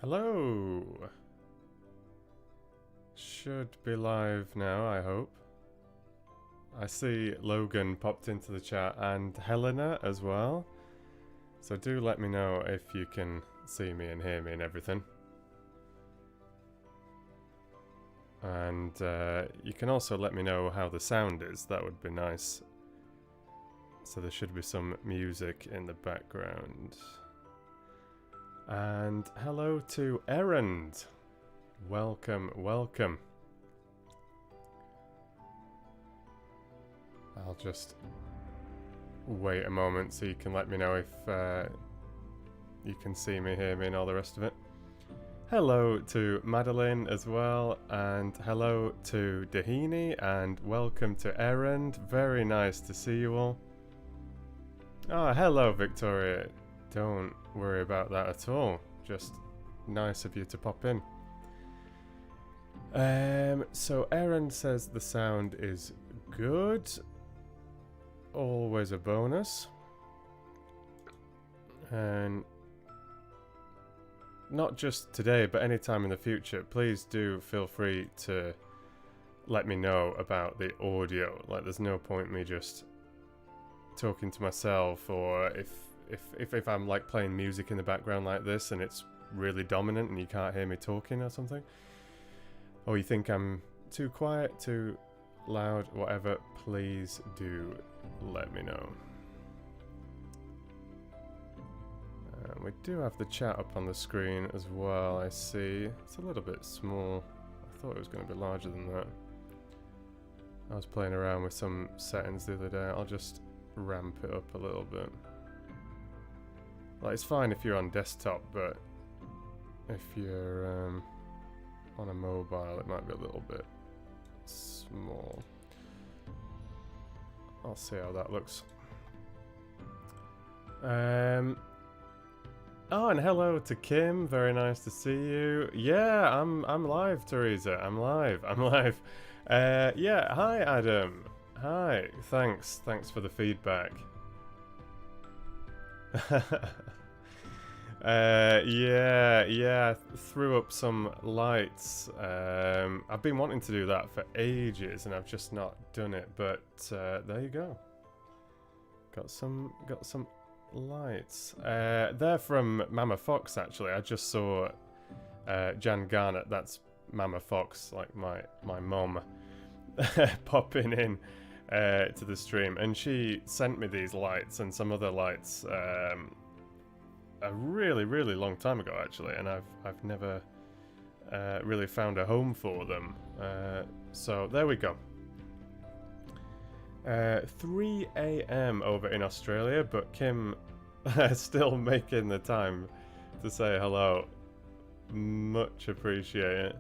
Hello! Should be live now, I hope. I see Logan popped into the chat and Helena as well. So do let me know if you can see me and hear me and everything. And you can also let me know how the sound is, that would be nice. So there should be some music in the background. And hello to Errand. Welcome, welcome. I'll just wait a moment so you can let me know if you can see me, hear me and all the rest of it. Hello to Madeline as well, and hello to Dahini, and welcome to Errand. Very nice to see you all. Oh, hello Victoria. Don't worry about that at all. Just nice of you to pop in. So Aaron says the sound is good. Always a bonus. And not just today, but anytime in the future, please do feel free to let me know about the audio. Like, there's no point me just talking to myself, or if I'm like playing music in the background like this and it's really dominant and you can't hear me talking or something, or you think I'm too quiet, too loud, whatever, please do let me know. We do have the chat up on the screen as well, I see. It's a little bit small. I thought it was going to be larger than that. I was playing around with some settings the other day. I'll just ramp it up a little bit. Like, it's fine if you're on desktop, but if you're on a mobile, it might be a little bit small. I'll see how that looks. Oh, and hello to Kim. Very nice to see you. Yeah, I'm live, Teresa. I'm live. Yeah, hi Adam. Hi. Thanks for the feedback. Yeah, threw up some lights. I've been wanting to do that for ages and I've just not done it, but there you go. Got some lights. They're from Mama Fox, actually. I just saw Jan Garnett, that's Mama Fox, like my mom, popping in to the stream, and she sent me these lights and some other lights a really long time ago, actually, and I've never really found a home for them. So there we go. 3 AM over in Australia, but Kim still making the time to say hello. Much appreciate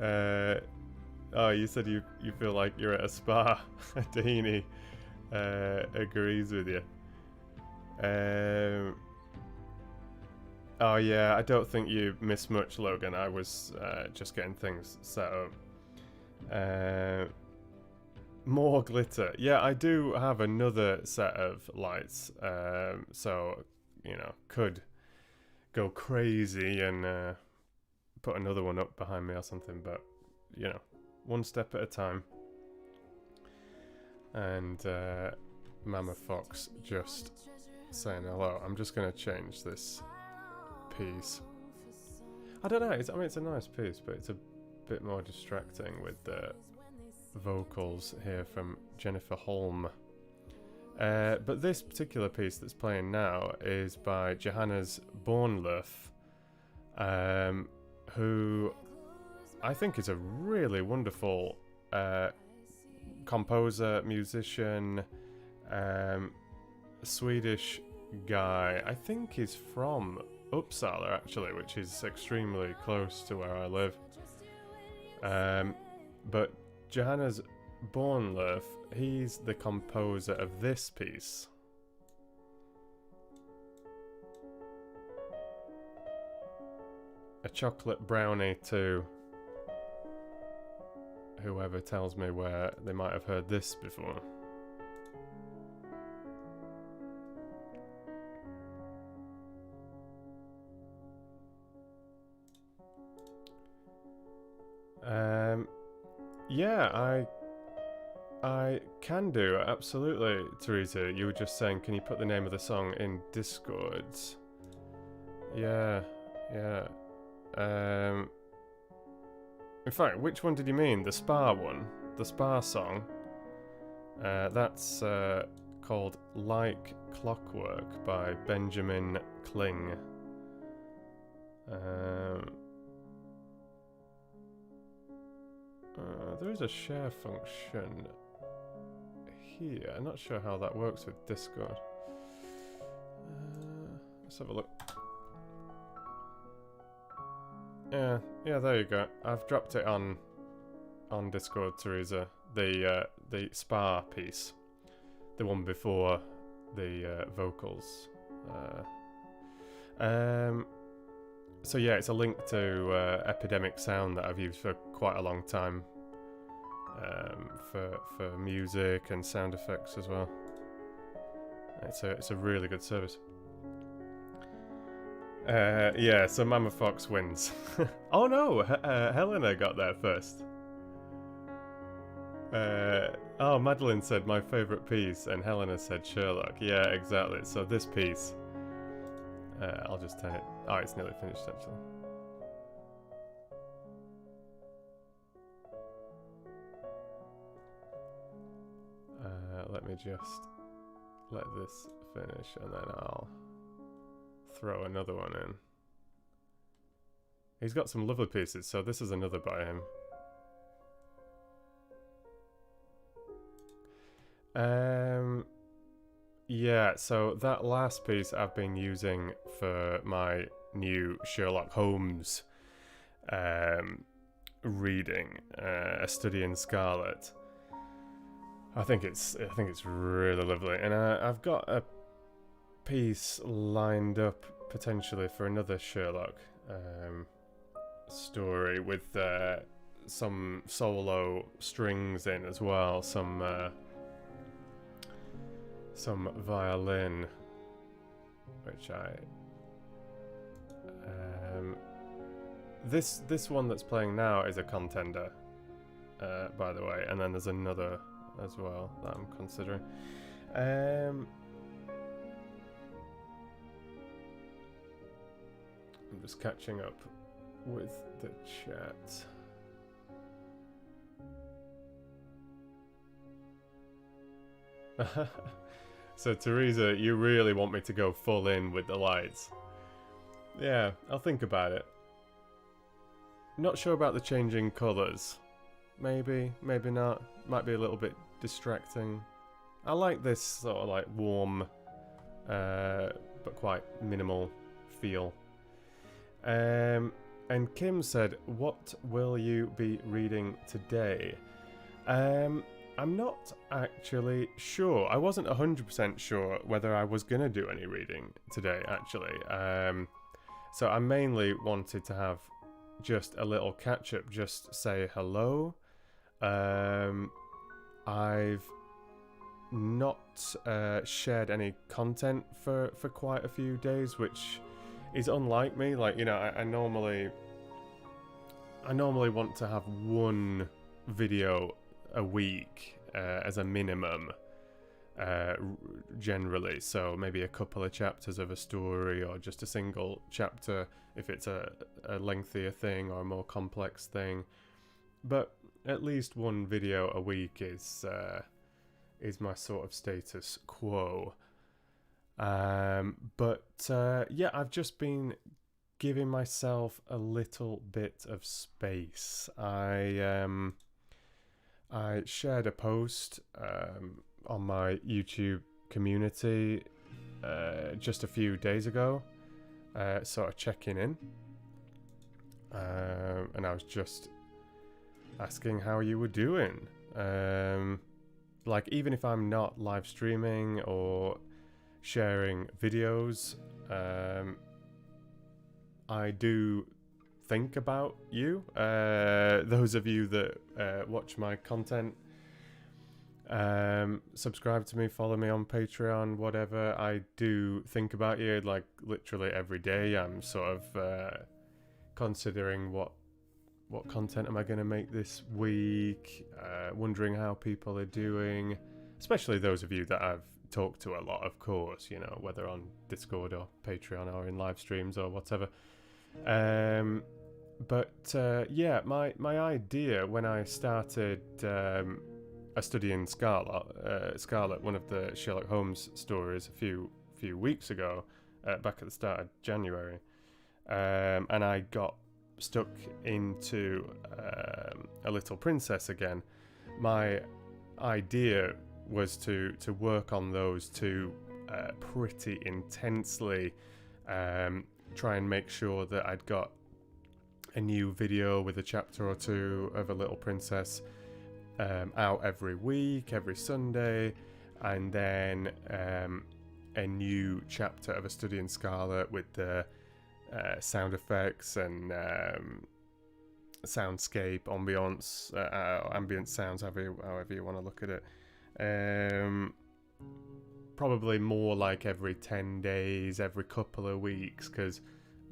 it. Oh, you said you feel like you're at a spa. Dahini agrees with you. Oh yeah, I don't think you missed much, Logan. I was just getting things set up. More glitter. Yeah, I do have another set of lights, so, you know, could go crazy and put another one up behind me or something, but, you know, one step at a time. And Mama Fox just saying hello. I'm just going to change this piece. I don't know, I mean, it's a nice piece, but it's a bit more distracting with the vocals here from Jennifer Holmes. But this particular piece that's playing now is by Johannes Bornluth, who I think is a really wonderful composer, musician, Swedish guy. I think he's from Uppsala, actually, which is extremely close to where I live. But Johannes Bornluth, he's the composer of this piece. A chocolate brownie to whoever tells me where they might have heard this before. Yeah, I can do, absolutely, Teresa. You were just saying, can you put the name of the song in Discord? Yeah, yeah. In fact, which one did you mean? The Spa one? The Spa song? That's called Like Clockwork by Benjamin Kling. There is a share function here. I'm not sure how that works with Discord. Let's have a look. Yeah, there you go. I've dropped it on Discord, Teresa. The Spa piece, the one before the vocals. So yeah, it's a link to Epidemic Sound that I've used for quite a long time, for music and sound effects as well. It's a really good service. Yeah, so Mama Fox wins. Oh no, Helena got there first. Oh, Madeline said my favourite piece, and Helena said Sherlock. Yeah, exactly. So this piece, I'll just turn it. Oh, it's nearly finished actually. Let me just let this finish, and then I'll throw another one in. He's got some lovely pieces, so this is another by him. Yeah, so that last piece I've been using for my new Sherlock Holmes reading, A Study in Scarlet. I think it's really lovely, and I've got a piece lined up potentially for another Sherlock story with some solo strings in as well, some violin, which this one that's playing now is a contender, by the way, and then there's another as well that I'm considering. I'm just catching up with the chat. So Teresa, you really want me to go full in with the lights? Yeah, I'll think about it. Not sure about the changing colours. Maybe, maybe not. Might be a little bit distracting. I like this sort of like warm, but quite minimal feel. And Kim said, what will you be reading today? I'm not actually sure. I wasn't 100% sure whether I was going to do any reading today, actually. So I mainly wanted to have just a little catch-up, just say hello. I've not shared any content for quite a few days, which is unlike me. Like, you know, I normally want to have one video a week as a minimum, generally. So maybe a couple of chapters of a story, or just a single chapter if it's a lengthier thing or a more complex thing. But at least one video a week is my sort of status quo. But yeah, I've just been giving myself a little bit of space. I shared a post on my YouTube community just a few days ago, sort of checking in, and I was just asking how you were doing. Like, even if I'm not live streaming or sharing videos, I do think about you, those of you that watch my content, subscribe to me, follow me on Patreon, whatever. I do think about you, like, literally every day. I'm sort of considering what what content am I going to make this week, wondering how people are doing, especially those of you that I've talked to a lot, of course, you know, whether on Discord or Patreon or in live streams or whatever. Yeah, my idea when I started studying Scarlet, one of the Sherlock Holmes stories, a few weeks ago, back at the start of January, and I got stuck into A Little Princess again. My idea was to work on those two pretty intensely, try and make sure that I'd got a new video with a chapter or two of A Little Princess out every week, every Sunday, and then a new chapter of A Study in Scarlet with the sound effects and soundscape, ambience, ambient sounds, however you want to look at it. Probably more like every 10 days, every couple of weeks, because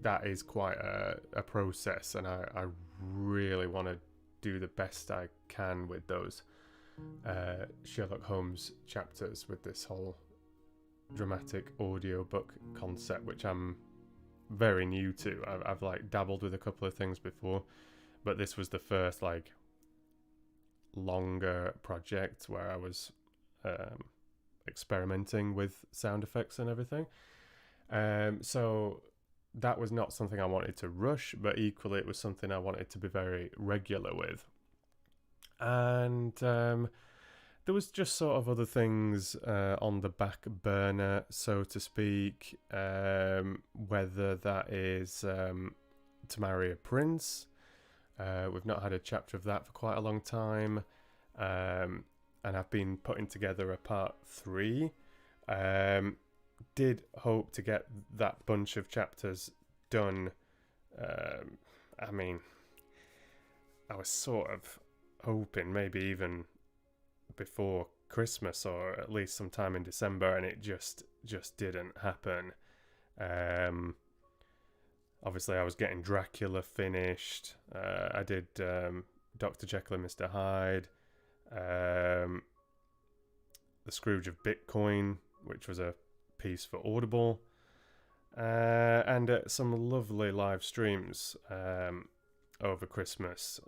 that is quite a process, and I really want to do the best I can with those Sherlock Holmes chapters, with this whole dramatic audiobook concept, which I'm very new to. I've like dabbled with a couple of things before, but this was the first like longer project where I was experimenting with sound effects and everything. So that was not something I wanted to rush, but equally it was something I wanted to be very regular with. And there was just sort of other things on the back burner, so to speak, whether that is To Marry a Prince. We've not had a chapter of that for quite a long time, and I've been putting together a part 3. Did hope to get that bunch of chapters done. I mean, I was sort of hoping maybe even before Christmas, or at least sometime in December, and it just didn't happen. Obviously I was getting Dracula finished. I did Dr. Jekyll and Mr. Hyde, the Scrooge of Bitcoin, which was a piece for Audible, and some lovely live streams over Christmas,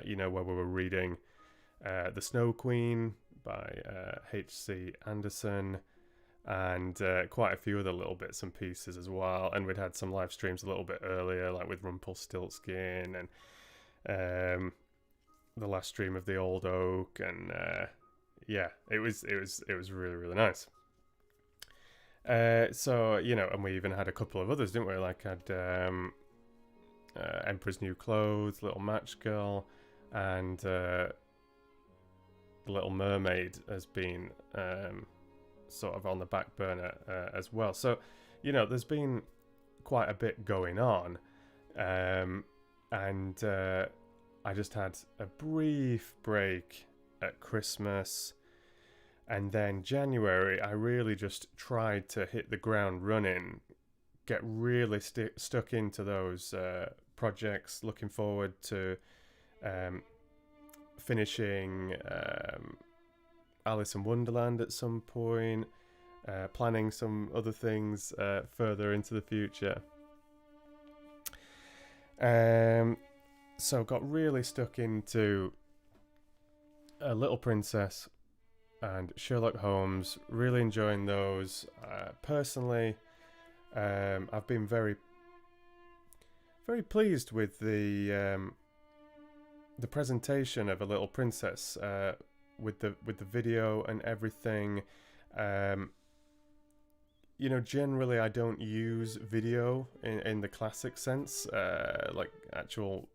where we were reading The Snow Queen by H.C. Andersen, and quite a few other little bits and pieces as well. And we'd had some live streams a little bit earlier, like with Rumpelstiltskin and the last stream of The Old Oak, and it was really, really nice. So, and we even had a couple of others, didn't we? Like, had Emperor's New Clothes, Little Match Girl, and The Little Mermaid has been sort of on the back burner as well. So, there's been quite a bit going on, and I just had a brief break at Christmas. And then January, I really just tried to hit the ground running, get really stuck into those projects, looking forward to finishing Alice in Wonderland at some point, planning some other things further into the future. So got really stuck into A Little Princess and Sherlock Holmes, really enjoying those. Personally, I've been very, very pleased with the presentation of A Little Princess, with the video and everything. Generally I don't use video in the classic sense, like actual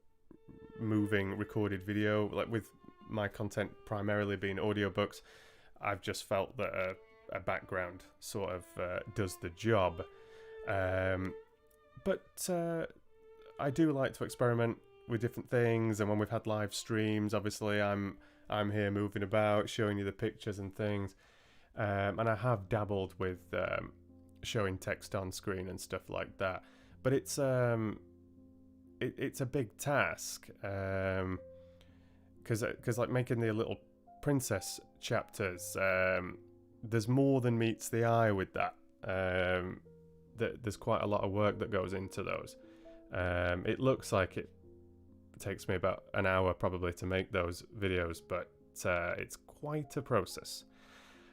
moving recorded video. Like with my content primarily being audiobooks, I've just felt that a background sort of does the job. But I do like to experiment with different things, and when we've had live streams, obviously I'm here moving about, showing you the pictures and things. And I have dabbled with showing text on screen and stuff like that. But it's it's a big task, because like making the little princess chapters, there's more than meets the eye with that. There's quite a lot of work that goes into those. It looks like it takes me about an hour probably to make those videos, but it's quite a process.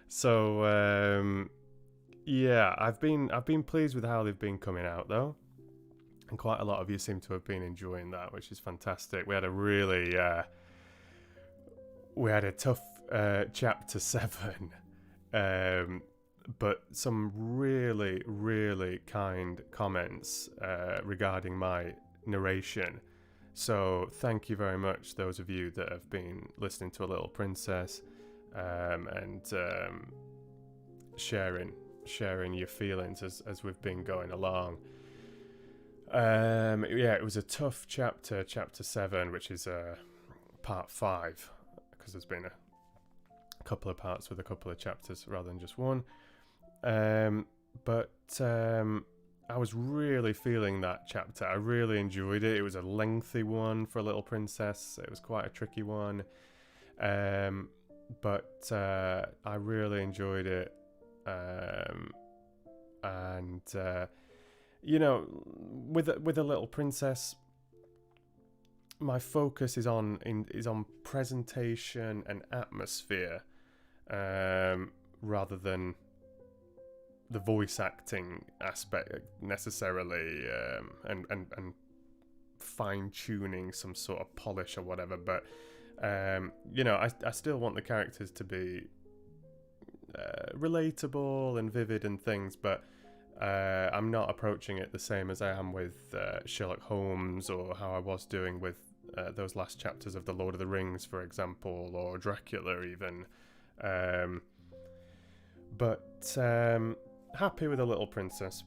So yeah, I've been pleased with how they've been coming out though, and quite a lot of you seem to have been enjoying that, which is fantastic. We had a tough chapter 7, but some really, really kind comments regarding my narration. So thank you very much, those of you that have been listening to A Little Princess, and sharing your feelings as we've been going along. Yeah, it was a tough chapter 7, which is part 5, because there's been a couple of parts with a couple of chapters rather than just one. But I was really feeling that chapter. I really enjoyed it. It was a lengthy one for A Little Princess. It was quite a tricky one. But I really enjoyed it. And you know, with A Little Princess, my focus is on presentation and atmosphere, rather than the voice acting aspect necessarily, and fine tuning some sort of polish or whatever. But you know, I still want the characters to be relatable and vivid and things, but I'm not approaching it the same as I am with Sherlock Holmes, or how I was doing with those last chapters of The Lord of the Rings, for example, or Dracula even. But happy with A Little Princess.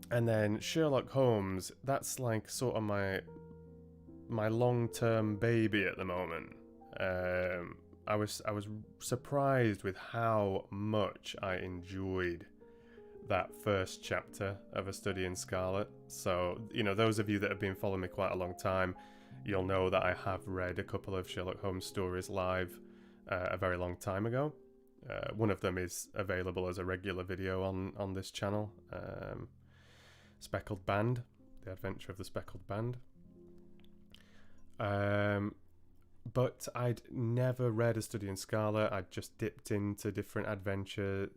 And then Sherlock Holmes, that's like sort of my long-term baby at the moment. I was surprised with how much I enjoyed that first chapter of A Study in Scarlet. So, you know, those of you that have been following me quite a long time, you'll know that I have read a couple of Sherlock Holmes stories live a very long time ago. One of them is available as a regular video on this channel. Speckled Band, The Adventure of the Speckled Band. But I'd never read A Study in Scarlet. I'd just dipped into different adventures.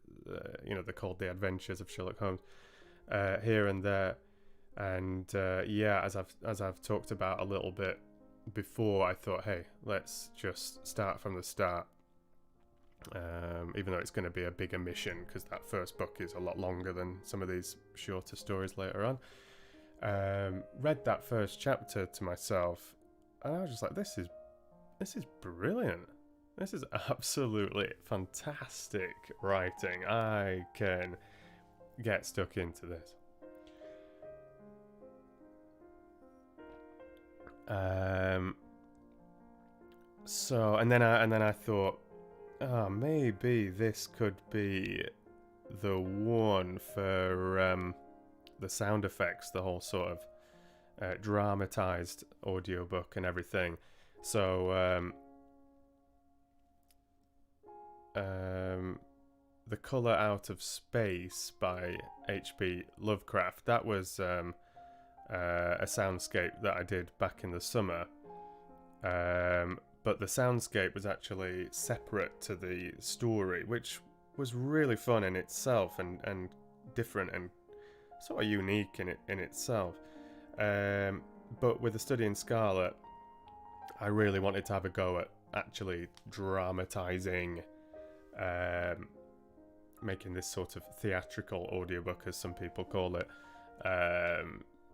You know, they're called The Adventures of Sherlock Holmes, here and there. And yeah, as I've talked about a little bit before, I thought, hey, let's just start from the start. Even though it's going to be a bigger mission, because that first book is a lot longer than some of these shorter stories later on. Read that first chapter to myself, and I was just like, this is brilliant. This is absolutely fantastic writing. I can get stuck into this. So, and then I thought, oh, maybe this could be the one for the sound effects, the whole sort of dramatized audiobook and everything. So The Colour Out of Space by H.P. Lovecraft, that was a soundscape that I did back in the summer. But the soundscape was actually separate to the story, which was really fun in itself, and different and sort of unique in itself. But with A Study in Scarlet, I really wanted to have a go at actually dramatizing, making this sort of theatrical audiobook, as some people call it.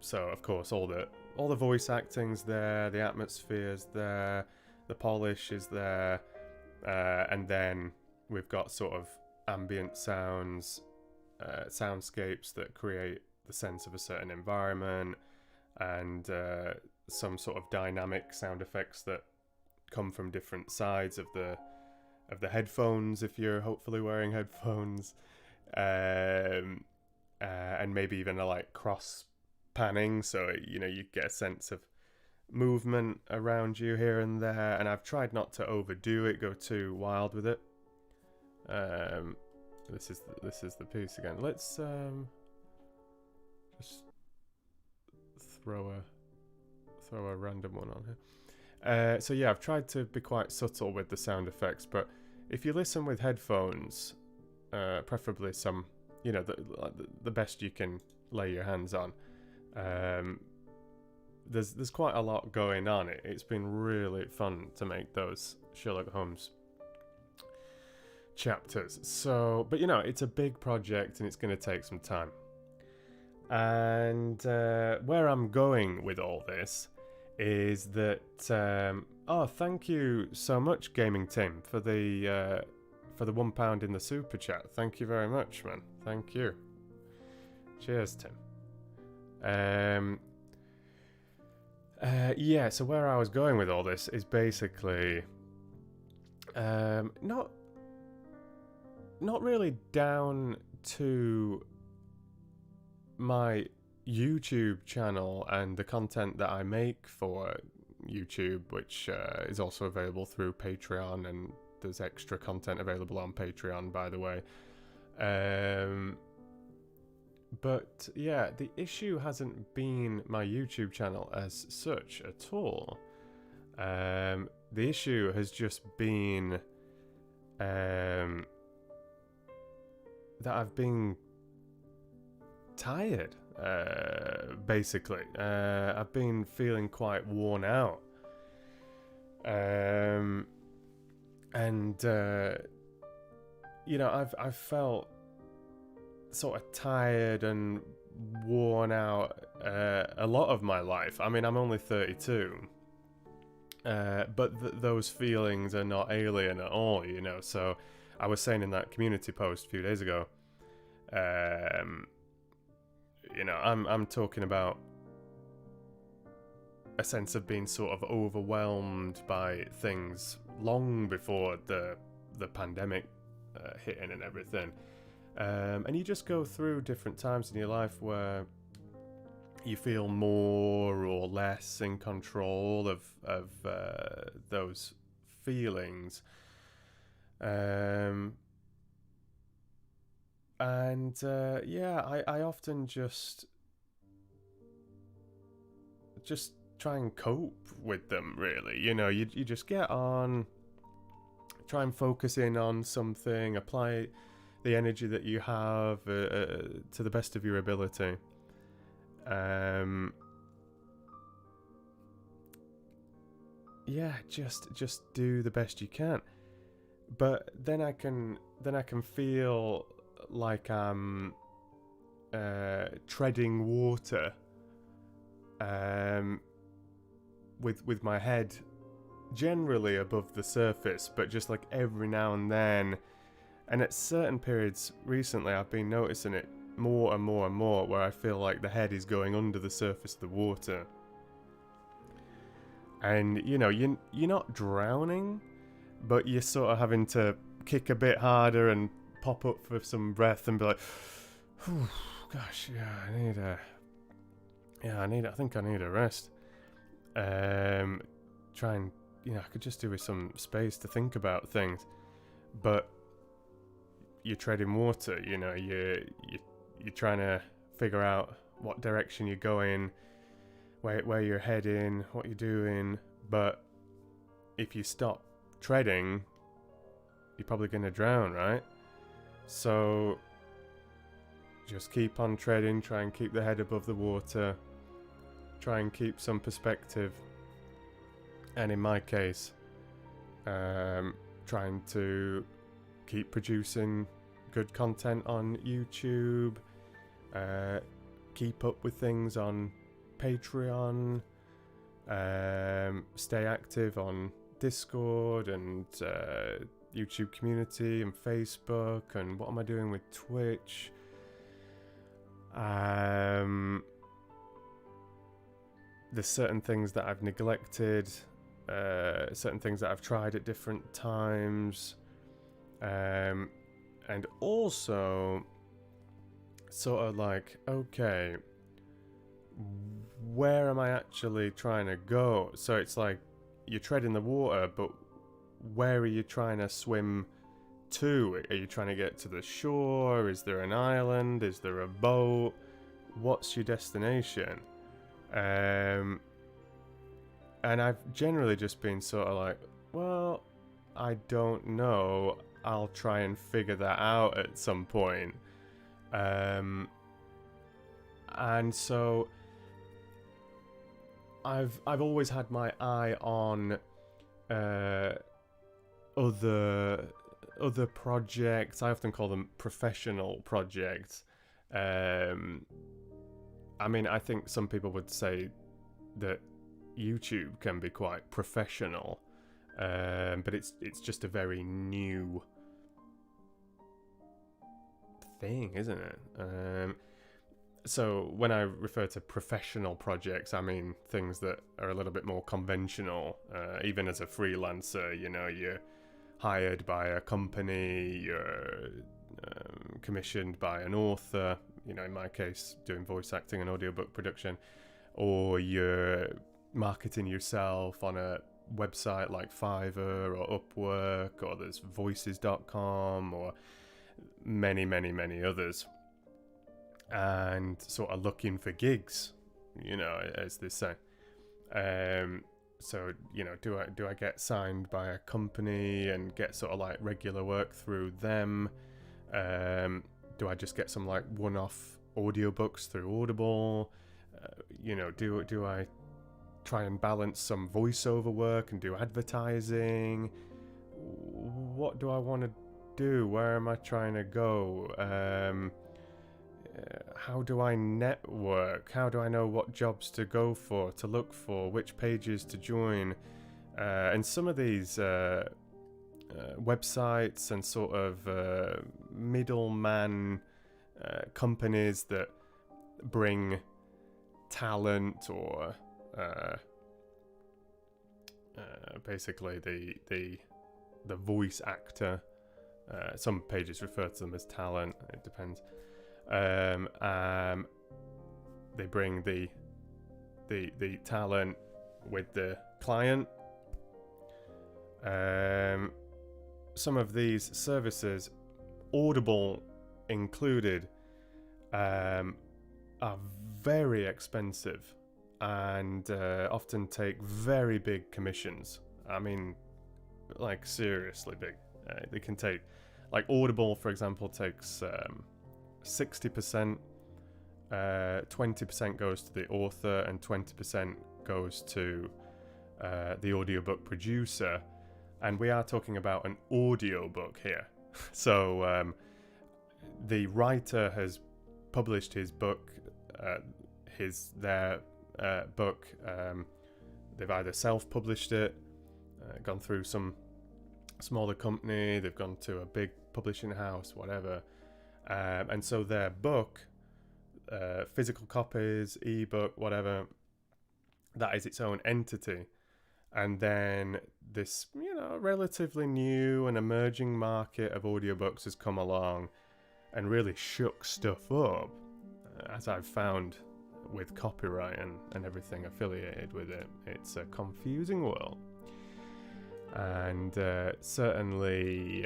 So of course all the voice acting's there, the atmosphere's there, the polish is there, and then we've got sort of ambient sounds, soundscapes that create the sense of a certain environment, and some sort of dynamic sound effects that come from different sides of the headphones, if you're hopefully wearing headphones, and maybe even a like cross panning, so you get a sense of movement around you here and there, and I've tried not to overdo it, go too wild with it. This is the piece again. Let's just throw a random one on here. So yeah, I've tried to be quite subtle with the sound effects, but if you listen with headphones, preferably some, the best you can lay your hands on, there's quite a lot going on. It's been really fun to make those Sherlock Holmes chapters. So, but it's a big project and it's going to take some time. And where I'm going with all this is that thank you so much, Gaming Tim, for the £1 in the super chat. Thank you very much, man. Thank you. Cheers, Tim. Yeah, so where I was going with all this is basically not really down to my YouTube channel and the content that I make for YouTube, which is also available through Patreon, and there's extra content available on Patreon, by the way. But yeah, the issue hasn't been my YouTube channel as such at all. The issue has just been that I've been tired, basically. I've been feeling quite worn out. And I've felt sort of tired and worn out a lot of my life. I mean, I'm only 32, but those feelings are not alien at all, So I was saying in that community post a few days ago, I'm talking about a sense of being sort of overwhelmed by things long before the pandemic hitting and everything. And you just go through different times in your life where you feel more or less in control of those feelings. I often just try and cope with them, really. You just get on, try and focus in on something, apply the energy that you have to the best of your ability. Just do the best you can. But then I can feel like I'm treading water, with my head generally above the surface, but just like every now and then. And at certain periods recently, I've been noticing it more and more and more, where I feel like the head is going under the surface of the water. And, you're not drowning, but you're sort of having to kick a bit harder and pop up for some breath and be like, gosh, I think I need a rest. Try and, I could just do with some space to think about things. But you're treading water, you're trying to figure out what direction you're going, where you're heading, what you're doing. But if you stop treading, you're probably going to drown, right? So just keep on treading, try and keep the head above the water, try and keep some perspective. And in my case, trying to keep producing good content on YouTube, keep up with things on Patreon, stay active on Discord and YouTube community and Facebook, and what am I doing with Twitch? There's certain things that I've neglected, certain things that I've tried at different times. And also sort of like, okay, where am I actually trying to go? So it's like you're treading the water, but where are you trying to swim to? Are you trying to get to the shore? Is there an island? Is there a boat? What's your destination? And I've generally just been sort of like, well, I don't know. I'll try and figure that out at some point. And so I've always had my eye on other projects. I often call them professional projects. I mean, I think some people would say that YouTube can be quite professional, but it's just a very new thing, isn't it? So when I refer to professional projects, I mean things that are a little bit more conventional. Even as a freelancer, you know, you're hired by a company, you're commissioned by an author, you know, in my case, doing voice acting and audiobook production, or you're marketing yourself on a website like Fiverr or Upwork, or there's voices.com, or many others, and sort of looking for gigs, you know, as they say. So, you know, do I get signed by a company and get sort of like regular work through them? Do I just get some like one-off audiobooks through Audible? You know, do I try and balance some voiceover work and do advertising? What do I want to do? Where am I trying to go? How do I network? How do I know what jobs to go for, to look for, which pages to join? And some of these websites and sort of middleman companies that bring talent, or basically the voice actor. Some pages refer to them as talent. It depends. They bring the talent with the client. Some of these services, Audible included, are very expensive and often take very big commissions. I mean, like seriously big. They can take, like Audible, for example, takes 60%, 20% goes to the author, and 20% goes to the audiobook producer. And we are talking about an audiobook here. So the writer has published his book, their book. They've either self-published it, gone through some smaller company, they've gone to a big publishing house, whatever. And so their book, physical copies, ebook, whatever, that is its own entity. And then this, you know, relatively new and emerging market of audiobooks has come along and really shook stuff up, as I've found with copyright and everything affiliated with it. It's a confusing world. And certainly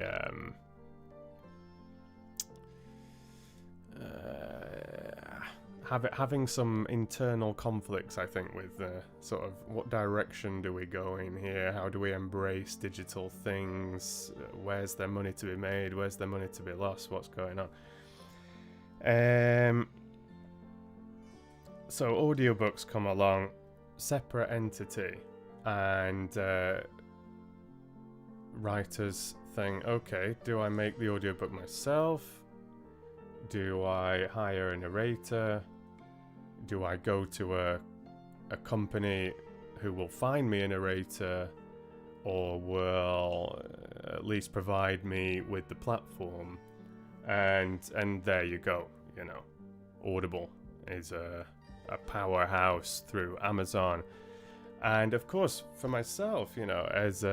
having some internal conflicts, I think, with sort of what direction do we go in here? How do we embrace digital things? Where's there money to be made? Where's there money to be lost? What's going on? So audiobooks come along, separate entity, and writers think, okay, do I make the audiobook myself? Do I hire a narrator? Do I go to a company who will find me a narrator, or will at least provide me with the platform? And there you go. You know, Audible is a powerhouse through Amazon. And of course, for myself, you know, as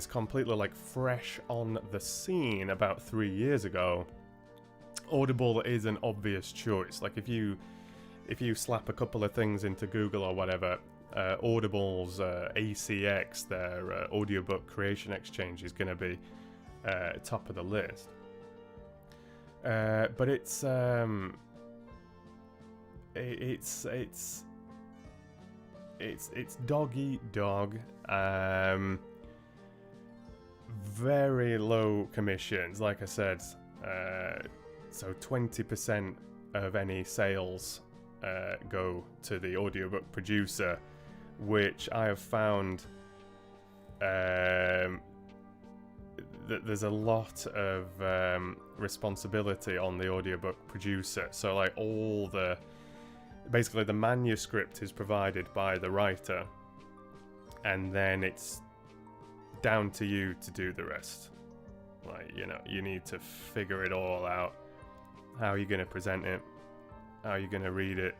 completely like fresh on the scene about 3 years ago, Audible is an obvious choice. Like if you if you slap a couple of things into Google or whatever, Audible's ACX, their audiobook creation exchange, is going to be top of the list. But it's dog eat dog. Very low commissions, like I said. So 20% of any sales go to the audiobook producer, which I have found that there's a lot of responsibility on the audiobook producer. So like basically the manuscript is provided by the writer, and then it's down to you to do the rest. Like, you need to figure it all out. How you're going to present it, how you're going to read it,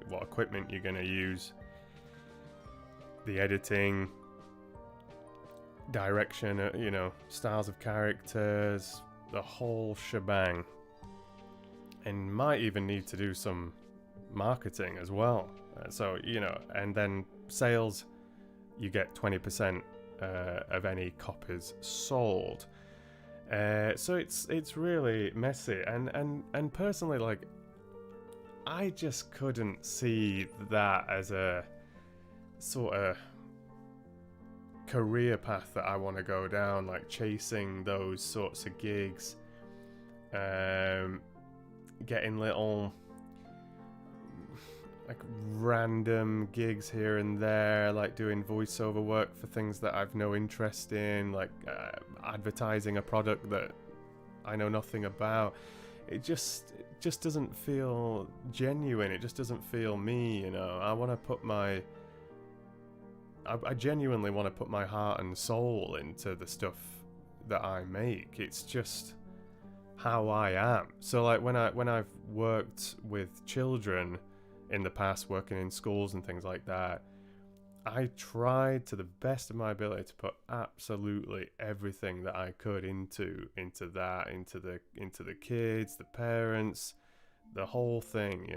what equipment you're going to use, the editing, direction, styles of characters, the whole shebang. And might even need to do some marketing as well. So, and then sales, you get 20% of any copies sold. So it's really messy, and personally, like, I just couldn't see that as a sort of career path that I want to go down, like chasing those sorts of gigs, getting little like random gigs here and there, like doing voiceover work for things that I've no interest in, like advertising a product that I know nothing about. It just doesn't feel genuine. It just doesn't feel me, I want to put I genuinely want to put my heart and soul into the stuff that I make. It's just how I am. So like when I've worked with children in the past, working in schools and things like that, I tried to the best of my ability to put absolutely everything that I could into the kids, the parents, the whole thing,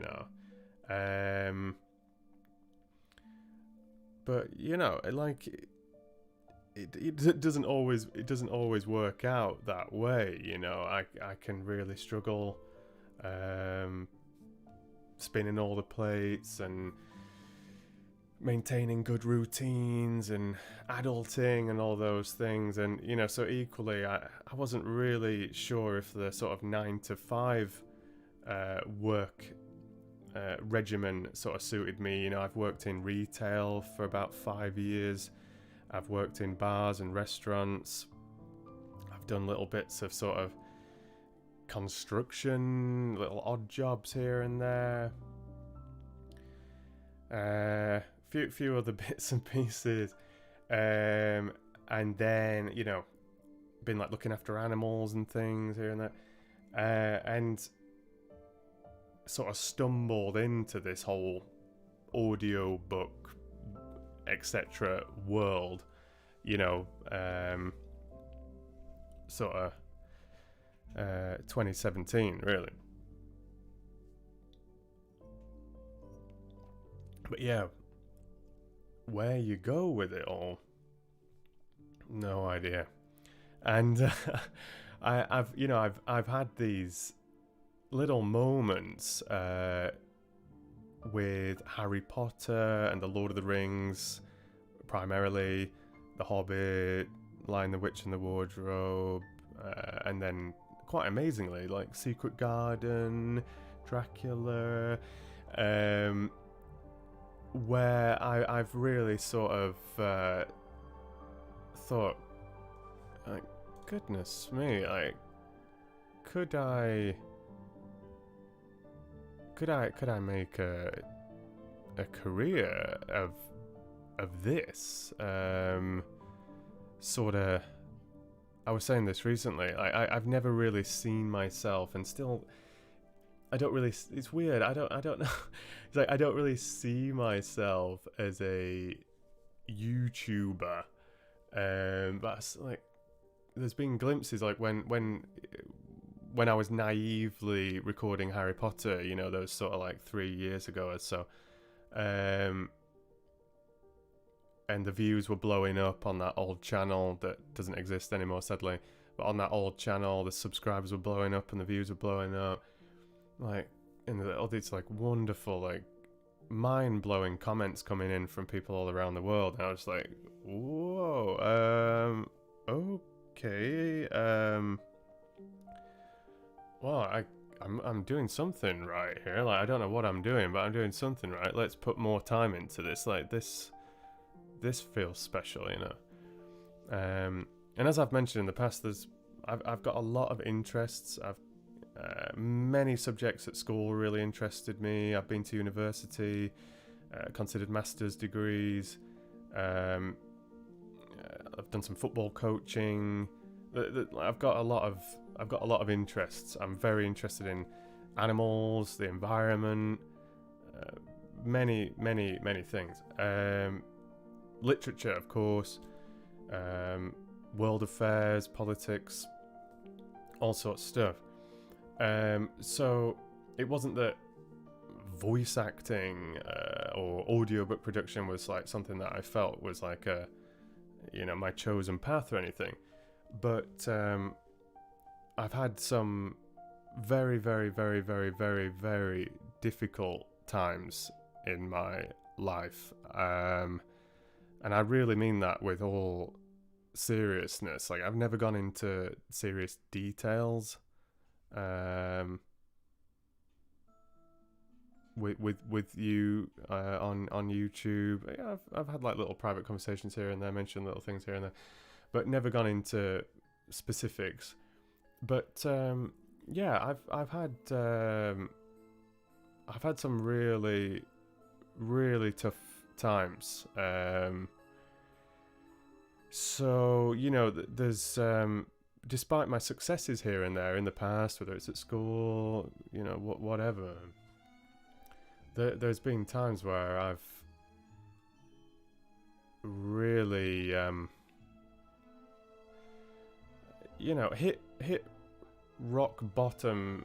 but like it doesn't always work out that way. I can really struggle spinning all the plates and maintaining good routines and adulting and all those things, and so equally I wasn't really sure if the sort of 9 to 5 work regimen sort of suited me. I've worked in retail for about 5 years. I've worked in bars and restaurants. I've done little bits of sort of construction, little odd jobs here and there. Few other bits and pieces. And then, been like looking after animals and things here and there. And sort of stumbled into this whole audiobook, etc. world, sort of 2017 really. But yeah, where you go with it all, no idea. And I've had these little moments with Harry Potter and the Lord of the Rings, primarily the Hobbit, Lion, the Witch and the Wardrobe, and then quite amazingly like Secret Garden, Dracula, where I've really sort of thought, like, goodness me, like, could I make a career of this? Sort of. I was saying this recently. I've never really seen myself, and still, I don't really. It's weird. I don't know. It's like I don't really see myself as a YouTuber. But like, there's been glimpses, like when when I was naively recording Harry Potter, you know, those sort of like 3 years ago or so. And the views were blowing up on that old channel that doesn't exist anymore, sadly. But on that old channel, the subscribers were blowing up and the views were blowing up. Like, and all these like wonderful, like mind-blowing comments coming in from people all around the world. And I was like, whoa, okay, well, I'm doing something right here. Like, I don't know what I'm doing, but I'm doing something right. Let's put more time into this. Like, this feels special, you know. And as I've mentioned in the past, I've got a lot of interests. Many subjects at school really interested me. I've been to university, considered master's degrees. I've done some football coaching. I've got a lot of interests. I'm very interested in animals, the environment, many things. Literature, of course, world affairs, politics, all sorts of stuff. So it wasn't that voice acting or audiobook production was like something that I felt was like my chosen path or anything. But I've had some very, very, very, very, very, very difficult times in my life. And I really mean that with all seriousness. Like, I've never gone into serious details with you on YouTube. Yeah, I've had like little private conversations here and there, mentioned little things here and there, but never gone into specifics. But yeah, I've had some really, really tough times. So, you know, there's despite my successes here and there in the past, whether it's at school, you know, whatever, there's been times where I've really hit rock bottom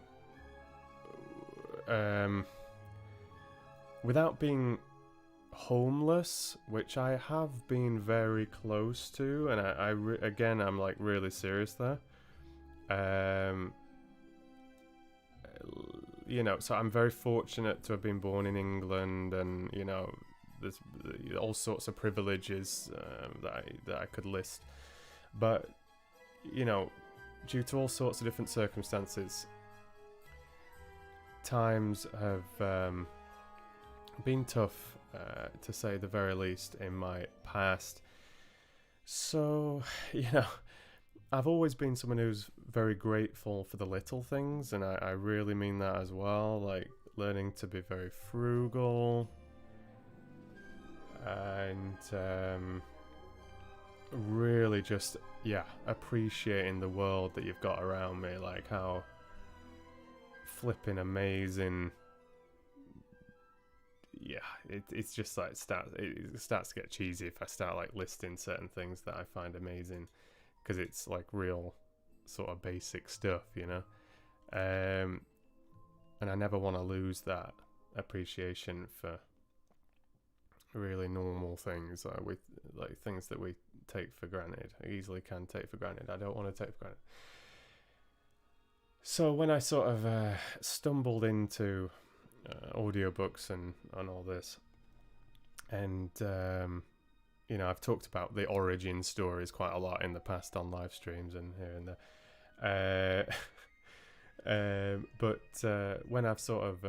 without being homeless, which I have been very close to, and again, I'm like really serious there. You know, so I'm very fortunate to have been born in England, and you know, there's all sorts of privileges that I could list, but you know, due to all sorts of different circumstances, times have been tough, to say the very least, in my past. So, you know, I've always been someone who's very grateful for the little things, and I really mean that as well, like learning to be very frugal, and really just, yeah, appreciating the world that you've got around me, like how flipping amazing. Yeah, it's just like it starts to get cheesy if I start like listing certain things that I find amazing, because it's like real sort of basic stuff, you know. And I never want to lose that appreciation for really normal things, with like things that we take for granted, easily can take for granted. I don't want to take for granted. So when I sort of stumbled into audiobooks and all this, and you know, I've talked about the origin stories quite a lot in the past on live streams and here and there, but when I've sort of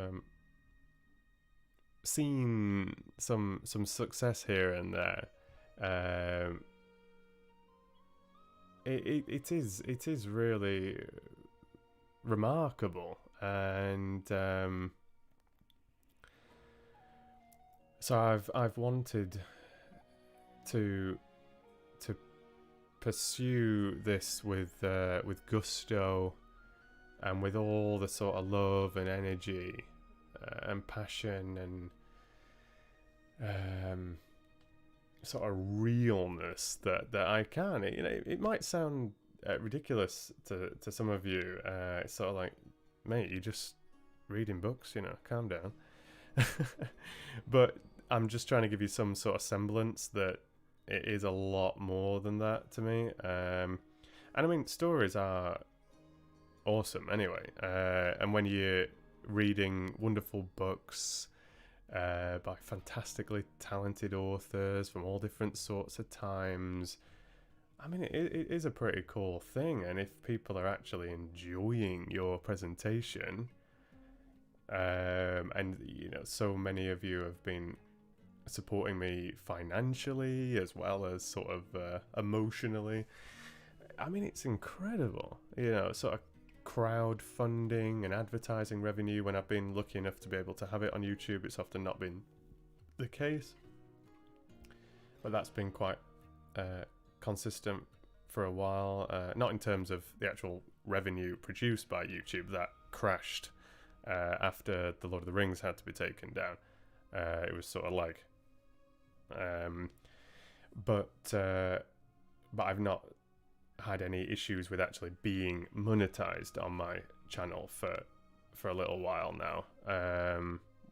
seen some success here and there, it is really remarkable, and so I've wanted to pursue this with gusto, and with all the sort of love and energy and passion and sort of realness that I can. You know, it might sound ridiculous to some of you. It's sort of like, mate, you're just reading books, calm down. But I'm just trying to give you some sort of semblance that it is a lot more than that to me. And I mean, stories are awesome anyway. And when you're reading wonderful books by fantastically talented authors from all different sorts of times, I mean, it is a pretty cool thing. And if people are actually enjoying your presentation, and so many of you have been supporting me financially as well as sort of emotionally. I mean, it's incredible, sort of crowdfunding and advertising revenue. When I've been lucky enough to be able to have it on YouTube, it's often not been the case, but that's been quite consistent for a while. Not in terms of the actual revenue produced by YouTube. That crashed after the Lord of the Rings had to be taken down. It was sort of like but I've not had any issues with actually being monetized on my channel for a little while now,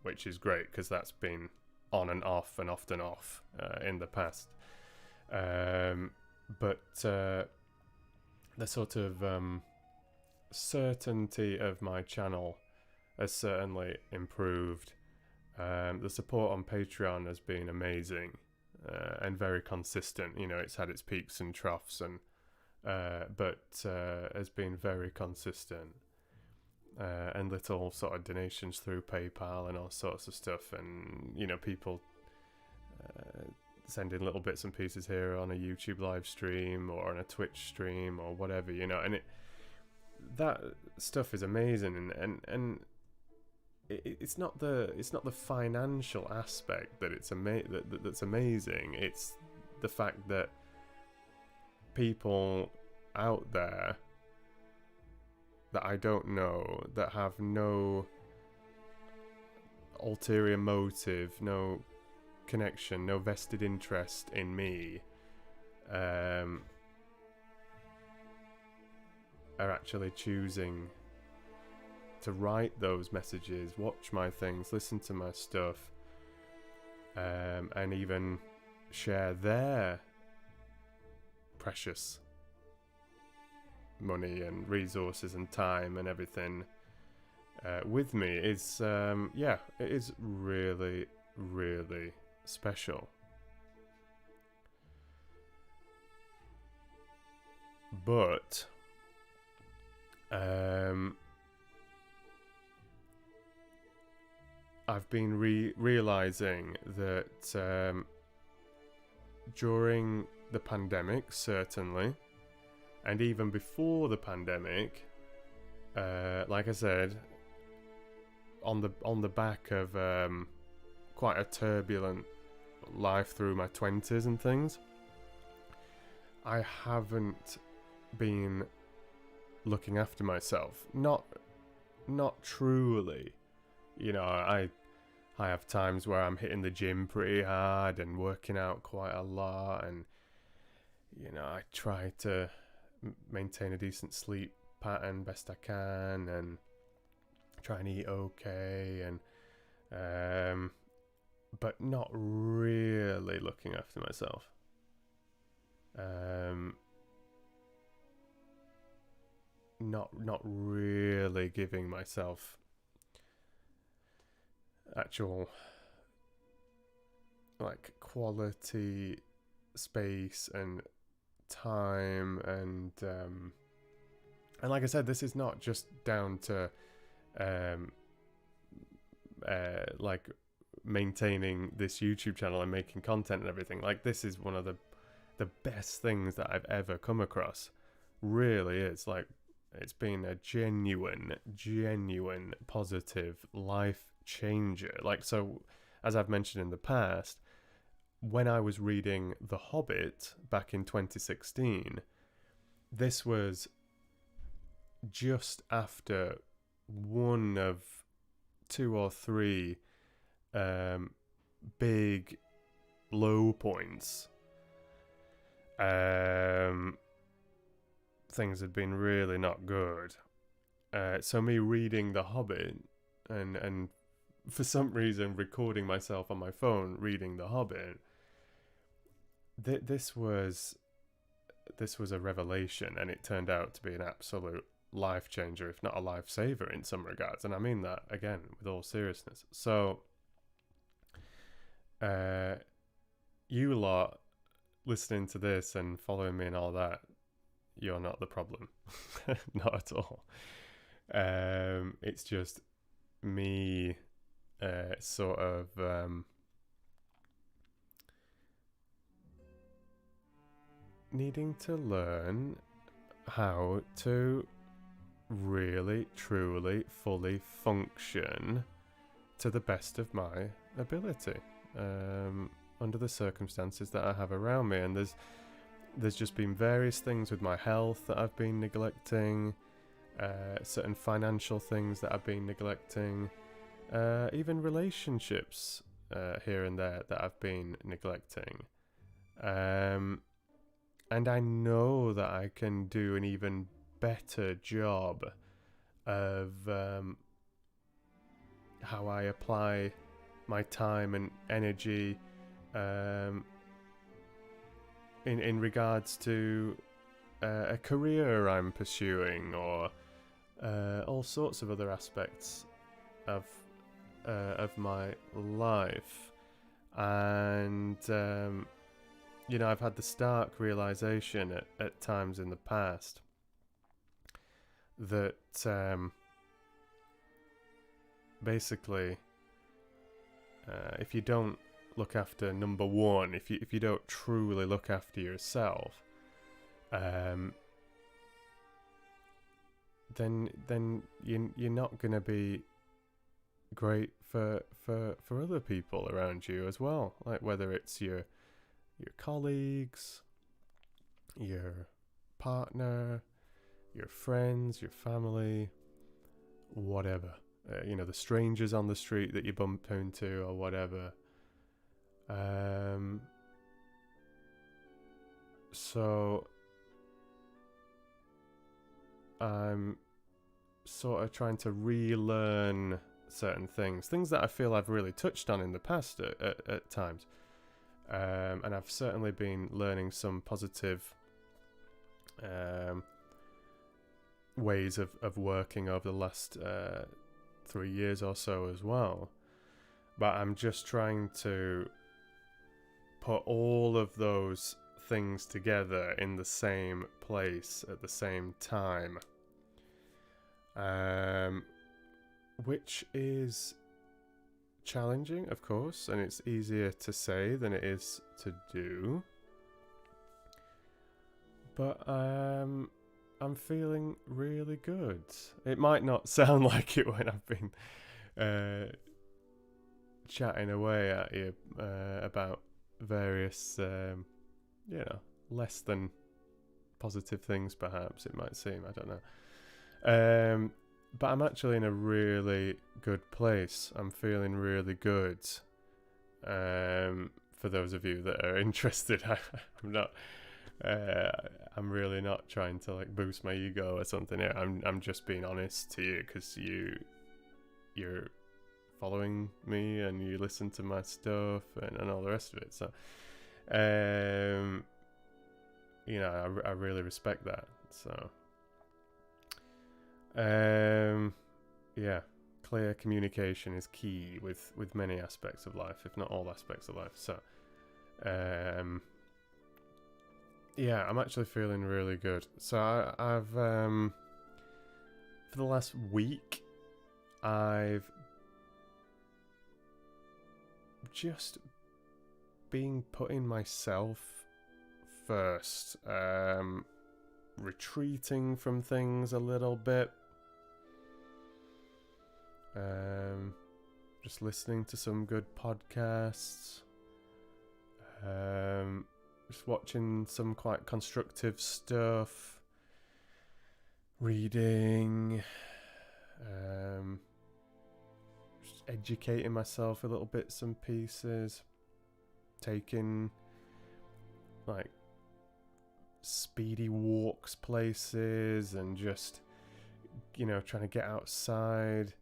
which is great because that's been on and off and often off in the past. But the sort of certainty of my channel has certainly improved. The support on Patreon has been amazing and very consistent. It's had its peaks and troughs, but has been very consistent. And little sort of donations through PayPal and all sorts of stuff, and people sending little bits and pieces here on a YouTube live stream or on a Twitch stream or whatever, and that stuff is amazing, and it's not the financial aspect that that's amazing. It's the fact that people out there that I don't know, that have no ulterior motive, no connection, no vested interest in me, are actually choosing to write those messages, watch my things, listen to my stuff, and even share their precious money and resources and time and everything with me is it is really, really special. But I've been realizing that during the pandemic, certainly, and even before the pandemic, like I said, on the back of quite a turbulent life through my 20s and things, I haven't been looking after myself. Not truly. I have times where I'm hitting the gym pretty hard and working out quite a lot, and I try to maintain a decent sleep pattern best I can and try and eat okay, and but not really looking after myself. Not really giving myself actual like quality space and time, and like I said, this is not just down to like maintaining this YouTube channel and making content and everything. Like, this is one of the best things that I've ever come across. Really is. Like, it's been a genuine positive life changer. Like, so as I've mentioned in the past, when I was reading The Hobbit back in 2016, this was just after one of 2 or 3 big low points things had been really not good. So me reading The Hobbit and for some reason recording myself on my phone reading The Hobbit, this was a revelation, and it turned out to be an absolute life changer, if not a lifesaver in some regards. And I mean that again with all seriousness. So you lot listening to this and following me and all that, you're not the problem. Not at all. It's just me sort of needing to learn how to really, truly, fully function to the best of my ability under the circumstances that I have around me. And there's just been various things with my health that I've been neglecting, certain financial things that I've been neglecting, even relationships here and there that I've been neglecting. And I know that I can do an even better job of how I apply my time and energy in regards to a career I'm pursuing, or all sorts of other aspects of my life. And I've had the stark realization at times in the past that basically if you don't look after number one, if you don't truly look after yourself, then you're not going to be great for other people around you as well. Like whether it's your colleagues, your partner, your friends, your family, whatever. The strangers on the street that you bump into or whatever. So I'm sort of trying to relearn certain things that I feel I've really touched on in the past at times. And I've certainly been learning some positive ways of working over the last 3 years or so as well. But I'm just trying to put all of those things together in the same place at the same time, which is challenging, of course, and it's easier to say than it is to do. But I'm feeling really good. It might not sound like it when I've been chatting away at you about various, less than positive things, perhaps it might seem. I don't know. But I'm actually in a really good place. I'm feeling really good. For those of you that are interested, I'm not. I'm really not trying to boost my ego or something here. I'm just being honest to you because you're following me and you listen to my stuff and all the rest of it. So, I really respect that. So, clear communication is key with many aspects of life, if not all aspects of life. So, I'm actually feeling really good. So I've for the last week, I've just been putting myself first, retreating from things a little bit, just listening to some good podcasts, just watching some quite constructive stuff, reading, just educating myself a little bits and pieces, taking speedy walks places and just, trying to get outside,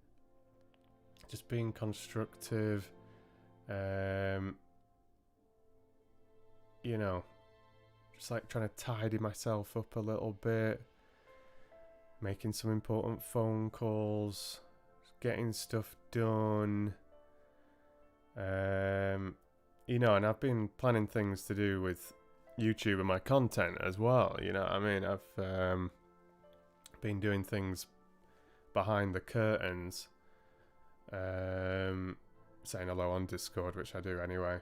just being constructive, just like trying to tidy myself up a little bit, making some important phone calls, getting stuff done, and I've been planning things to do with YouTube and my content as well. I've been doing things behind the curtains, saying hello on Discord, which I do anyway,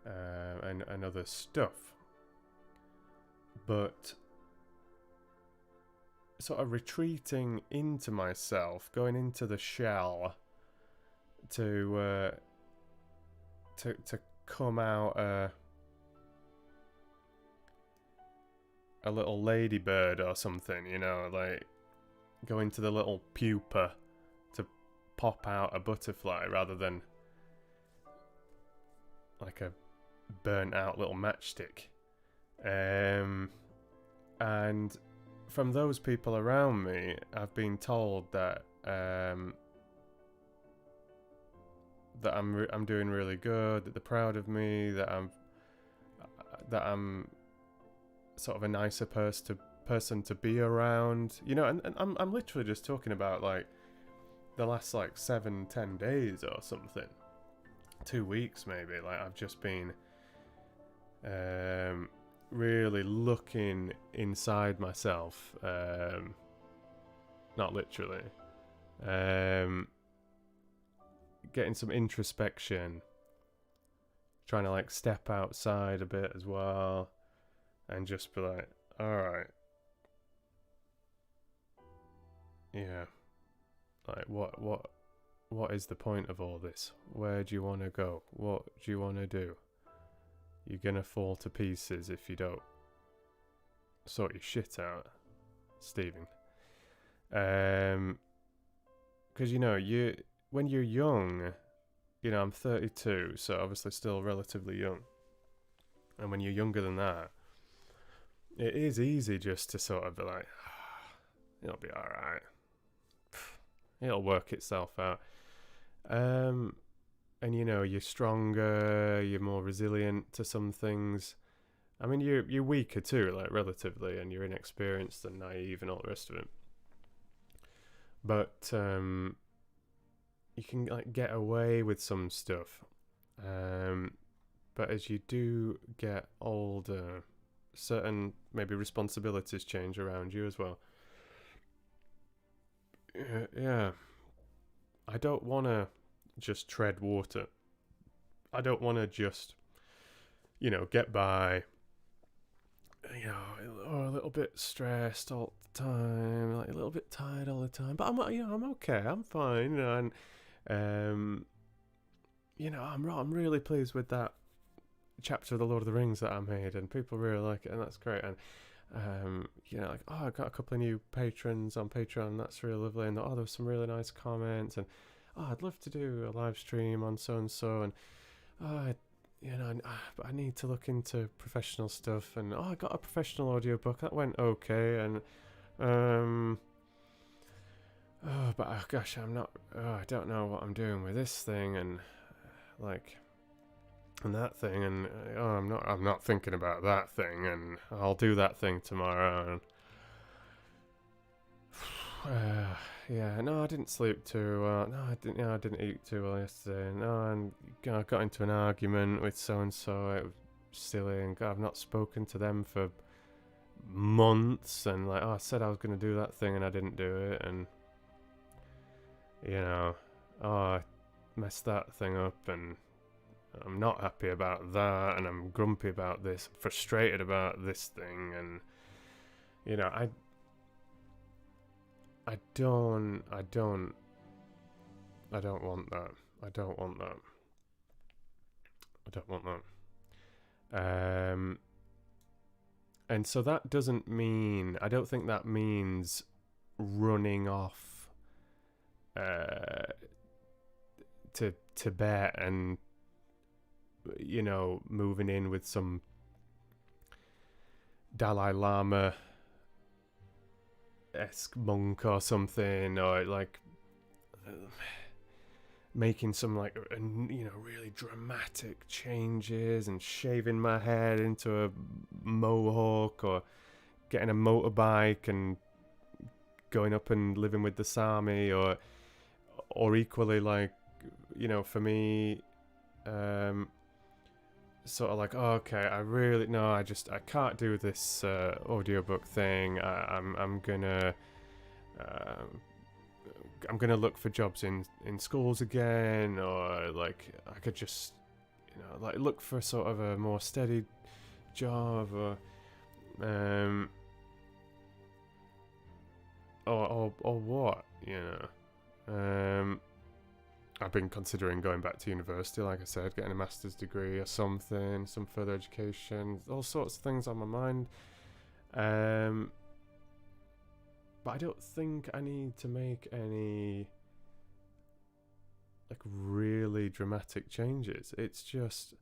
and other stuff, but sort of retreating into myself, going into the shell to come out a little ladybird or something, like go into the little pupa to pop out a butterfly rather than like a burnt out little matchstick. And from those people around me, I've been told that that I'm doing really good, that they're proud of me, that I'm sort of a nicer person to be around, and I'm literally just talking about like the last like 7-10 days or something, 2 weeks maybe. Like I've just been really looking inside myself, not literally, getting some introspection, trying to like step outside a bit as well, and just be like, alright, yeah, like what is the point of all this? Where do you want to go? What do you want to do? You're gonna fall to pieces if you don't sort your shit out, Stephen. Because when you're young, I'm 32, so obviously still relatively young. And when you're younger than that, it is easy just to sort of be like, it'll be alright. It'll work itself out. And you're stronger, you're more resilient to some things. I mean, you're weaker too, like relatively, and you're inexperienced and naive and all the rest of it. But you can like get away with some stuff. But as you do get older, certain maybe responsibilities change around you as well. Yeah. I don't want to just tread water. I don't want to just, get by, a little bit stressed all the time, like a little bit tired all the time. But I'm okay. I'm fine, and I'm really pleased with that chapter of the Lord of the Rings that I made, and people really like it, and that's great. And I got a couple of new patrons on Patreon, and that's really lovely. And there was some really nice comments, and I'd love to do a live stream on so and so, and but I need to look into professional stuff, and I got a professional audiobook that went okay, and gosh, I don't know what I'm doing with this thing, and and that thing, and I'm not thinking about that thing, and I'll do that thing tomorrow, and I didn't sleep too well. No, I didn't eat too well yesterday. No, and I got into an argument with so and so. It was silly, and I've not spoken to them for months. And I said I was going to do that thing, and I didn't do it. And I messed that thing up, and I'm not happy about that, and I'm grumpy about this, frustrated about this thing, and I don't want that. I don't want that. And so that doesn't mean, I don't think that means running off to Tibet and moving in with some Dalai Lama esque monk or something, or like making some like really dramatic changes and shaving my head into a mohawk, or getting a motorbike and going up and living with the Sami, or equally like, for me, sort of like, oh, okay, I can't do this audiobook thing. I'm gonna look for jobs in schools again, or like I could just like look for sort of a more steady job, or what, I've been considering going back to university, like I said, getting a master's degree or something, some further education, all sorts of things on my mind. But I don't think I need to make any like really dramatic changes. It's just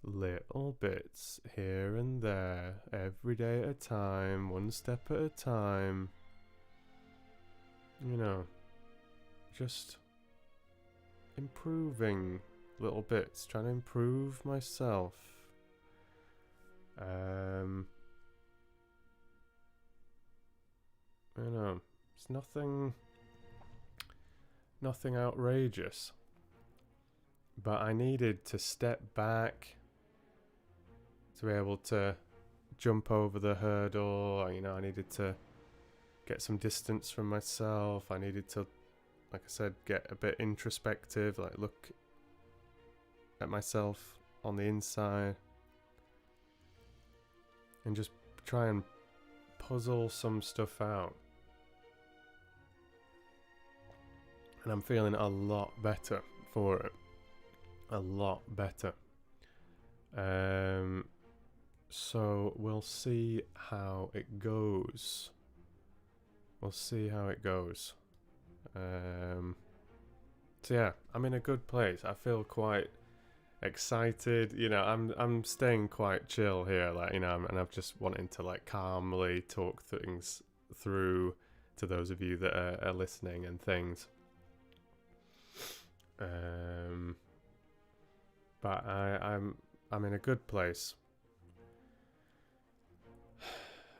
little bits here and there, every day at a time, one step at a time. Just improving little bits, trying to improve myself. It's nothing outrageous, but I needed to step back to be able to jump over the hurdle. I needed to get some distance from myself. I needed to, like I said, get a bit introspective, like look at myself on the inside and just try and puzzle some stuff out. And I'm feeling a lot better for it. A lot better. So we'll see how it goes. So yeah, I'm in a good place. I feel quite excited. I'm staying quite chill here, and I'm just wanting to like calmly talk things through to those of you that are listening and things. But I'm in a good place.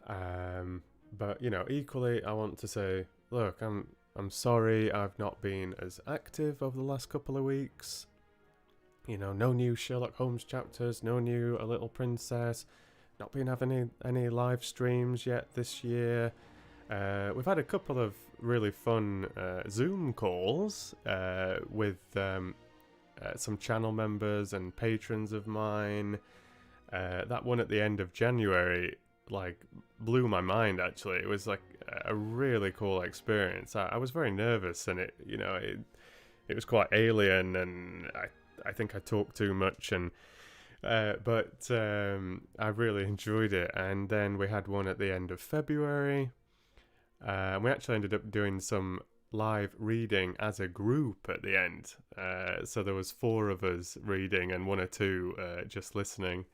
But equally, I want to say, look, I'm sorry I've not been as active over the last couple of weeks. No new Sherlock Holmes chapters, no new A Little Princess, not been having any live streams yet this year. We've had a couple of really fun Zoom calls with some channel members and patrons of mine. That one at the end of January blew my mind, actually. It was like a really cool experience. I was very nervous, and it was quite alien, and I think I talked too much, and but I really enjoyed it. And then we had one at the end of February. We actually ended up doing some live reading as a group at the end. So there was 4 of us reading and 1 or 2 just listening.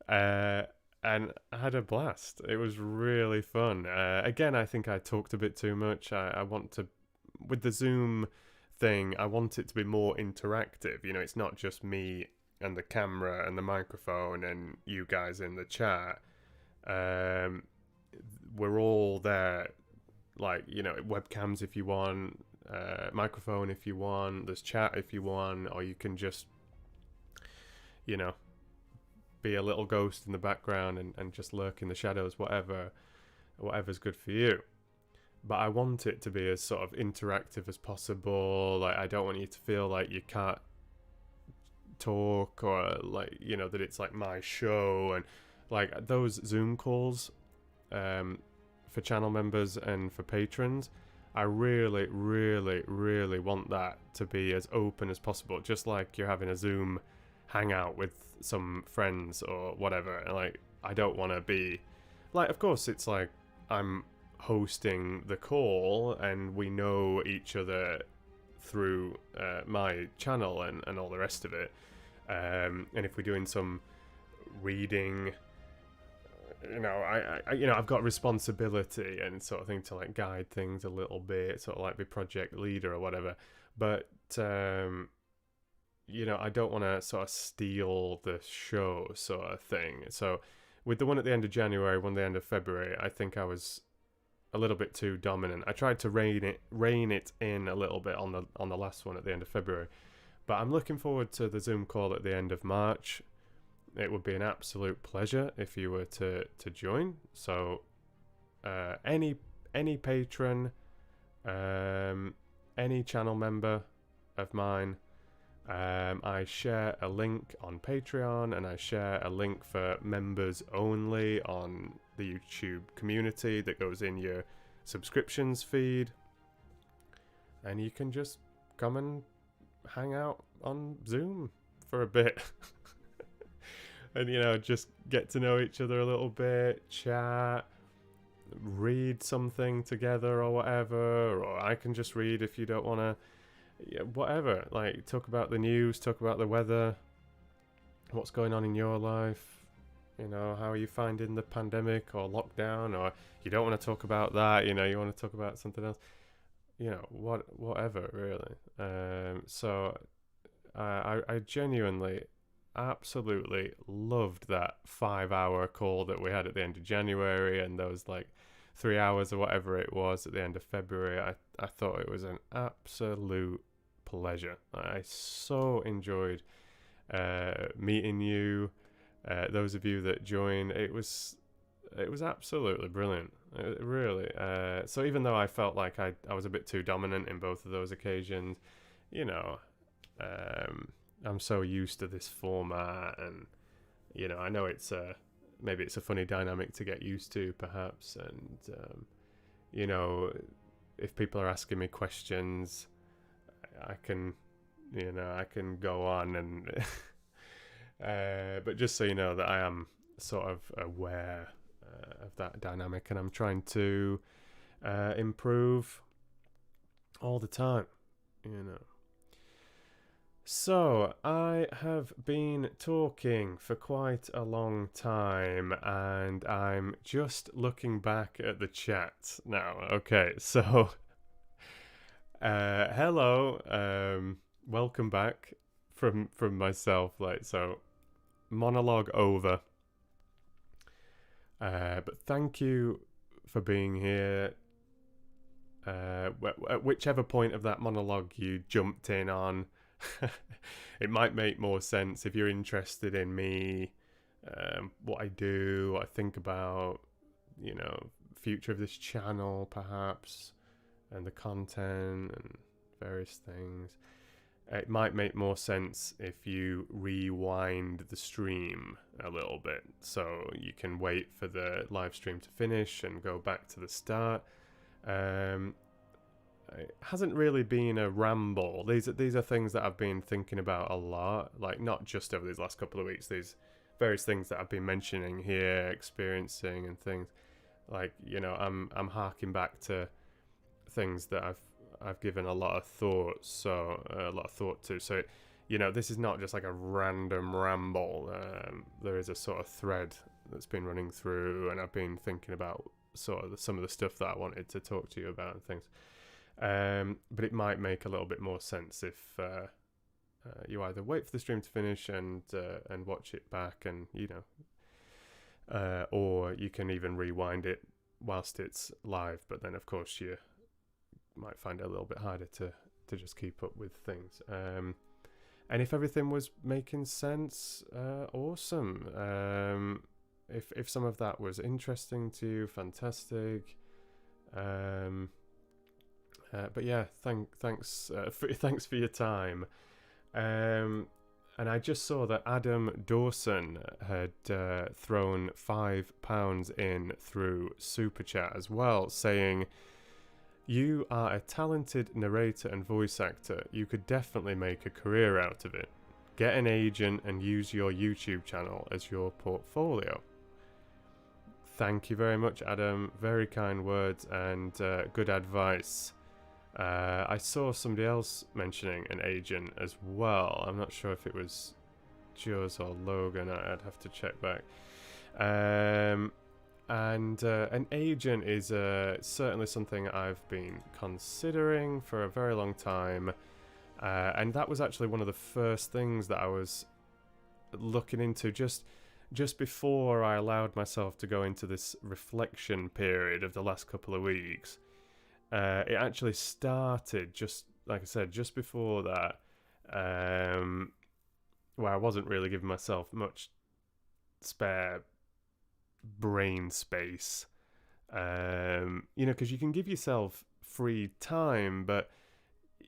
And I had a blast. It was really fun. Again, I think I talked a bit too much. I want to, with the Zoom thing, I want it to be more interactive. It's not just me and the camera and the microphone and you guys in the chat. We're all there, webcams if you want, microphone if you want, there's chat if you want, or you can just, be a little ghost in the background and just lurk in the shadows, whatever's good for you. But I want it to be as sort of interactive as possible. I don't want you to feel like you can't talk, or that it's like my show. And those Zoom calls for channel members and for patrons, I really, really, really want that to be as open as possible, just like you're having a Zoom hangout with some friends or whatever. I don't want to be of course it's like I'm hosting the call and we know each other through my channel and all the rest of it, and if we're doing some reading I've got responsibility and sort of thing to like guide things a little bit, sort of like be project leader or whatever. But I don't want to sort of steal the show sort of thing. So with the one at the end of January, one at the end of February, I think I was a little bit too dominant. I tried to rein it in a little bit on the last one at the end of February. But I'm looking forward to the Zoom call at the end of March. It would be an absolute pleasure if you were to join. So any patron, any channel member of mine, I share a link on Patreon, and I share a link for members only on the YouTube community that goes in your subscriptions feed. And you can just come and hang out on Zoom for a bit. And, just get to know each other a little bit, chat, read something together or whatever. Or I can just read if you don't want to. Yeah, whatever, like talk about the news, talk about the weather, what's going on in your life, how are you finding the pandemic or lockdown, or you don't want to talk about that, you want to talk about something else, whatever really. So I genuinely absolutely loved that 5-hour call that we had at the end of January, and those like 3 hours or whatever it was at the end of February. I thought it was an absolute pleasure. I so enjoyed meeting you, those of you that joined. It was absolutely brilliant. Really. So even though I felt like I was a bit too dominant in both of those occasions, I'm so used to this format, and I know maybe it's a funny dynamic to get used to, perhaps. And, if people are asking me questions, I can go on and, but just so you know that I am sort of aware of that dynamic, and I'm trying to improve all the time, So, I have been talking for quite a long time, and I'm just looking back at the chat now. Okay, so, hello, welcome back from myself. So, monologue over. But thank you for being here. At whichever point of that monologue you jumped in on. It might make more sense if you're interested in me, what I do, what I think about, future of this channel perhaps, and the content and various things. It might make more sense if you rewind the stream a little bit, so you can wait for the live stream to finish and go back to the start. It hasn't really been a ramble. These are things that I've been thinking about a lot, like not just over these last couple of weeks. These various things that I've been mentioning here, experiencing and things. Like, I'm harking back to things that I've given a lot of thought to. So, this is not just like a random ramble. There is a sort of thread that's been running through, and I've been thinking about sort of some of the stuff that I wanted to talk to you about and things. But it might make a little bit more sense if you either wait for the stream to finish and watch it back, and or you can even rewind it whilst it's live. But then, of course, you might find it a little bit harder to just keep up with things. And if everything was making sense, awesome. If some of that was interesting to you, fantastic. But yeah, thanks for your time. And I just saw that Adam Dawson had thrown £5 in through Super Chat as well, saying, "You are a talented narrator and voice actor. You could definitely make a career out of it. Get an agent and use your YouTube channel as your portfolio." Thank you very much, Adam. Very kind words and good advice. I saw somebody else mentioning an agent as well. I'm not sure if it was Jules or Logan. I'd have to check back. And an agent is certainly something I've been considering for a very long time. And that was actually one of the first things that I was looking into just before I allowed myself to go into this reflection period of the last couple of weeks. It actually started, just like I said, just before that, where I wasn't really giving myself much spare brain space. Because you can give yourself free time, but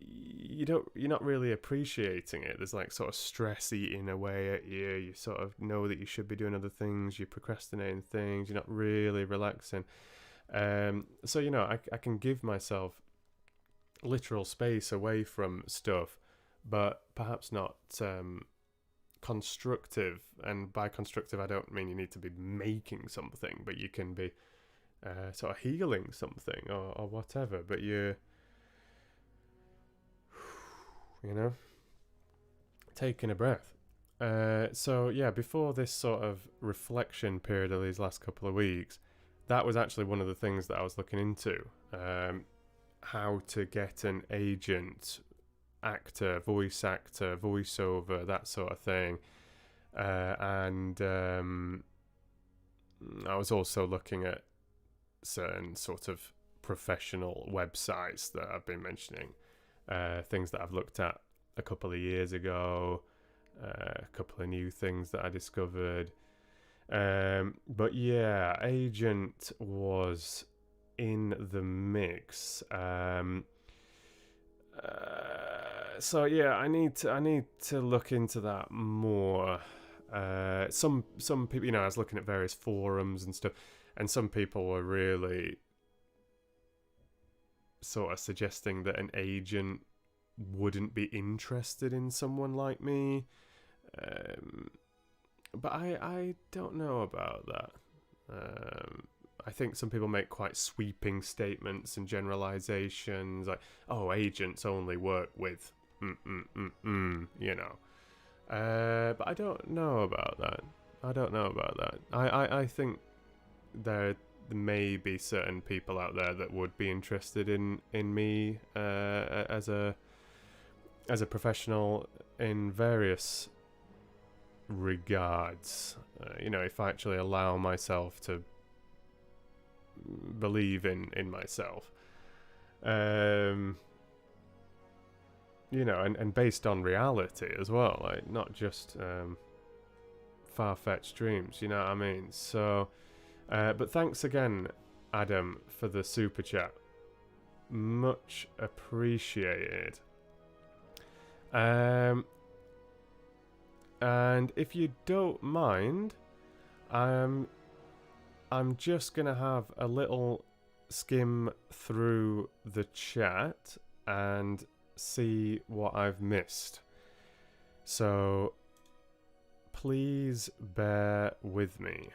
you're not really appreciating it. There's like sort of stress eating away at you. You sort of know that you should be doing other things. You're procrastinating things. You're not really relaxing. So I can give myself literal space away from stuff, but perhaps not constructive. And by constructive, I don't mean you need to be making something, but you can be sort of healing something or whatever. But taking a breath. So yeah, before this sort of reflection period of these last couple of weeks, that was actually one of the things that I was looking into. How to get an agent, actor, voiceover, that sort of thing. And I was also looking at certain sort of professional websites that I've been mentioning. Things that I've looked at a couple of years ago, a couple of new things that I discovered. But yeah, agent was in the mix. So yeah, I need to look into that more. Some people, I was looking at various forums and stuff, and some people were really sort of suggesting that an agent wouldn't be interested in someone like me. But I don't know about that. I think some people make quite sweeping statements and generalizations, like, oh, agents only work with but I don't know about that. I think there may be certain people out there that would be interested in me as a professional in various regards. If I actually allow myself to believe in myself, and based on reality as well, like not just far-fetched dreams. You know what I mean? So, but thanks again, Adam, for the super chat. Much appreciated. And if you don't mind, I'm just gonna have a little skim through the chat and see what I've missed. So please bear with me.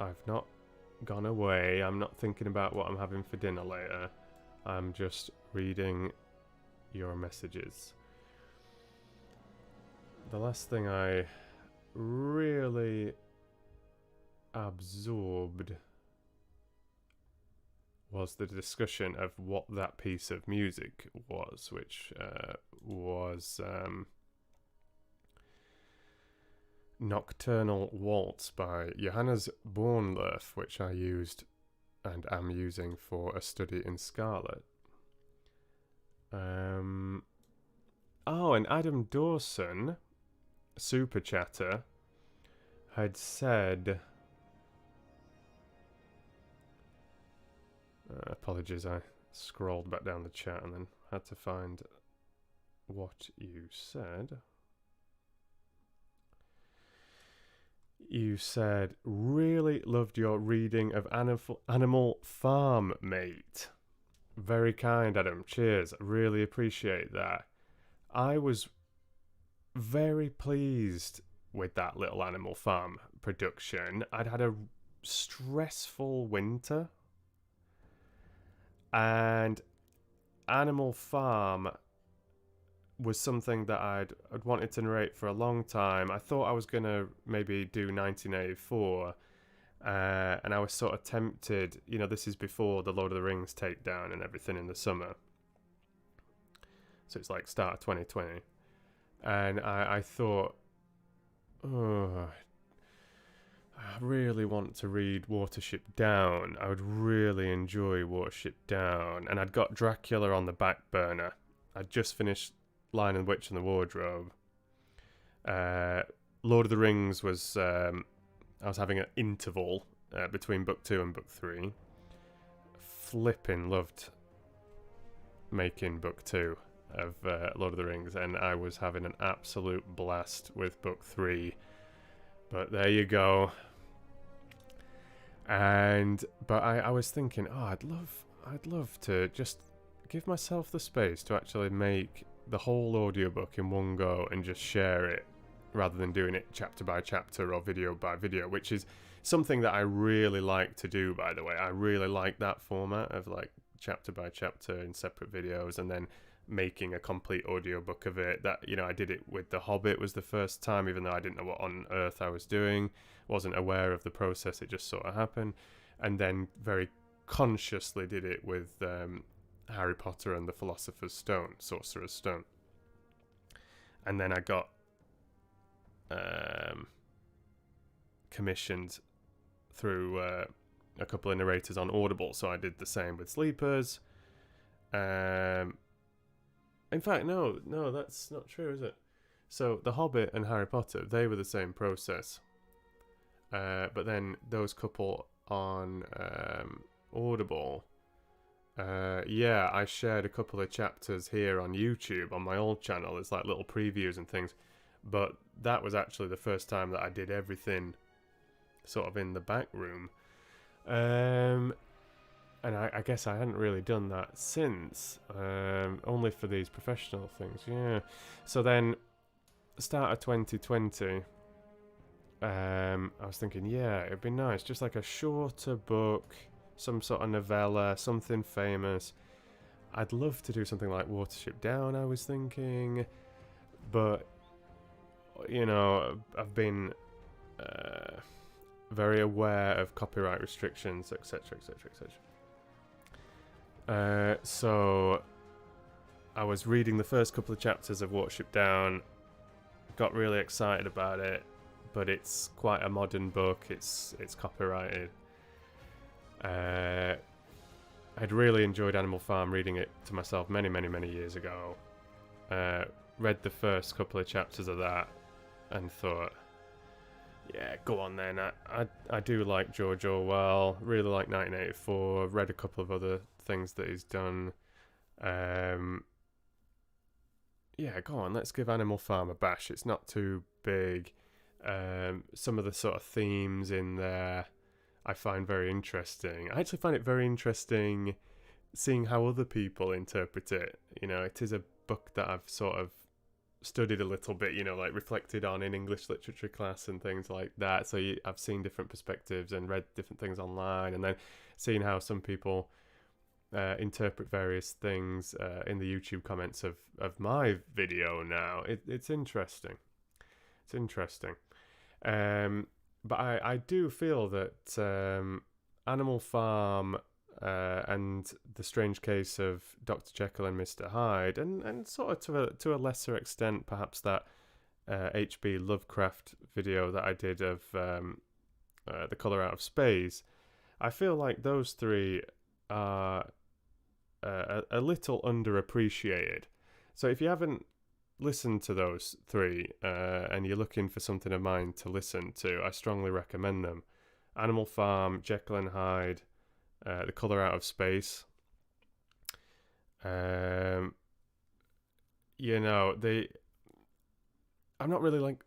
I've not gone away. I'm not thinking about what I'm having for dinner later. I'm just reading your messages. The last thing I really absorbed was the discussion of what that piece of music was, which was Nocturnal Waltz by Johannes Bornlerf, which I used and am using for a study in Scarlet. And Adam Dawson, super chatter, had said, apologies, I scrolled back down the chat and then had to find what you said. You said, really loved your reading of Animal Farm, mate. Very kind, Adam. Cheers. Really appreciate that. I was very pleased with that little Animal Farm production. I'd had a stressful winter, and Animal Farm was something that I'd wanted to narrate for a long time. I thought I was going to maybe do 1984, and I was sort of tempted. This is before the Lord of the Rings takedown and everything in the summer. So it's like start of 2020. And I thought, oh, I really want to read Watership Down. I would really enjoy Watership Down. And I'd got Dracula on the back burner. I'd just finished Lion and the Witch and the Wardrobe. Lord of the Rings was... I was having an interval between book 2 and book 3. Flipping loved making book 2 of Lord of the Rings, and I was having an absolute blast with book 3. But there you go. But I was thinking, I'd love to just give myself the space to actually make the whole audiobook in one go and just share it, rather than doing it chapter by chapter or video by video, which is something that I really like to do, by the way. I really like that format of like chapter by chapter in separate videos and then making a complete audiobook of it. That, I did it with The Hobbit, was the first time, even though I didn't know what on earth I was doing, wasn't aware of the process, it just sort of happened. And then very consciously did it with Harry Potter and the Philosopher's Stone, Sorcerer's Stone. And then I got commissioned through a couple of narrators on Audible, so I did the same with Sleepers. In fact, no, that's not true, is it? So The Hobbit and Harry Potter, they were the same process, but then those couple on Audible, I shared a couple of chapters here on YouTube on my old channel. There's like little previews and things. But that was actually the first time that I did everything sort of in the back room. And I guess I hadn't really done that since, only for these professional things, yeah. So then, start of 2020, I was thinking, it'd be nice, just like a shorter book, some sort of novella, something famous. I'd love to do something like Watership Down, I was thinking, but... I've been very aware of copyright restrictions, etc., etc., etc. So I was reading the first couple of chapters of Watership Down, got really excited about it, but it's quite a modern book. It's copyrighted. I'd really enjoyed Animal Farm, reading it to myself many, many, many years ago. Read the first couple of chapters of that. And thought, go on then. I do like George Orwell, really like 1984, read a couple of other things that he's done. Go on, let's give Animal Farm a bash. It's not too big. Some of the sort of themes in there I find very interesting. I actually find it very interesting seeing how other people interpret it. It is a book that I've sort of studied a little bit, like reflected on in English literature class and things like that. So I've seen different perspectives and read different things online, and then seeing how some people interpret various things in the YouTube comments of my video now. It's interesting. It's interesting. But I do feel that Animal Farm and The Strange Case of Dr. Jekyll and Mr. Hyde, and sort of to a lesser extent perhaps that H.P. Lovecraft video that I did of The Colour Out of Space, I feel like those three are a little underappreciated. So if you haven't listened to those three and you're looking for something of mine to listen to, I strongly recommend them. Animal Farm, Jekyll and Hyde, The Colour Out of Space. I'm not really like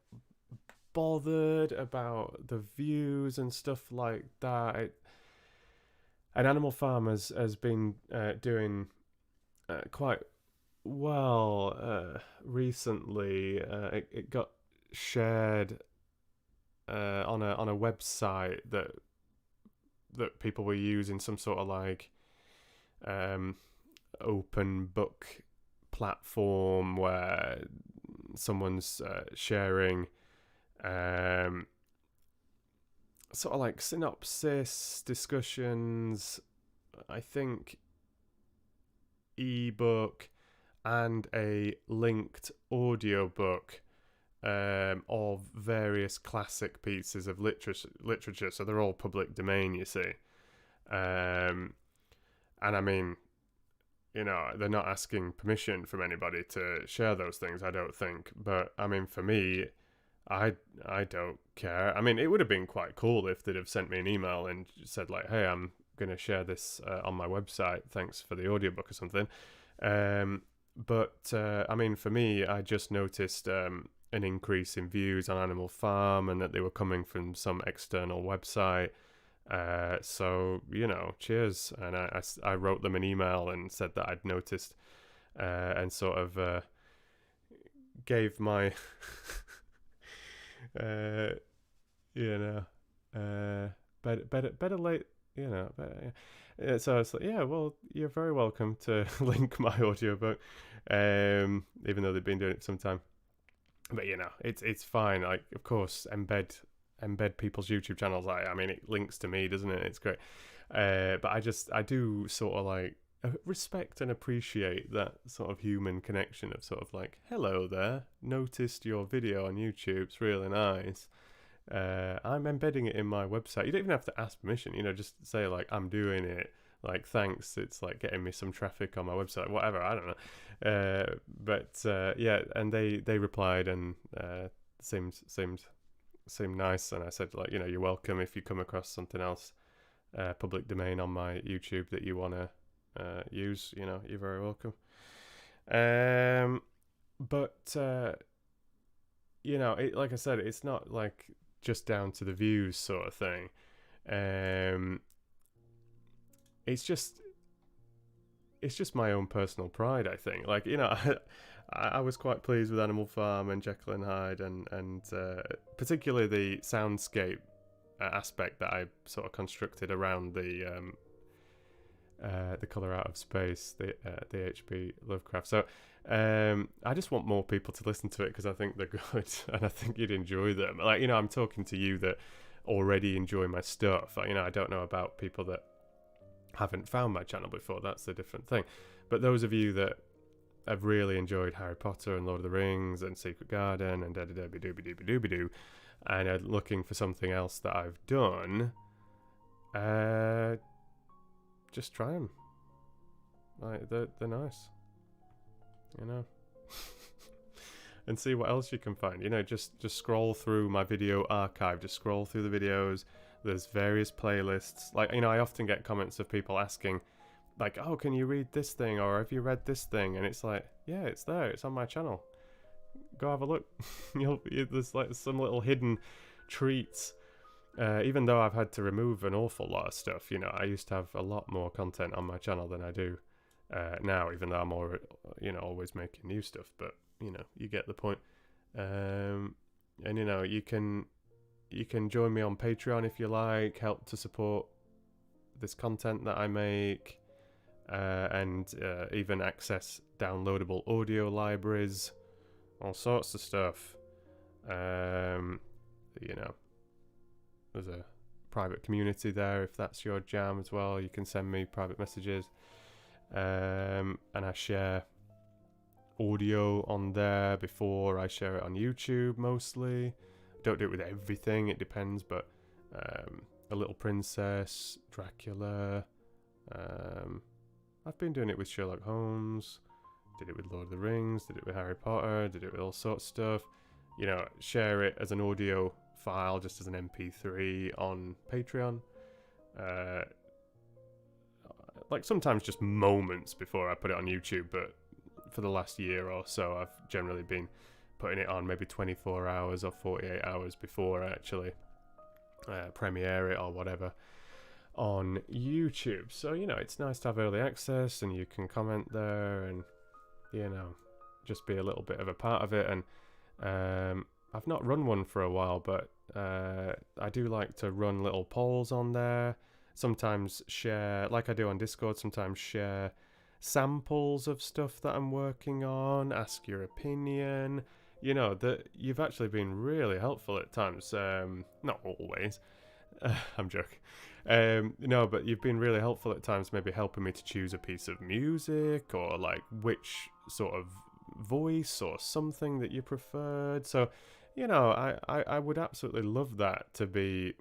bothered about the views and stuff like that. And Animal Farm has been doing quite well recently. It got shared on a website that people were using, some sort of like open book platform where someone's sharing sort of like synopsis discussions, I think ebook and a linked audiobook of various classic pieces of literature. So they're all public domain, you see. And I mean, you know, they're not asking permission from anybody to share those things, I don't think. But I mean, for me, I don't care. I mean, it would have been quite cool if they'd have sent me an email and said like, hey, I'm going to share this on my website. Thanks for the audiobook or something. But I mean, for me, I just noticed an increase in views on Animal Farm and that they were coming from some external website. So, you know, cheers. And I wrote them an email and said that I'd noticed and sort of gave my, you know, better late, you know. Yeah, so it's like, yeah, well, you're very welcome to link my audiobook, even though they've been doing it some time. But, you know, it's fine. Like, of course, embed people's YouTube channels. I mean, it links to me, doesn't it? It's great. But I do sort of like respect and appreciate that sort of human connection of sort of like, hello there, noticed your video on YouTube, it's really nice. I'm embedding it in my website. You don't even have to ask permission, you know, just say like, I'm doing it, like, thanks, it's like getting me some traffic on my website, whatever, I don't know. But yeah, and they replied and seemed nice, and I said like, you know, you're welcome if you come across something else public domain on my YouTube that you want to use, you know, you're very welcome. But you know, like I said, it's not like just down to the views sort of thing. It's just my own personal pride, I think. Like, you know, I was quite pleased with Animal Farm and Jekyll and Hyde, and particularly the soundscape aspect that I sort of constructed around the Colour Out of Space, the H.P. Lovecraft. So I just want more people to listen to it because I think they're good and I think you'd enjoy them. Like, you know, I'm talking to you that already enjoy my stuff. You know, I don't know about people that haven't found my channel before. That's a different thing. But those of you that have really enjoyed Harry Potter and Lord of the Rings and Secret Garden and da-da-da-be-dooby-dooby-dooby-doo and are looking for something else that I've done, just try them. Like, they're nice, you know. And see what else you can find. You know, just scroll through my video archive. Just scroll through the videos. There's various playlists. Like, you know, I often get comments of people asking, like, oh, can you read this thing? Or have you read this thing? And it's like, yeah, it's there. It's on my channel. Go have a look. There's like some little hidden treats. Even though I've had to remove an awful lot of stuff, you know, I used to have a lot more content on my channel than I do now, even though I'm always making new stuff, but, you know, you get the point. And, you know, you can join me on Patreon if you like, help to support this content that I make, and even access downloadable audio libraries, all sorts of stuff. You know, there's a private community there if that's your jam as well. You can send me private messages, and I share audio on there before I share it on YouTube mostly. Don't do it with everything, it depends, but A Little Princess, Dracula, I've been doing it with Sherlock Holmes, did it with Lord of the Rings, did it with Harry Potter, did it with all sorts of stuff. You know, share it as an audio file, just as an MP3 on Patreon. Like sometimes just moments before I put it on YouTube, but for the last year or so, I've generally been putting it on maybe 24 hours or 48 hours before I actually premiere it or whatever on YouTube. So, you know, it's nice to have early access and you can comment there and, you know, just be a little bit of a part of it. And I've not run one for a while, but I do like to run little polls on there. Sometimes share, like I do on Discord, sometimes share samples of stuff that I'm working on, ask your opinion. You know, that you've actually been really helpful at times. Not always. I'm joking. No, but you've been really helpful at times, maybe helping me to choose a piece of music or like which sort of voice or something that you preferred. So, you know, I would absolutely love that to be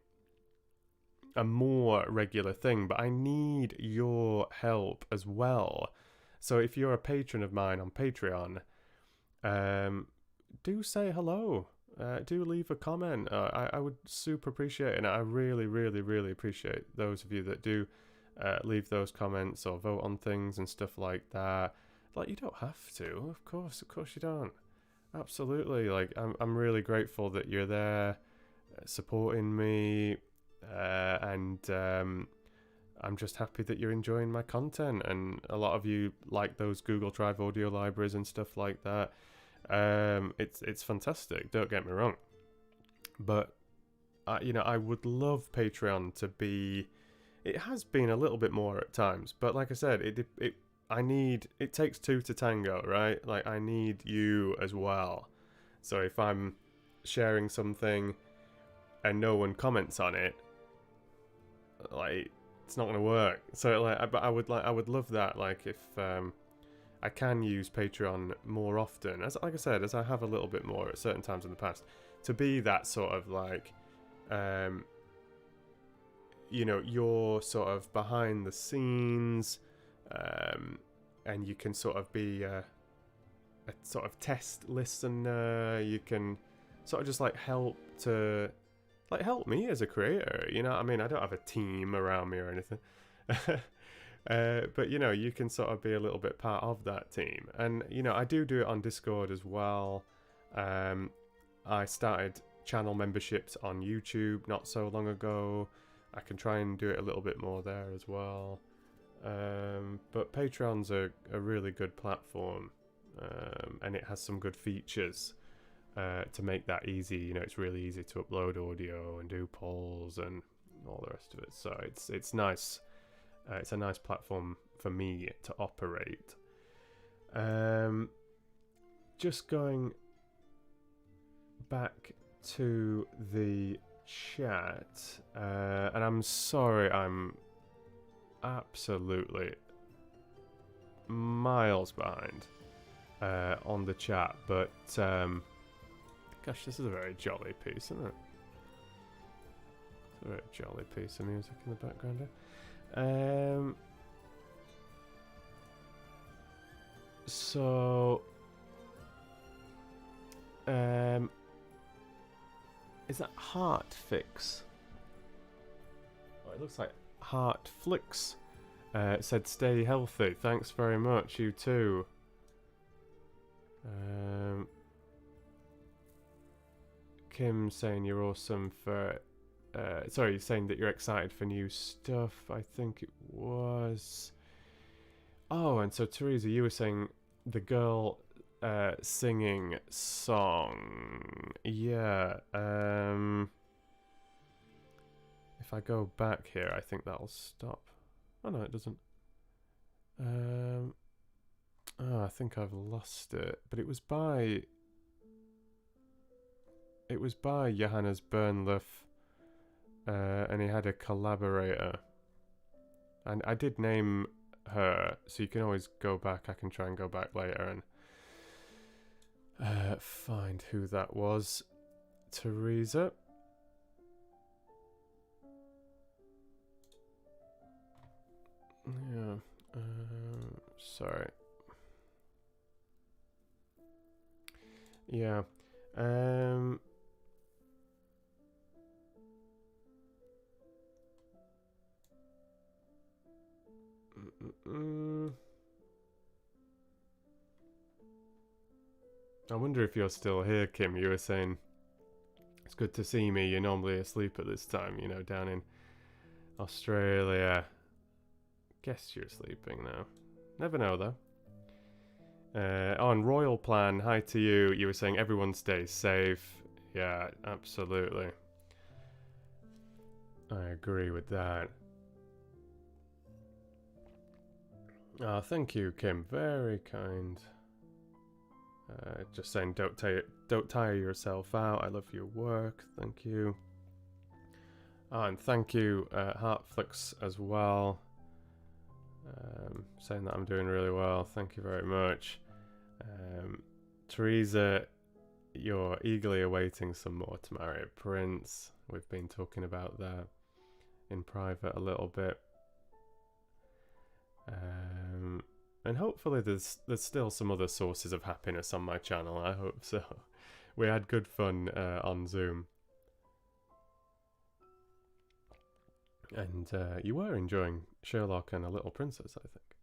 a more regular thing, but I need your help as well. So if you're a patron of mine on Patreon, do say hello. Do leave a comment. I would super appreciate it. And I really, really, really appreciate those of you that do leave those comments or vote on things and stuff like that. Like, you don't have to. Of course you don't. Absolutely. Like, I'm really grateful that you're there supporting me. And I'm just happy that you're enjoying my content. And a lot of you like those Google Drive audio libraries and stuff like that. It's fantastic, don't get me wrong, but I would love Patreon to be. It has been a little bit more at times, but like I said, it takes two to tango, right? Like, I need you as well. So if I'm sharing something and no one comments on it, like, it's not gonna work. So like, but I would love that. Like, if I can use Patreon more often, as like I said, as I have a little bit more at certain times in the past, to be that sort of like, you're sort of behind the scenes, and you can sort of be a sort of test listener. You can sort of just like help me as a creator. You know what I mean? I don't have a team around me or anything. But you can sort of be a little bit part of that team. And I do it on Discord as well. I started channel memberships on YouTube not so long ago. I can try and do it a little bit more there as well. But Patreon's a really good platform, and it has some good features to make that easy. It's really easy to upload audio and do polls and all the rest of it. So it's nice. It's a nice platform for me to operate. Just going back to the chat, and I'm sorry, I'm absolutely miles behind on the chat, but gosh, this is a very jolly piece, isn't it? It's a very jolly piece of music in the background here. Is that Heart Fix? Oh, it looks like Heart Flicks. It said stay healthy. Thanks very much. You too. Kim saying you're awesome for. Sorry, saying that you're excited for new stuff. I think it was. Oh, and so Teresa, you were saying the girl singing song. Yeah. If I go back here, I think that'll stop. Oh no, it doesn't. Oh, I think I've lost it. But it was by Johannes Bernlöf. And he had a collaborator. And I did name her, so you can always go back. I can try and go back later and find who that was. Teresa. Yeah. Sorry. Yeah. I wonder if you're still here, Kim. You were saying it's good to see me. You're normally asleep at this time, down in Australia. Guess you're sleeping now. Never know, though. On Royal Plan, hi to you. You were saying everyone stays safe. Yeah, absolutely. I agree with that. Oh, thank you, Kim. Very kind. Just saying, don't tire yourself out. I love your work. Thank you. Oh, and thank you, Heartflix, as well. Saying that I'm doing really well. Thank you very much. Teresa, you're eagerly awaiting some more Tamaria Prince. We've been talking about that in private a little bit. And hopefully there's still some other sources of happiness on my channel. I hope so. We had good fun on Zoom. And you were enjoying Sherlock and A Little Princess, I think.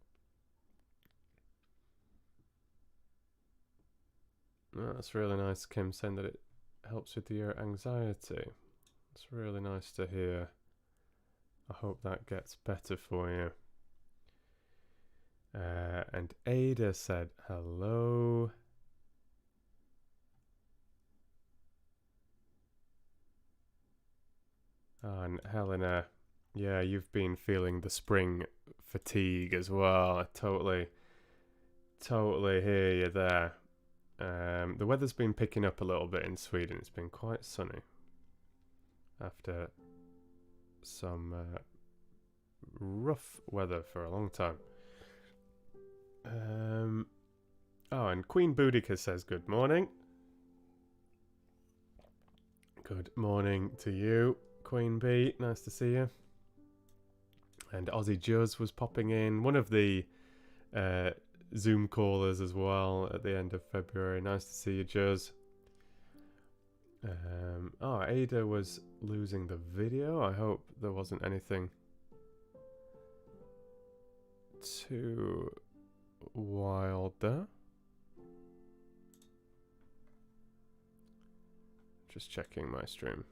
Oh, that's really nice, Kim, saying that it helps with your anxiety. It's really nice to hear. I hope that gets better for you. And Ada said hello. Oh, and Helena, yeah, you've been feeling the spring fatigue as well. I totally hear you there. The weather's been picking up a little bit in Sweden. It's been quite sunny after some rough weather for a long time. Oh, and Queen Boudica says good morning. Good morning to you, Queen Bee. Nice to see you. And Aussie Juzz was popping in. One of the Zoom callers as well at the end of February. Nice to see you, Juzz. Oh, Ada was losing the video. I hope there wasn't anything too wild there. Just checking my stream.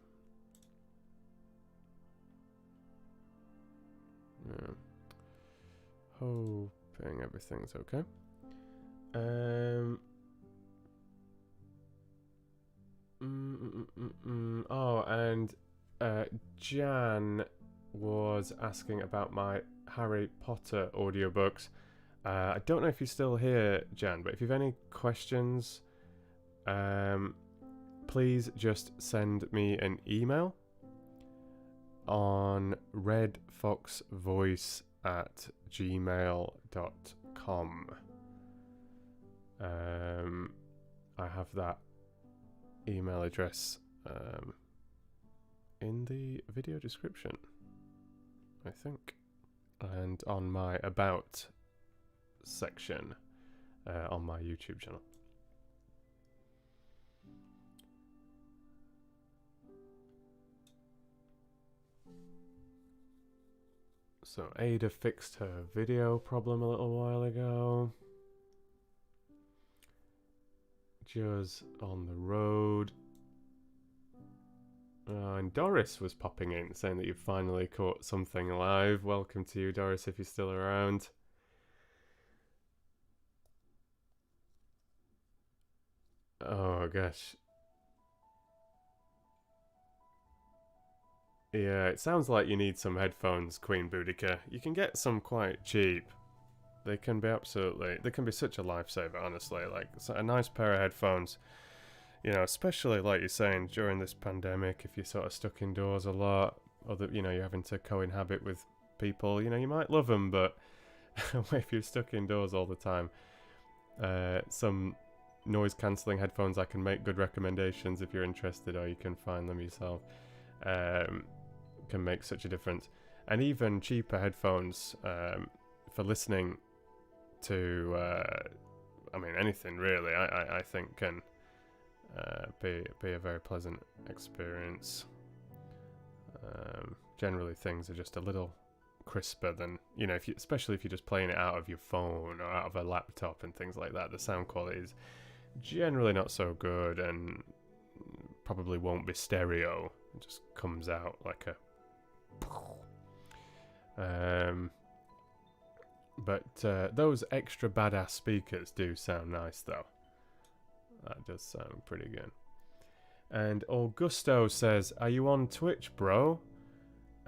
Yeah. Hoping everything's okay. Oh, and Jan was asking about my Harry Potter audiobooks. I don't know if you're still here, Jan, but if you have any questions, please just send me an email on redfoxvoice@gmail.com. I have that email address in the video description, I think, and on my About section on my YouTube channel. So Ada fixed her video problem a little while ago. Just on the road. And Doris was popping in saying that you finally caught something live. Welcome to you, Doris, if you're still around. Oh gosh. Yeah, it sounds like you need some headphones, Queen Boudica. You can get some quite cheap. They can be such a lifesaver, honestly. Like, a nice pair of headphones, you know, especially like you're saying during this pandemic, if you're sort of stuck indoors a lot, or that, you know, you're having to co-inhabit with people, you know, you might love them, but if you're stuck indoors all the time, some noise cancelling headphones, I can make good recommendations if you're interested, or you can find them yourself. Can make such a difference. And even cheaper headphones for listening to I mean anything really, I think can be a very pleasant experience. Generally things are just a little crisper than, you know, especially if you're just playing it out of your phone or out of a laptop and things like that. The sound quality is generally not so good and probably won't be stereo. It just comes out like a but those extra badass speakers do sound nice though. That does sound pretty good. And Augusto says, are you on Twitch, bro?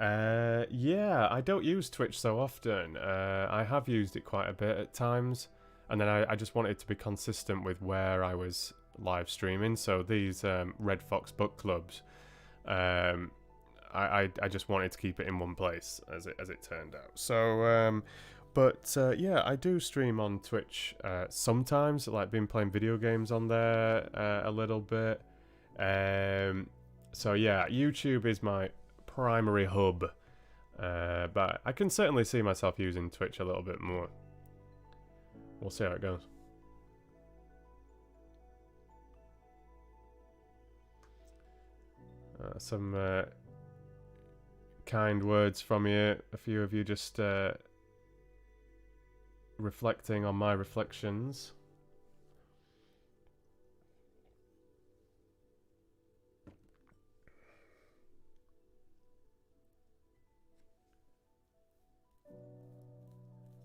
Yeah, I don't use Twitch so often. I have used it quite a bit at times, and then I just wanted to be consistent with where I was live streaming. So these Red Fox book clubs, I just wanted to keep it in one place as it turned out. So, yeah, I do stream on Twitch sometimes. Like been playing video games on there a little bit. So yeah, YouTube is my primary hub, but I can certainly see myself using Twitch a little bit more. We'll see how it goes. Some kind words from you. A few of you just reflecting on my reflections.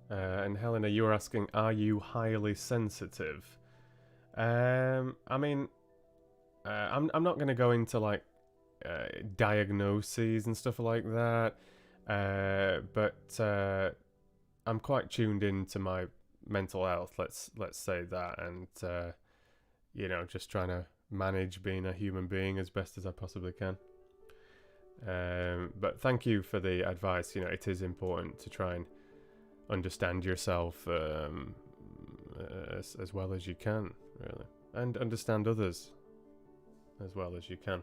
And Helena, you were asking, are you highly sensitive? I mean, I'm not going to go into like diagnoses and stuff like that, but I'm quite tuned into my mental health. Let's say that, and you know, just trying to manage being a human being as best as I possibly can. But thank you for the advice. You know, it is important to try and understand yourself as well as you can, really, and understand others as well as you can.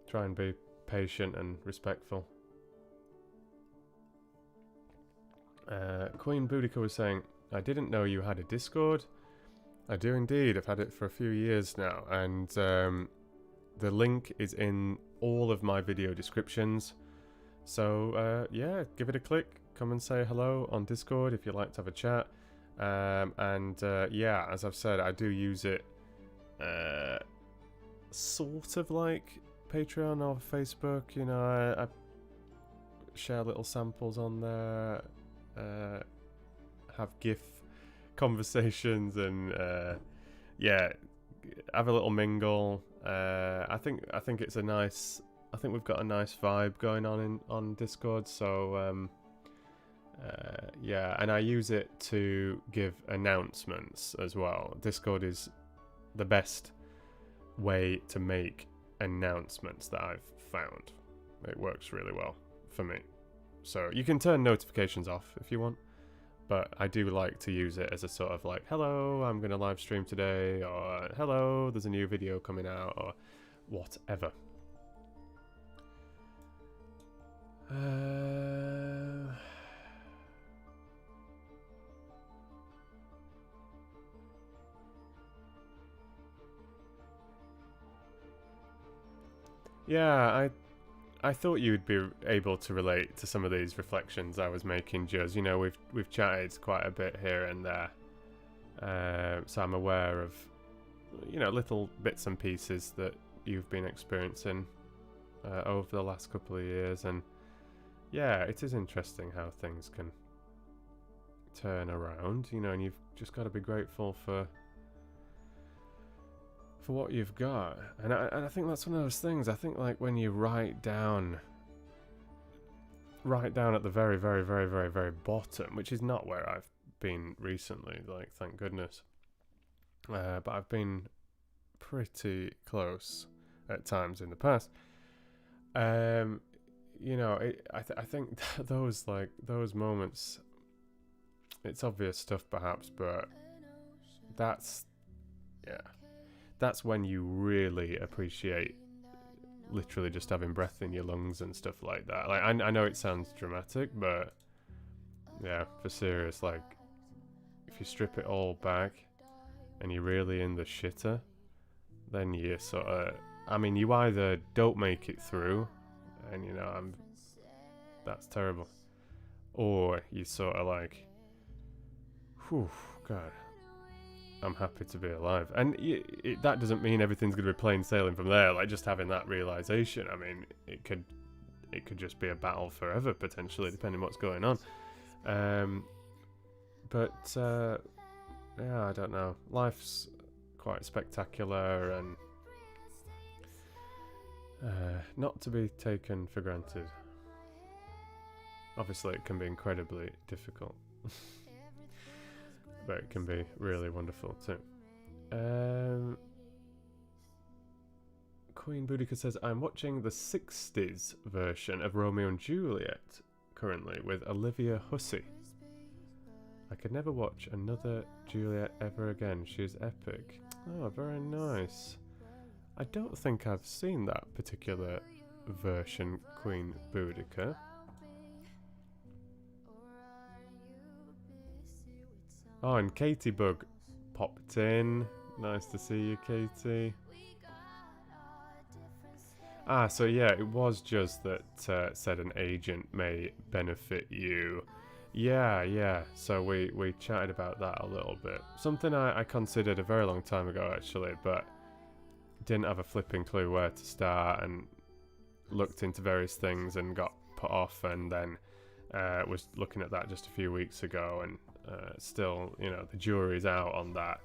Try and be patient and respectful. Queen Boudica was saying, I didn't know you had a Discord. I do indeed. I've had it for a few years now, and the link is in all of my video descriptions. So yeah, give it a click. Come and say hello on Discord if you'd like to have a chat. Yeah, as I've said, I do use it sort of like Patreon or Facebook. You know, I share little samples on there, have GIF conversations, and yeah, have a little mingle. I think it's a nice. I think we've got a nice vibe going on Discord. So yeah, and I use it to give announcements as well. Discord is the best way to make announcements that I've found. It works really well for me. So you can turn notifications off if you want, but I do like to use it as a sort of like, hello, I'm going to live stream today, or hello, there's a new video coming out, or whatever. Yeah, I thought you'd be able to relate to some of these reflections I was making, Juz. You know, we've chatted quite a bit here and there, so I'm aware of, you know, little bits and pieces that you've been experiencing over the last couple of years, and yeah, it is interesting how things can turn around, you know, and you've just got to be grateful for what you've got. And I think that's one of those things. I think like when you write down at the very, very, very, very, very bottom, which is not where I've been recently, like, thank goodness, but I've been pretty close at times in the past. You know, I think those moments, it's obvious stuff perhaps, but that's when you really appreciate literally just having breath in your lungs and stuff like that. Like, I know it sounds dramatic, but yeah, for serious, like, if you strip it all back and you're really in the shitter, then you sort of, I mean, you either don't make it through, and you know, that's terrible, or you sort of like, whew, God, I'm happy to be alive. And that doesn't mean everything's going to be plain sailing from there. Like, just having that realization, I mean, it could just be a battle forever, potentially, depending on what's going on. Yeah, I don't know. Life's quite spectacular, and not to be taken for granted. Obviously, it can be incredibly difficult, but it can be really wonderful too. Queen Boudica says, I'm watching the 60s version of Romeo and Juliet currently with Olivia Hussey. I could never watch another Juliet ever again. She is epic. Oh, very nice. I don't think I've seen that particular version, Queen Boudica. Oh, and Katie Bug popped in. Nice to see you, Katie. So yeah, it was just that said an agent may benefit you. Yeah. So we chatted about that a little bit. Something I considered a very long time ago, actually, but didn't have a flipping clue where to start, and looked into various things and got put off, and then was looking at that just a few weeks ago, and still, the jury's out on that.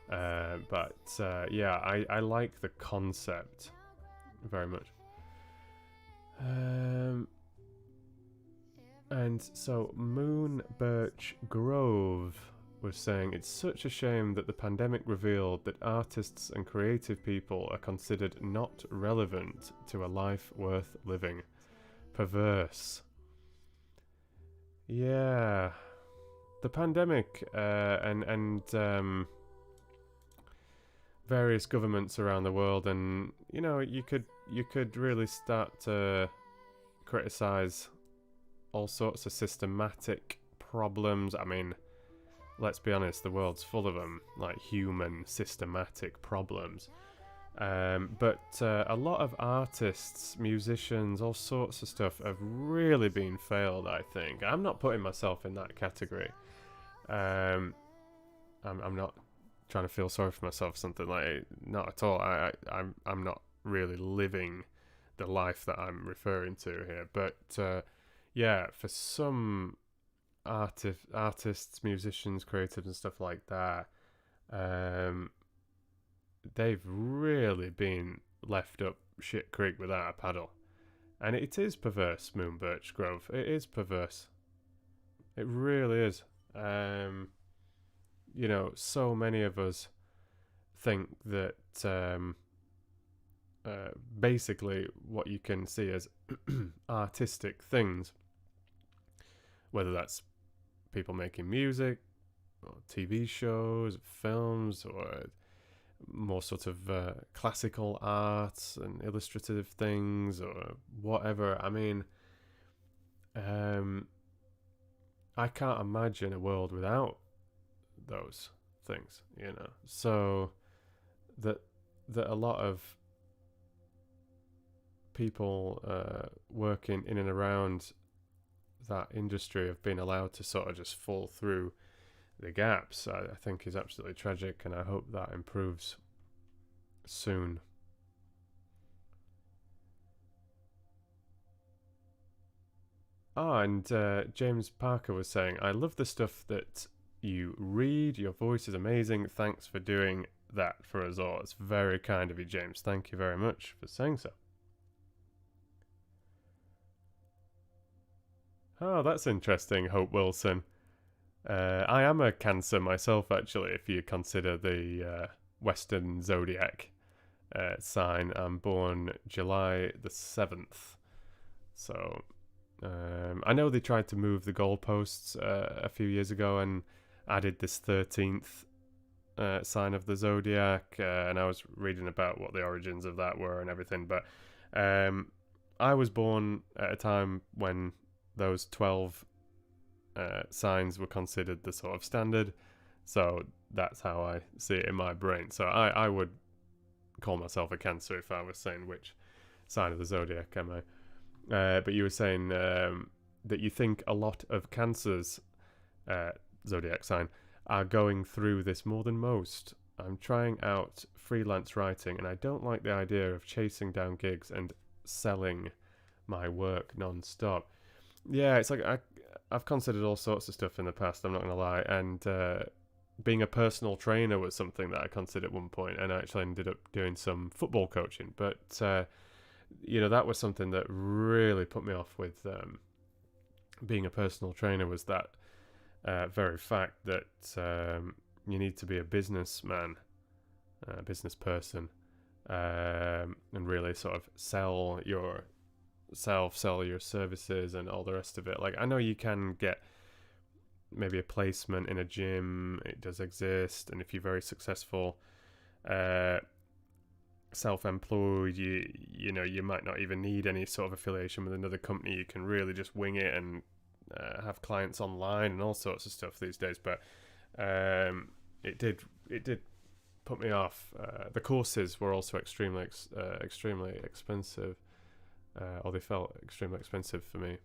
But I like the concept very much. And so Moon Birch Grove was saying, it's such a shame that the pandemic revealed that artists and creative people are considered not relevant to a life worth living. Perverse. Yeah. The pandemic and various governments around the world, and you could really start to criticize all sorts of systematic problems. I mean, let's be honest, the world's full of them, like human systematic problems. But a lot of artists, musicians, all sorts of stuff have really been failed, I think. I'm not putting myself in that category. I'm not trying to feel sorry for myself, something like, not at all. I'm not really living the life that I'm referring to here. But for some artists, musicians, creatives and stuff like that, they've really been left up shit creek without a paddle. And it is perverse, Moon Birch Grove. It is perverse. It really is. So many of us think that basically what you can see as artistic things, whether that's people making music or TV shows, films, or more sort of classical arts and illustrative things, or whatever. I mean, I can't imagine a world without those things, so that a lot of people working in and around that industry have been allowed to sort of just fall through the gaps, I think is absolutely tragic, and I hope that improves soon. And James Parker was saying, I love the stuff that you read. Your voice is amazing. Thanks for doing that for us all. It's very kind of you, James. Thank you very much for saying so. Oh, that's interesting, Hope Wilson. I am a Cancer myself, actually, if you consider the Western Zodiac sign. I'm born July the 7th. So I know they tried to move the goalposts a few years ago and added this 13th sign of the Zodiac, and I was reading about what the origins of that were and everything, but I was born at a time when those 12 signs were considered the sort of standard, so that's how I see it in my brain. So I would call myself a Cancer if I was saying which sign of the Zodiac am I. But you were saying that you think a lot of Cancers, Zodiac sign, are going through this more than most. I'm trying out freelance writing, and I don't like the idea of chasing down gigs and selling my work non-stop. Yeah, it's like I've considered all sorts of stuff in the past, I'm not going to lie, and being a personal trainer was something that I considered at one point, and I actually ended up doing some football coaching, but that was something that really put me off with being a personal trainer, was that very fact that you need to be a businessman, a business person, and really sort of sell yourself, sell your services, and all the rest of it. Like, I know you can get maybe a placement in a gym, it does exist, and if you're very successful, self-employed, you might not even need any sort of affiliation with another company. You can really just wing it and have clients online and all sorts of stuff these days. But it did put me off. The courses were also extremely expensive, or they felt extremely expensive for me.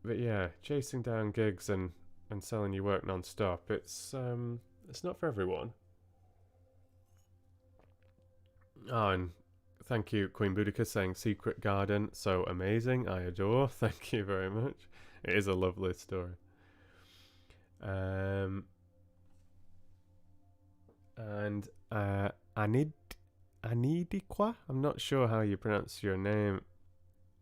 But yeah, chasing down gigs and selling your work non-stop, it's not for everyone. Oh, and thank you, Queen Boudica, saying Secret Garden, so amazing, I adore. Thank you very much. It is a lovely story. And Anidikwa, I'm not sure how you pronounce your name.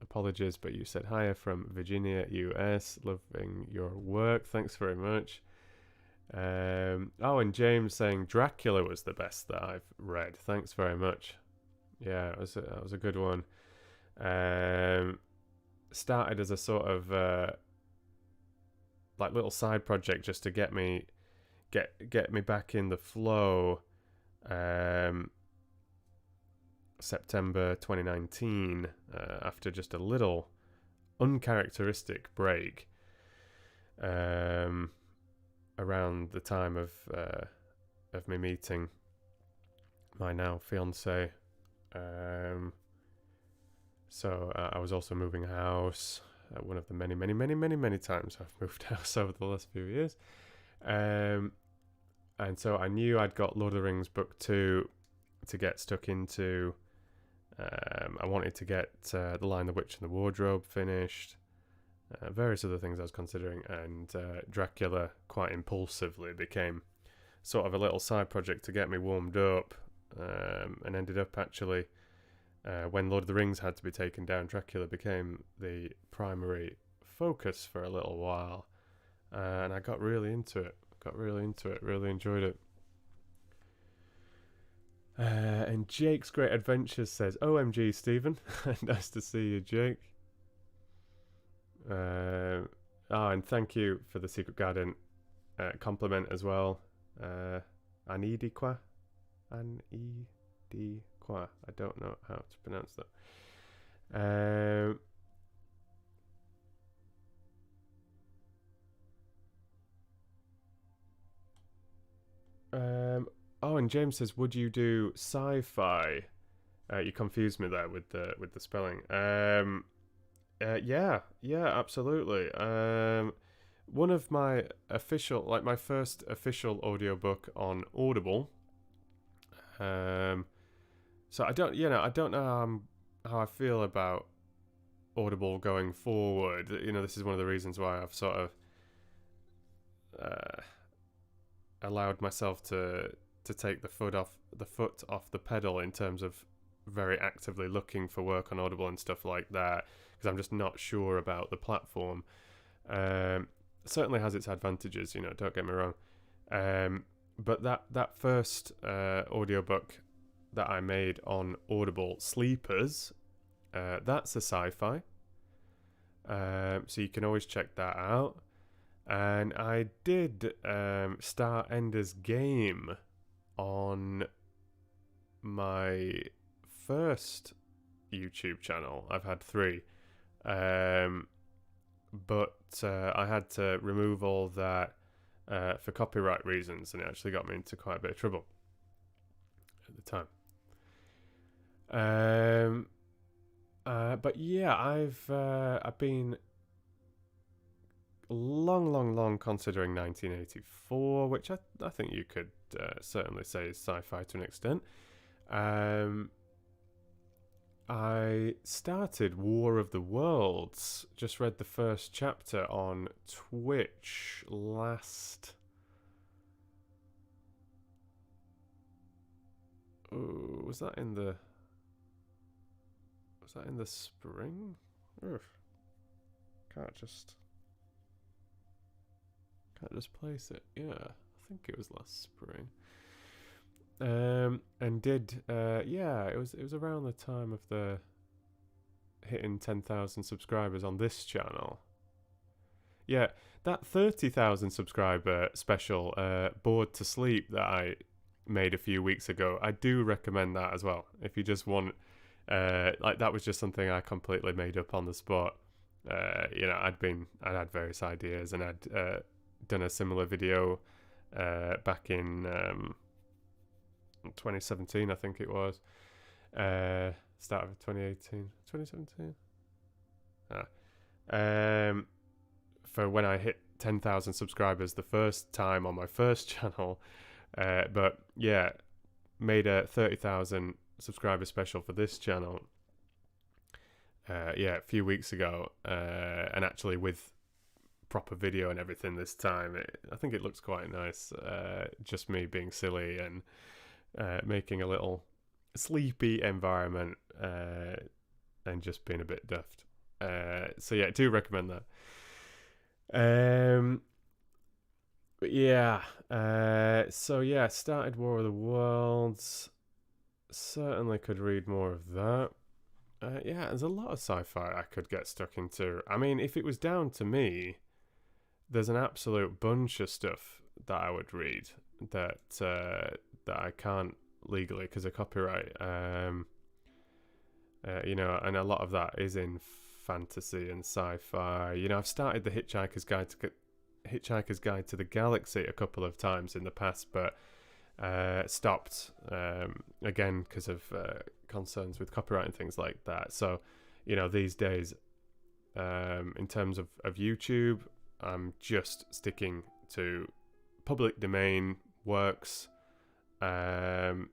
Apologies, but you said hiya from Virginia, US. Loving your work. Thanks very much. And James saying Dracula was the best that I've read. Thanks very much. Yeah, that was a good one. Started as a sort of like little side project just to get me back in the flow. September 2019, after just a little uncharacteristic break, around the time of me meeting my now fiance. So I was also moving house. One of the many times I've moved house over the last few years. And so I knew I'd got Lord of the Rings book 2 to get stuck into. I wanted to get The Lion, the Witch and the Wardrobe finished. Various other things I was considering, and Dracula quite impulsively became sort of a little side project to get me warmed up, and ended up actually, when Lord of the Rings had to be taken down, Dracula became the primary focus for a little while, and I got really into it, really enjoyed it. And Jake's Great Adventures says, OMG, Stephen. Nice to see you, Jake. And thank you for the Secret Garden compliment as well. Anidikwa. I don't know how to pronounce that. And James says, would you do sci-fi? You confused me there with the spelling. Yeah, absolutely. One of my my first official audiobook on Audible. So I don't know how I feel about Audible going forward. This is one of the reasons why I've sort of allowed myself to take the foot off the pedal in terms of very actively looking for work on Audible and stuff like that, because I'm just not sure about the platform. Certainly has its advantages, don't get me wrong. But that first audiobook that I made on Audible, Sleepers, that's a sci-fi. So you can always check that out. And I did start Ender's Game on my first YouTube channel. I've had 3. But I had to remove all that for copyright reasons, and it actually got me into quite a bit of trouble at the time. But yeah, I've been long considering 1984, which I think you could certainly say is sci-fi to an extent. I started War of the Worlds, just read the first chapter on Twitch last Oh, was that in the spring? Ugh. Can't just place it. Yeah, I think it was last spring. And did yeah, it was around the time of the hitting 10,000 subscribers on this channel. Yeah, that 30,000 subscriber special, Bored to Sleep, that I made a few weeks ago, I do recommend that as well. If you just want, like, that was just something I completely made up on the spot. You know, I'd had various ideas, and I'd done a similar video back in 2017, I think it was. Start of 2018, 2017. For when I hit 10,000 subscribers the first time on my first channel. But yeah, made a 30,000 subscriber special for this channel. Yeah, a few weeks ago, and actually with proper video and everything this time. I think it looks quite nice. Just me being silly and making a little sleepy environment, and just being a bit daft. So yeah, I do recommend that. But yeah, so yeah, started War of the Worlds. Certainly could read more of that. Yeah, there's a lot of sci-fi I could get stuck into. I mean, if it was down to me, there's an absolute bunch of stuff that I would read that I can't legally because of copyright. You know, and a lot of that is in fantasy and sci-fi. You know, I've started the Hitchhiker's Guide to the Galaxy a couple of times in the past, but stopped again because of concerns with copyright and things like that. So, you know, these days, in terms of YouTube, I'm just sticking to public domain works. So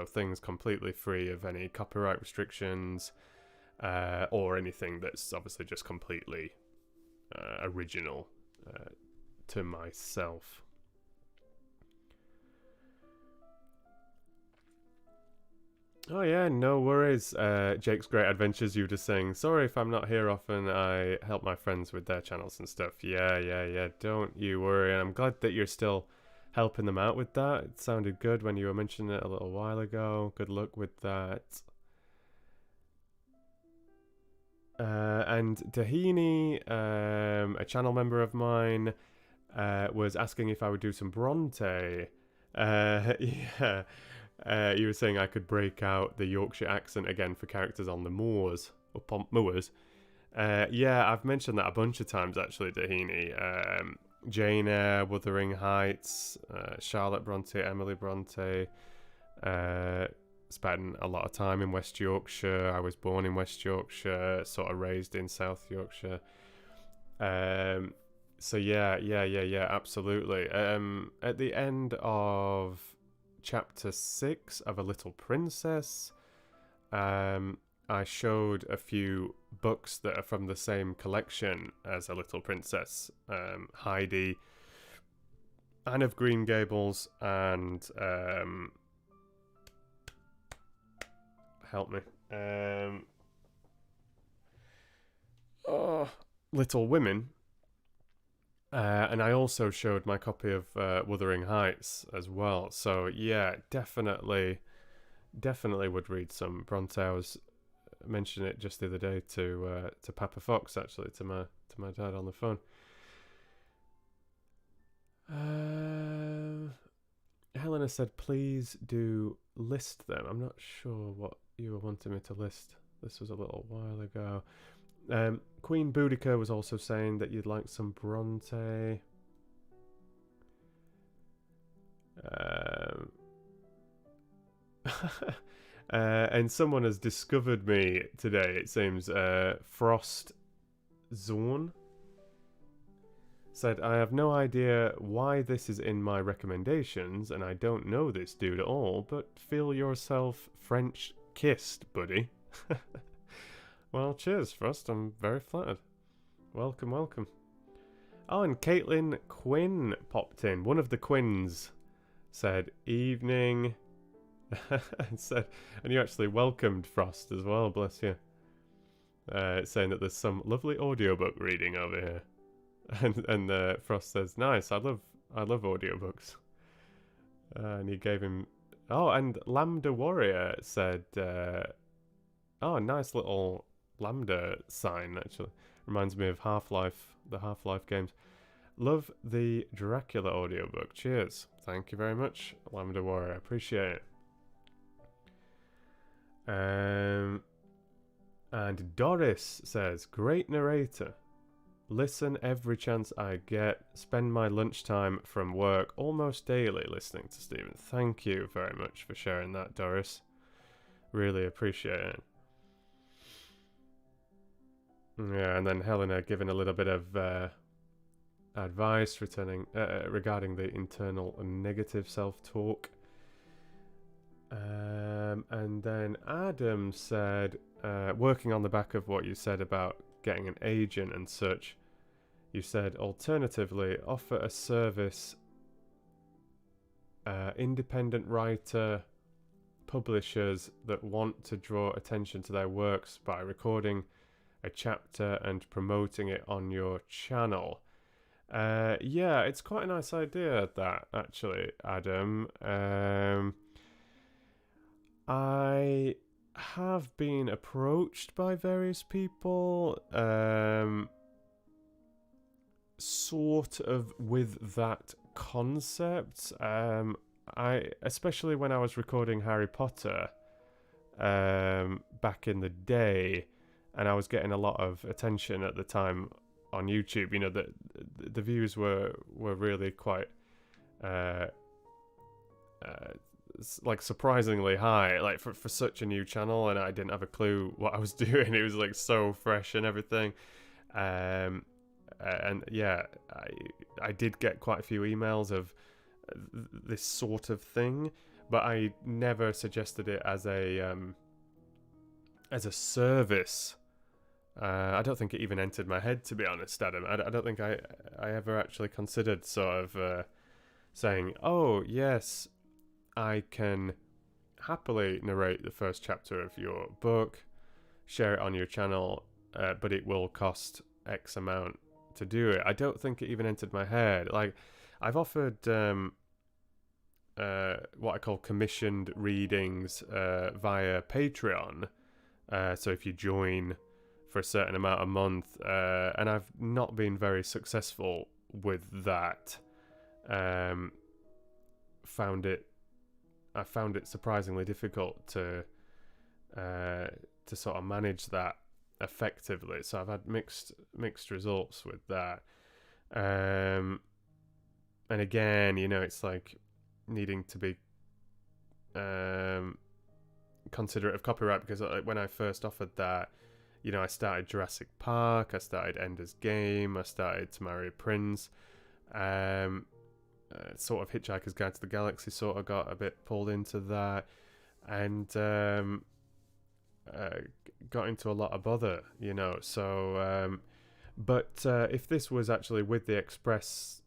things completely free of any copyright restrictions, or anything that's obviously just completely original to myself. Oh yeah, no worries. Jake's Great Adventures, you were just saying, sorry if I'm not here often, I help my friends with their channels and stuff. Yeah, don't you worry. And I'm glad that you're still helping them out with that. It sounded good when you were mentioning it a little while ago. Good luck with that. And Tahini, a channel member of mine, was asking if I would do some Bronte. Yeah. You were saying I could break out the Yorkshire accent again for characters on the moors. Yeah, I've mentioned that a bunch of times actually, Tahini. Jane Eyre, Wuthering Heights, Charlotte Bronte, Emily Bronte. Spent a lot of time in West Yorkshire. I was born in West Yorkshire, sort of raised in South Yorkshire. So yeah, absolutely. At the end of chapter 6 of A Little Princess, I showed a few books that are from the same collection as A Little Princess. Heidi, Anne of Green Gables, and help me. Little Women. And I also showed my copy of Wuthering Heights as well. So yeah, definitely would read some Bronte. I was mentioning it just the other day to Papa Fox, actually, to my dad on the phone. Helena said, please do list them. I'm not sure what you were wanting me to list. This was a little while ago. Queen Boudica was also saying that you'd like some Bronte. And someone has discovered me today, it seems. Frost Zorn said, I have no idea why this is in my recommendations, and I don't know this dude at all, but feel yourself French kissed, buddy. Well, cheers, Frost. I'm very flattered. Welcome. Oh, and Caitlin Quinn popped in. One of the Quinns. said evening. And you actually welcomed Frost as well, bless you. Saying that there's some lovely audiobook reading over here. And Frost says, nice, I love audiobooks. And he gave him... Oh, and Lambda Warrior said, oh, nice little Lambda sign, actually. Reminds me of Half-Life, the Half-Life games. Love the Dracula audiobook. Cheers. Thank you very much, Lambda Warrior. Appreciate it. And Doris says, great narrator. Listen every chance I get. Spend my lunchtime from work almost daily listening to Stephen. Thank you very much for sharing that, Doris. Really appreciate it. Yeah, and then Helena giving a little bit of advice regarding the internal negative self-talk. And then Adam said, working on the back of what you said about getting an agent and such, you said, alternatively, offer a service, independent writer, publishers that want to draw attention to their works by recording a chapter and promoting it on your channel. Yeah, it's quite a nice idea, that, actually, Adam. I have been approached by various people, sort of with that concept. Especially when I was recording Harry Potter back in the day, and I was getting a lot of attention at the time on YouTube. You know, the views were really quite like surprisingly high, like for such a new channel, and I didn't have a clue what I was doing. It was like so fresh and everything. And yeah, I did get quite a few emails of this sort of thing, but I never suggested it as a service. I don't think it even entered my head, to be honest, Adam. I don't think I ever actually considered sort of saying, oh yes, I can happily narrate the first chapter of your book, share it on your channel, but it will cost X amount to do it. I don't think it even entered my head. Like, I've offered what I call commissioned readings via Patreon. So if you join for a certain amount a month, and I've not been very successful with that. I found it surprisingly difficult to sort of manage that effectively. So I've had mixed results with that. And again, you know, it's like needing to be considerate of copyright, because when I first offered that, you know, I started Jurassic Park, I started Ender's Game, I started Tamara Prince, sort of Hitchhiker's Guide to the Galaxy sort of got a bit pulled into that, and got into a lot of bother, you know. So, but if this was actually with the expressed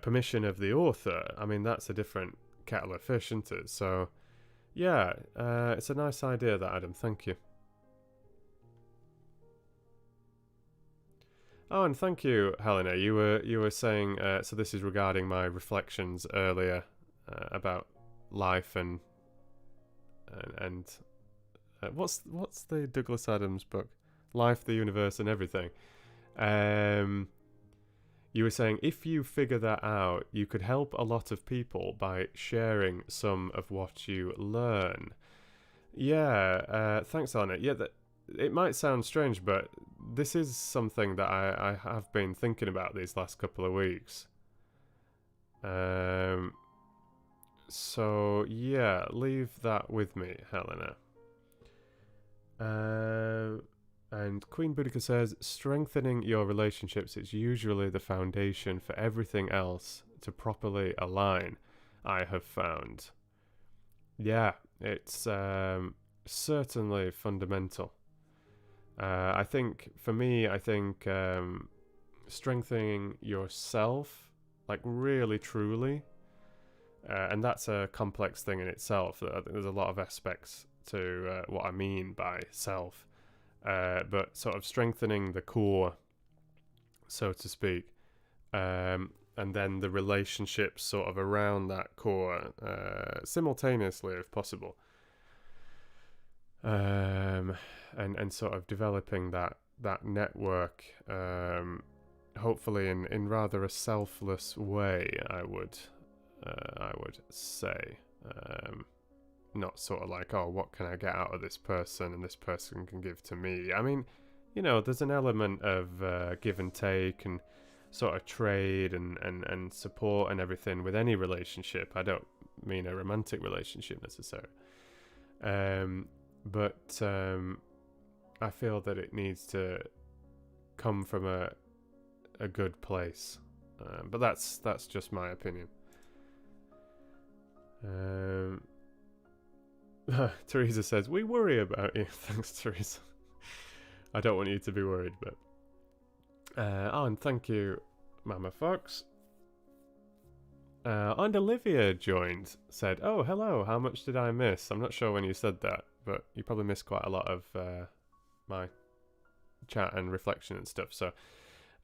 permission of the author, I mean, that's a different kettle of fish, isn't it? So, yeah, it's a nice idea, that, Adam. Thank you. Oh, and thank you, Helena. You were saying, so this is regarding my reflections earlier about life and what's the Douglas Adams book? Life, the Universe, and Everything. You were saying if you figure that out, you could help a lot of people by sharing some of what you learn. Yeah, thanks, Helena. Yeah, it might sound strange, but this is something that I have been thinking about these last couple of weeks. So, yeah, leave that with me, Helena. And Queen Boudica says, strengthening your relationships is usually the foundation for everything else to properly align, I have found. Yeah, it's certainly fundamental. I think, for me, strengthening yourself, like really truly. And that's a complex thing in itself. There's a lot of aspects to what I mean by self. But sort of strengthening the core, so to speak. And then the relationships sort of around that core simultaneously, if possible. And sort of developing that network, hopefully in rather a selfless way, I would say. Not sort of like, oh, what can I get out of this person and this person can give to me. I mean, there's an element of give and take and sort of trade and support and everything with any relationship. I don't mean a romantic relationship necessarily. But I feel that it needs to come from a good place. But that's just my opinion. Teresa says, we worry about you. Thanks, Teresa. I don't want you to be worried, but and thank you, Mama Fox. And Olivia joined, said, oh, hello, how much did I miss? I'm not sure when you said that, but you probably missed quite a lot of my chat and reflection and stuff. So,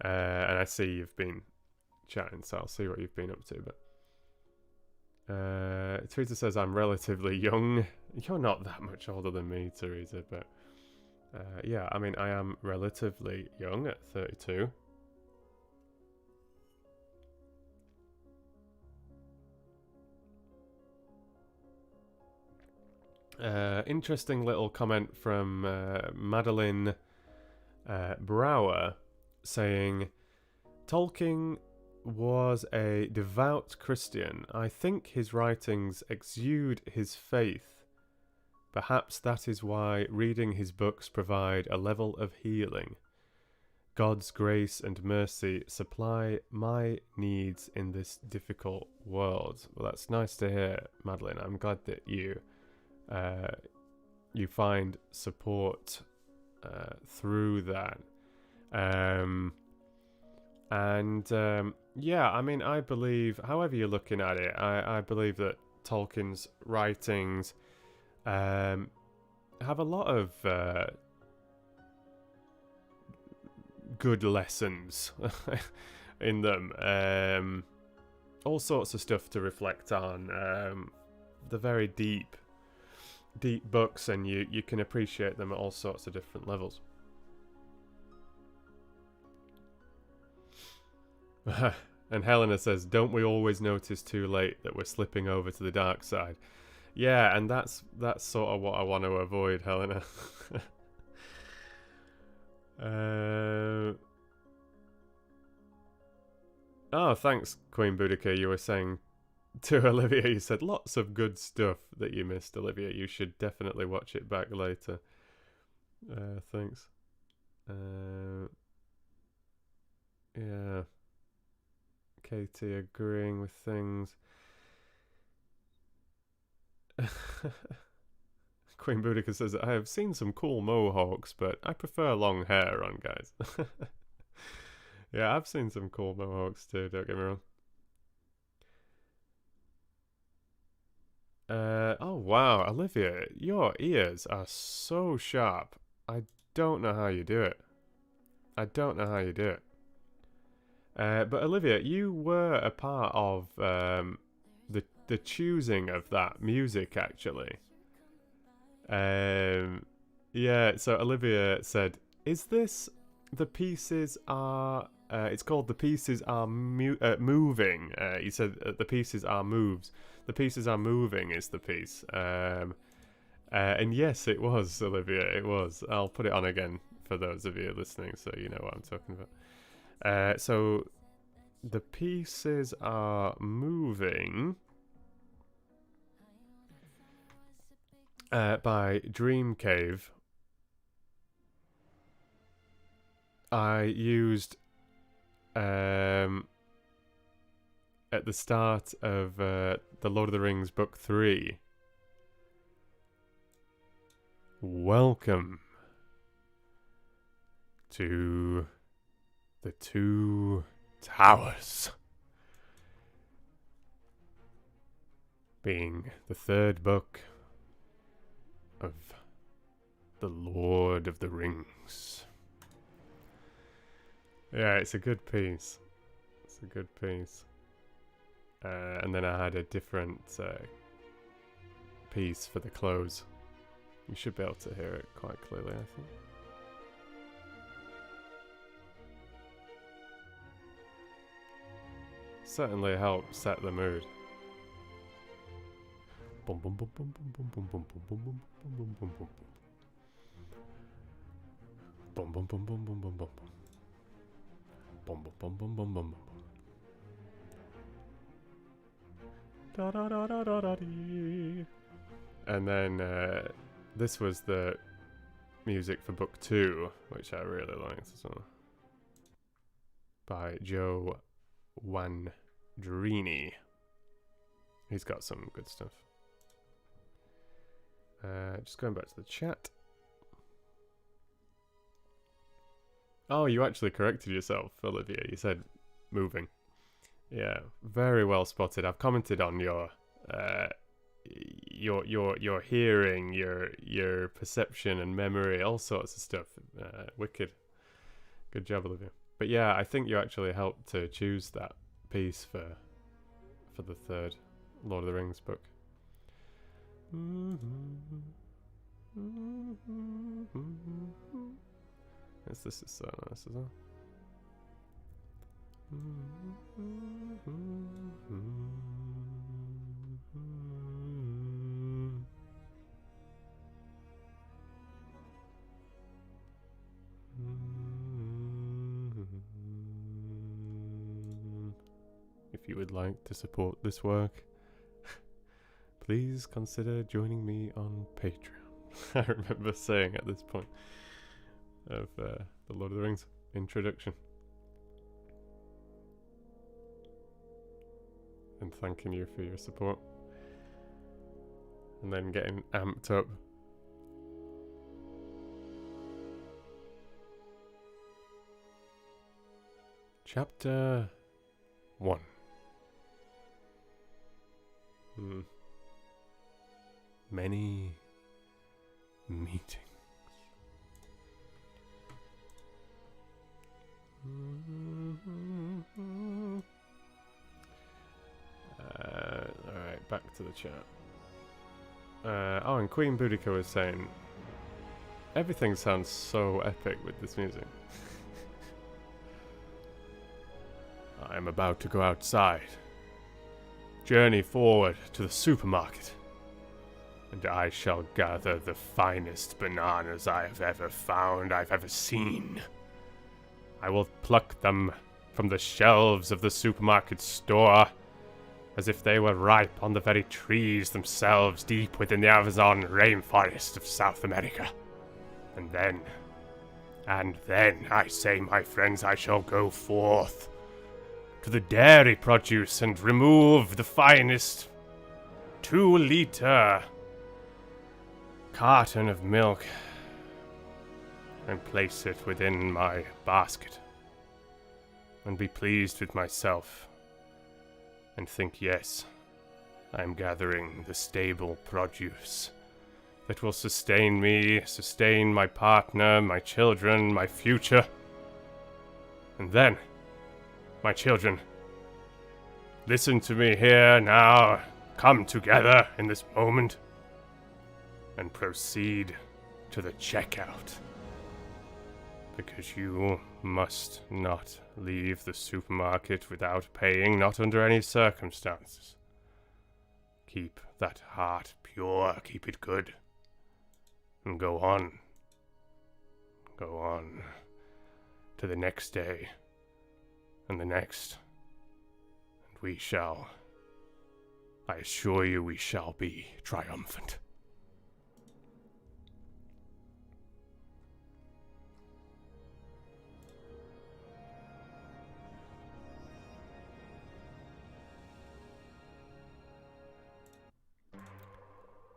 and I see you've been chatting, so I'll see what you've been up to. But Teresa says I'm relatively young. You're not that much older than me, Teresa, but yeah, I mean, I am relatively young at 32. Interesting little comment from Madeline Brower saying, Tolkien was a devout Christian. I think his writings exude his faith. Perhaps that is why reading his books provide a level of healing. God's grace and mercy supply my needs in this difficult world. Well, that's nice to hear, Madeline. I'm glad that you find support through that. Yeah, I mean, I believe, however you're looking at it, I believe that Tolkien's writings have a lot of good lessons in them. All sorts of stuff to reflect on. They're very deep books, and you can appreciate them at all sorts of different levels. And Helena says, don't we always notice too late that we're slipping over to the dark side? Yeah, and that's sort of what I want to avoid, Helena. Oh, thanks, Queen Boudica. You were saying to Olivia, you said lots of good stuff that you missed, Olivia. You should definitely watch it back later. Thanks. Yeah. Katie agreeing with things. Queen Boudica says, I have seen some cool mohawks, but I prefer long hair on guys. Yeah, I've seen some cool mohawks too, don't get me wrong. Oh wow, Olivia, your ears are so sharp. I don't know how you do it. But Olivia, you were a part of the choosing of that music, actually. Yeah, so Olivia said, is this The Pieces Are... it's called The Pieces Are Moving. You said The Pieces Are Moves. The Pieces Are Moving is the piece. And yes, it was, Olivia, it was. I'll put it on again for those of you listening so you know what I'm talking about. So The Pieces Are Moving by Dream Cave. I used at the start of the Lord of the Rings Book 3. Welcome to The Two Towers. Being the third book of The Lord of the Rings. Yeah, it's a good piece. It's a good piece. And then I had a different piece for the close. You should be able to hear it quite clearly, I think. Certainly helps set the mood. Bum bum bum bum bum bum bum bum bum bum bum bum bum. Bum bum bum bum bum bum bum. Bum bum bum bum bum bum bum. Da da da da da da dee. And then this was the music for book 2, which I really liked as well. By Joe Wandrini. He's got some good stuff. Just going back to the chat. Oh, you actually corrected yourself, Olivia. You said moving. Yeah, very well spotted. I've commented on your hearing, your perception and memory, all sorts of stuff. Wicked. Good job, Olivia. But yeah, I think you actually helped to choose that piece for the third Lord of the Rings book. This is so nice as well. If you would like to support this work, please consider joining me on Patreon. I remember saying at this point of the Lord of the Rings introduction. And thanking you for your support. And then getting amped up. Chapter 1. Many meetings. Alright, back to the chat. Oh, and Queen Boudica was saying, everything sounds so epic with this music. I am about to go outside. Journey forward to the supermarket. And I shall gather the finest bananas I have ever found, I've ever seen. I will pluck them from the shelves of the supermarket store, as if they were ripe on the very trees themselves deep within the Amazon rainforest of South America. And then, I say, my friends, I shall go forth to the dairy produce and remove the finest 2-liter carton of milk and place it within my basket and be pleased with myself and think, yes, I am gathering the stable produce that will sustain me, sustain my partner, my children, my future. And then, my children, listen to me here now, come together in this moment and proceed to the checkout. Because you must not leave the supermarket without paying, not under any circumstances. Keep that heart pure, keep it good, and go on to the next day, and the next, and we shall, I assure you, we shall be triumphant.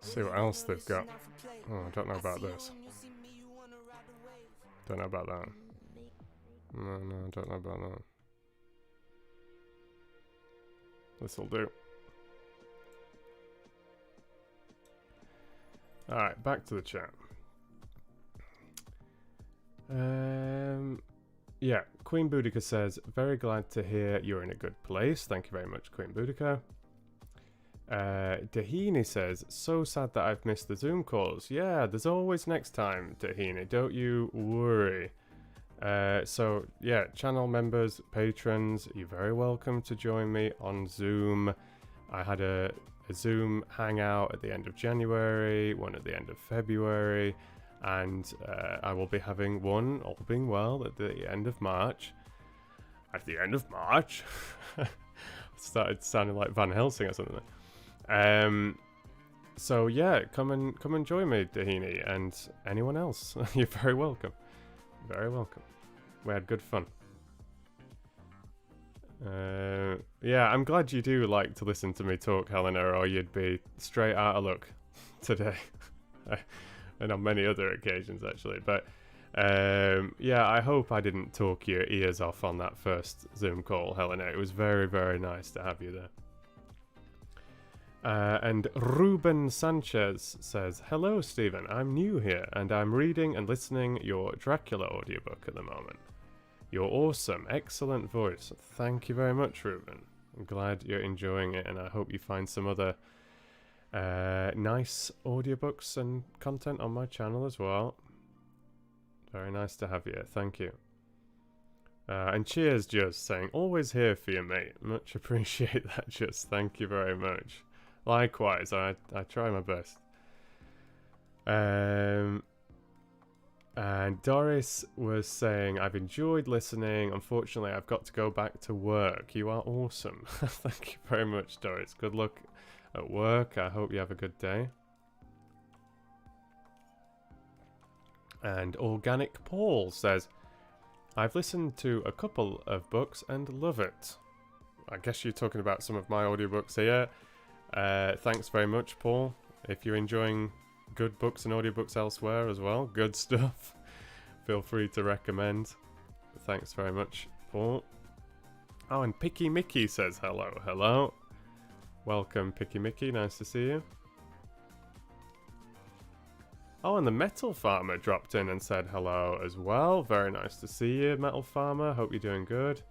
See what else they've got. Oh, I don't know about this. Don't know about that. No, I don't know about that. This'll do. Alright, back to the chat. Yeah, Queen Boudica says, very glad to hear you're in a good place. Thank you very much, Queen Boudica. Dahini says, so sad that I've missed the Zoom calls. Yeah, there's always next time, Dahini. Don't you worry. So, yeah, channel members, patrons, you're very welcome to join me on Zoom. I had a Zoom hangout at the end of January, one at the end of February, and I will be having one, all being well, at the end of March. At the end of March? Started sounding like Van Helsing or something. So yeah, come and join me, Dahini, and anyone else. You're very welcome. Very welcome. We had good fun. Yeah, I'm glad you do like to listen to me talk, Helena, or you'd be straight out of luck today. And on many other occasions, actually. But yeah, I hope I didn't talk your ears off on that first Zoom call, Helena. It was very, very nice to have you there. And Ruben Sanchez says, hello, Stephen. I'm new here, and I'm reading and listening your Dracula audiobook at the moment. You're awesome. Excellent voice. Thank you very much, Ruben. I'm glad you're enjoying it, and I hope you find some other nice audiobooks and content on my channel as well. Very nice to have you. Thank you. And cheers, Just, saying, always here for you, mate. Much appreciate that, Just. Thank you very much. Likewise, I try my best. And Doris was saying, I've enjoyed listening. Unfortunately, I've got to go back to work. You are awesome. Thank you very much, Doris. Good luck at work. I hope you have a good day. And Organic Paul says, I've listened to a couple of books and love it. I guess you're talking about some of my audiobooks here. Thanks very much, Paul. If you're enjoying good books and audiobooks elsewhere as well, good stuff, feel free to recommend. Thanks very much, Paul. Oh, and Picky Mickey says hello. Hello. Welcome, Picky Mickey. Nice to see you. Oh, and the Metal Farmer dropped in and said hello as well. Very nice to see you, Metal Farmer. Hope you're doing good.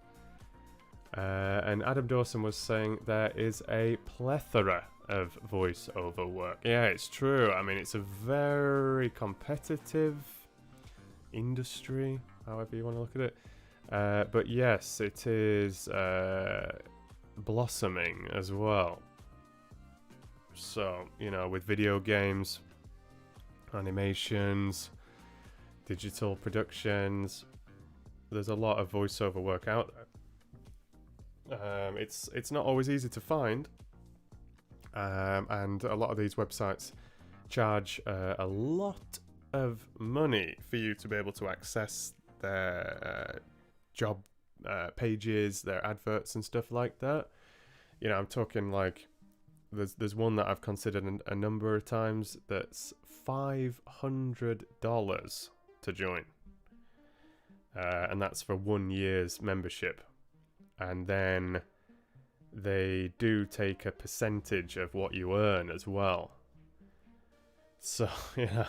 And Adam Dawson was saying there is a plethora of voiceover work. Yeah, it's true. I mean, it's a very competitive industry, however you want to look at it. But yes, it is blossoming as well. So, you know, with video games, animations, digital productions, there's a lot of voiceover work out there. It's not always easy to find, and a lot of these websites charge a lot of money for you to be able to access their job pages, their adverts and stuff like that. You know, I'm talking like there's one that I've considered a number of times that's $500 to join, and that's for 1 year's membership. And then they do take a percentage of what you earn as well. So, yeah.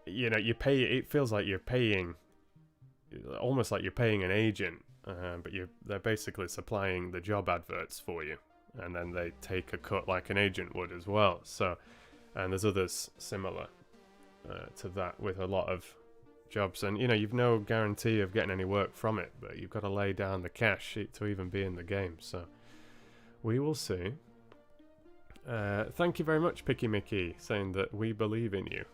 You know, you pay, it feels like you're paying, almost like you're paying an agent, but they're basically supplying the job adverts for you. And then they take a cut like an agent would as well. So, and there's others similar to that with a lot of jobs, and you know, you've no guarantee of getting any work from it, but you've got to lay down the cash to even be in the game. So we will see. Thank you very much, Picky Mickey, saying that we believe in you.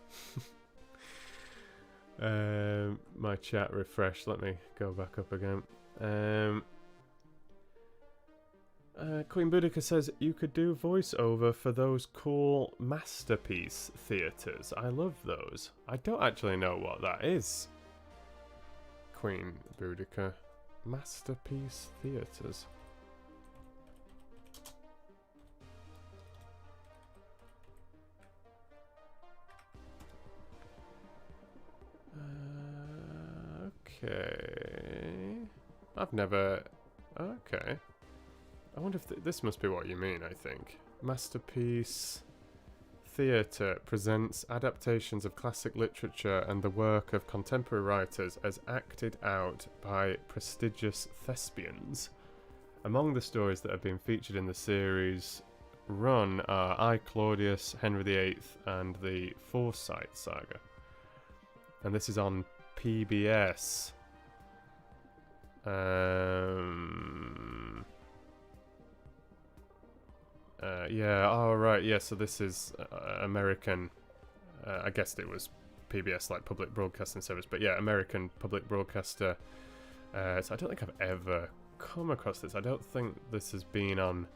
My chat refreshed. Let me go back up again. Queen Boudica says you could do voiceover for those cool masterpiece theatres. I love those. I don't actually know what that is. Queen Boudica. Masterpiece theatres. Okay. I've never... Okay. I wonder if this must be what you mean, I think. Masterpiece Theatre presents adaptations of classic literature and the work of contemporary writers as acted out by prestigious thespians. Among the stories that have been featured in the series run are I, Claudius, Henry VIII, and the Forsyte Saga. And this is on PBS. Yeah, oh right, yeah, so this is American, I guessed it was PBS, like Public Broadcasting Service, but yeah, American Public Broadcaster. So I don't think I've ever come across this. I don't think this has been on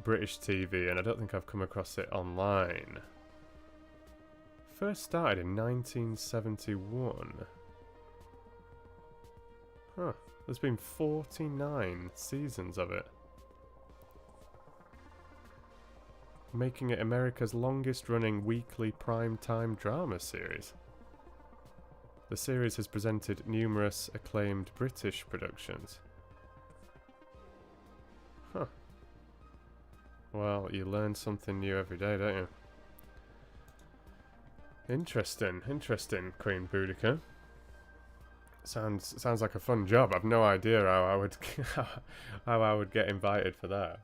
British TV, and I don't think I've come across it online. First started in 1971. Huh, there's been 49 seasons of it, making it America's longest-running weekly prime-time drama series. The series has presented numerous acclaimed British productions. Huh. Well, you learn something new every day, don't you? Interesting, Queen Boudica. Sounds like a fun job. I've no idea how I would how I would get invited for that.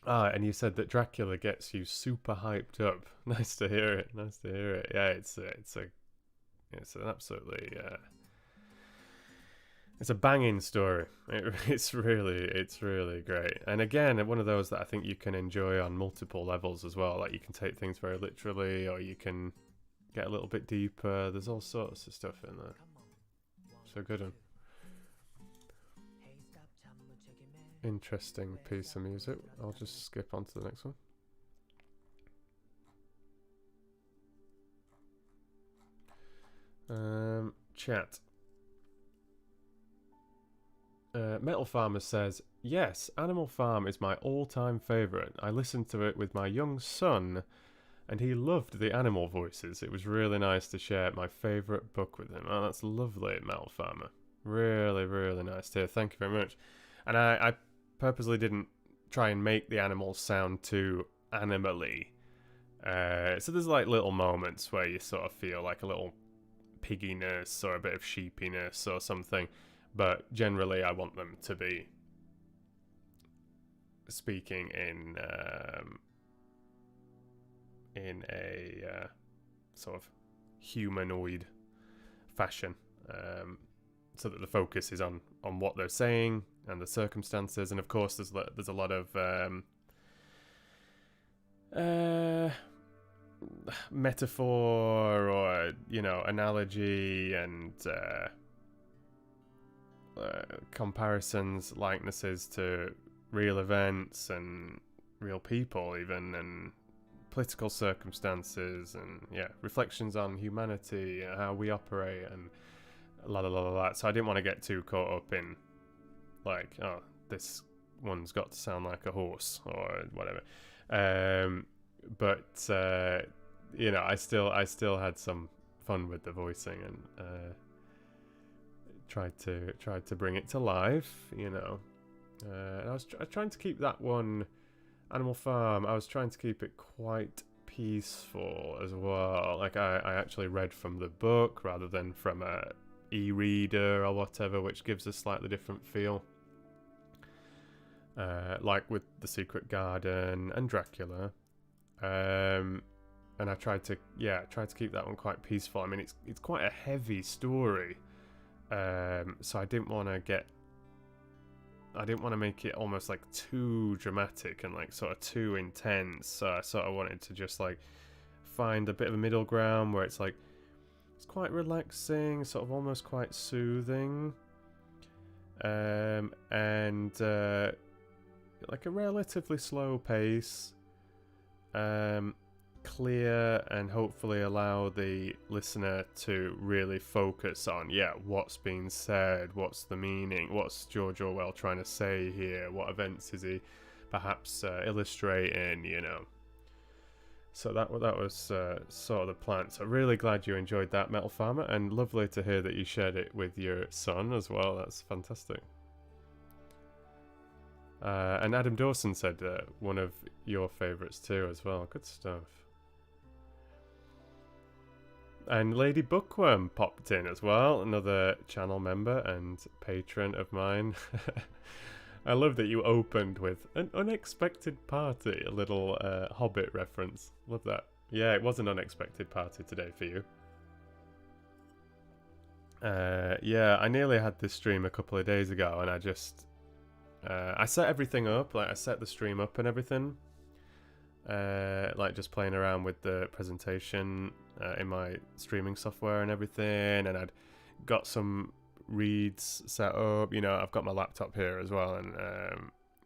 Ah, and you said that Dracula gets you super hyped up. Nice to hear it. Yeah, it's an absolutely it's a banging story. It's really great. And again, one of those that I think you can enjoy on multiple levels as well. Like you can take things very literally, or you can get a little bit deeper. There's all sorts of stuff in there. So good one. Interesting piece of music. I'll just skip on to the next one. Chat. Metal Farmer says, yes, Animal Farm is my all-time favourite. I listened to it with my young son, and he loved the animal voices. It was really nice to share my favourite book with him. Oh, that's lovely, Metal Farmer. Really, really nice to hear. Thank you very much. And I purposely didn't try and make the animals sound too animally. So there's like little moments where you sort of feel like a little pigginess or a bit of sheepiness or something. But generally I want them to be speaking in a sort of humanoid fashion. So that the focus is on what they're saying and the circumstances, and of course there's a lot of metaphor or analogy and comparisons, likenesses to real events and real people even, and political circumstances, and reflections on humanity, how we operate, and that. So I didn't want to get too caught up in like, oh, this one's got to sound like a horse or whatever. But I still had some fun with the voicing and tried to bring it to life. And I was trying to keep that one, Animal Farm. I was trying to keep it quite peaceful as well. Like I actually read from the book rather than from a e-reader or whatever, which gives a slightly different feel. Like with The Secret Garden and Dracula. And I tried to keep that one quite peaceful. I mean, it's quite a heavy story. So I didn't want to make it almost like too dramatic and like sort of too intense. So I sort of wanted to just like find a bit of a middle ground where it's like it's quite relaxing, sort of almost quite soothing, and like a relatively slow pace, clear, and hopefully allow the listener to really focus on what's being said, what's the meaning, what's George Orwell trying to say here, what events is he perhaps illustrating, So that was sort of the plan. So really glad you enjoyed that, Metal Farmer, and lovely to hear that you shared it with your son as well. That's fantastic. And Adam Dawson said one of your favourites too as well. Good stuff. And Lady Bookworm popped in as well, another channel member and patron of mine. I love that you opened with an unexpected party, a little Hobbit reference. Love that. Yeah, it was an unexpected party today for you. Yeah, I nearly had this stream a couple of days ago, and I just... I set everything up, like I set the stream up and everything. Like just playing around with the presentation in my streaming software and everything, and I'd got some reads set up. You know, I've got my laptop here as well, and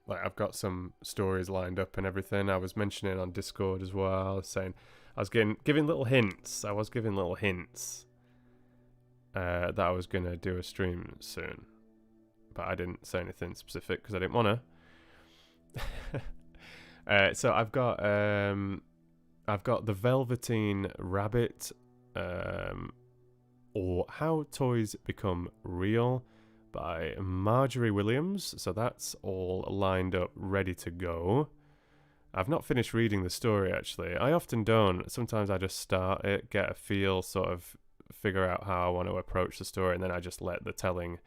like I've got some stories lined up and everything. I was mentioning on Discord as well, saying I was giving little hints. I was giving little hints that I was gonna do a stream soon, but I didn't say anything specific because I didn't want to. So I've got the Velveteen Rabbit, or How Toys Become Real by Marjorie Williams. So that's all lined up, ready to go. I've not finished reading the story actually. I often don't. Sometimes I just start it, get a feel, sort of figure out how I want to approach the story, and then I just let the telling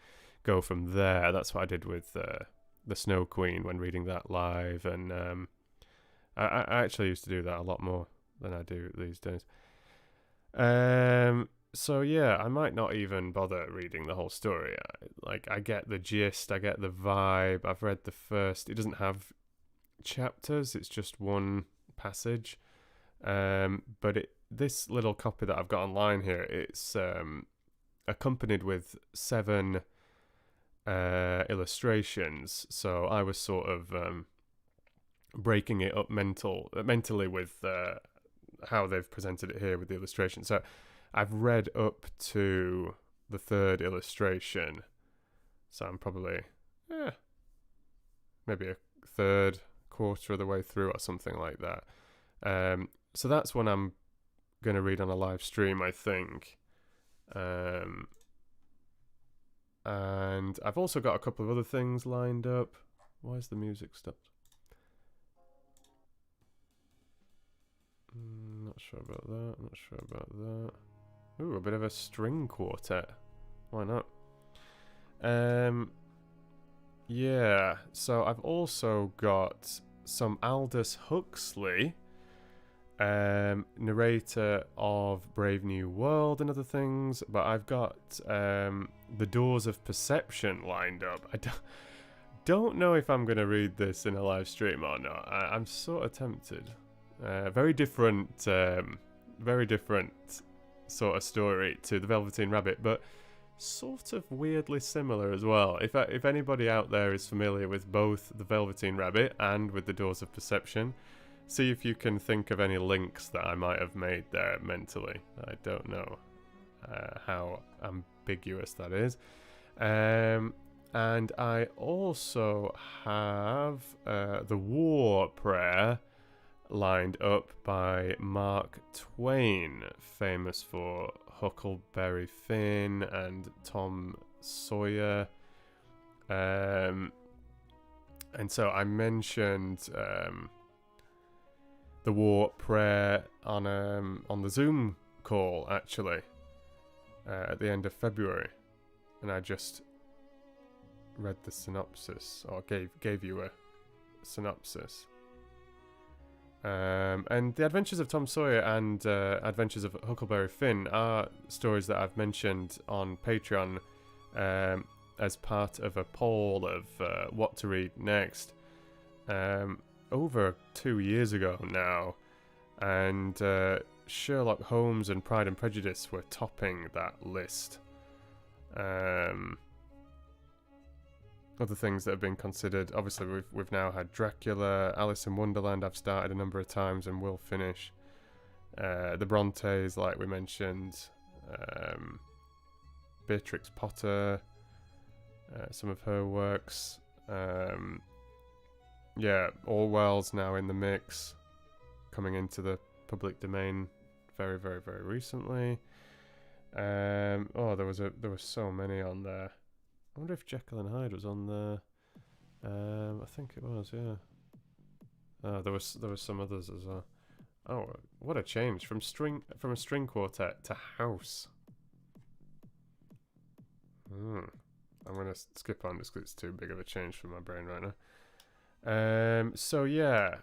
go from there. That's what I did with the Snow Queen when reading that live, and I actually used to do that a lot more than I do these days. So yeah, I might not even bother reading the whole story. I get the gist, I get the vibe. I've read the first. It doesn't have chapters. It's just one passage. But this little copy that I've got online here, it's accompanied with 7 illustrations. So I was sort of breaking it up mentally with how they've presented it here with the illustration. So I've read up to the 3rd illustration, so I'm probably maybe a quarter of the way through or something like that. So that's when I'm going to read on a live stream, I think. And I've also got a couple of other things lined up. Why is the music stopped? Not sure about that. Ooh, a bit of a string quartet. Why not? Yeah, so I've also got some Aldous Huxley, narrator of Brave New World and other things, but I've got The Doors of Perception lined up. I don't know if I'm going to read this in a live stream or not. I'm sort of tempted. Very different sort of story to The Velveteen Rabbit, but sort of weirdly similar as well. If anybody out there is familiar with both The Velveteen Rabbit and with The Doors of Perception, see if you can think of any links that I might have made there mentally. I don't know how ambiguous that is. And I also have The War Prayer lined up by Mark Twain, famous for Huckleberry Finn and Tom Sawyer. And so I mentioned The War Prayer on the Zoom call actually at the end of February, and I just read the synopsis, or gave you a synopsis. And The Adventures of Tom Sawyer and Adventures of Huckleberry Finn are stories that I've mentioned on Patreon as part of a poll of what to read next over 2 years ago now. And Sherlock Holmes and Pride and Prejudice were topping that list. Other things that have been considered, obviously we've now had Dracula, Alice in Wonderland I've started a number of times and will finish. The Brontes, like we mentioned, Beatrix Potter, some of her works. Yeah, Orwell's now in the mix, coming into the public domain very, very, very recently. Oh, there were so many on there. I wonder if Jekyll and Hyde was on there. I think it was, yeah. There was some others as well. Oh, what a change from a string quartet to house. I'm gonna skip on this because it's too big of a change for my brain right now. So yeah,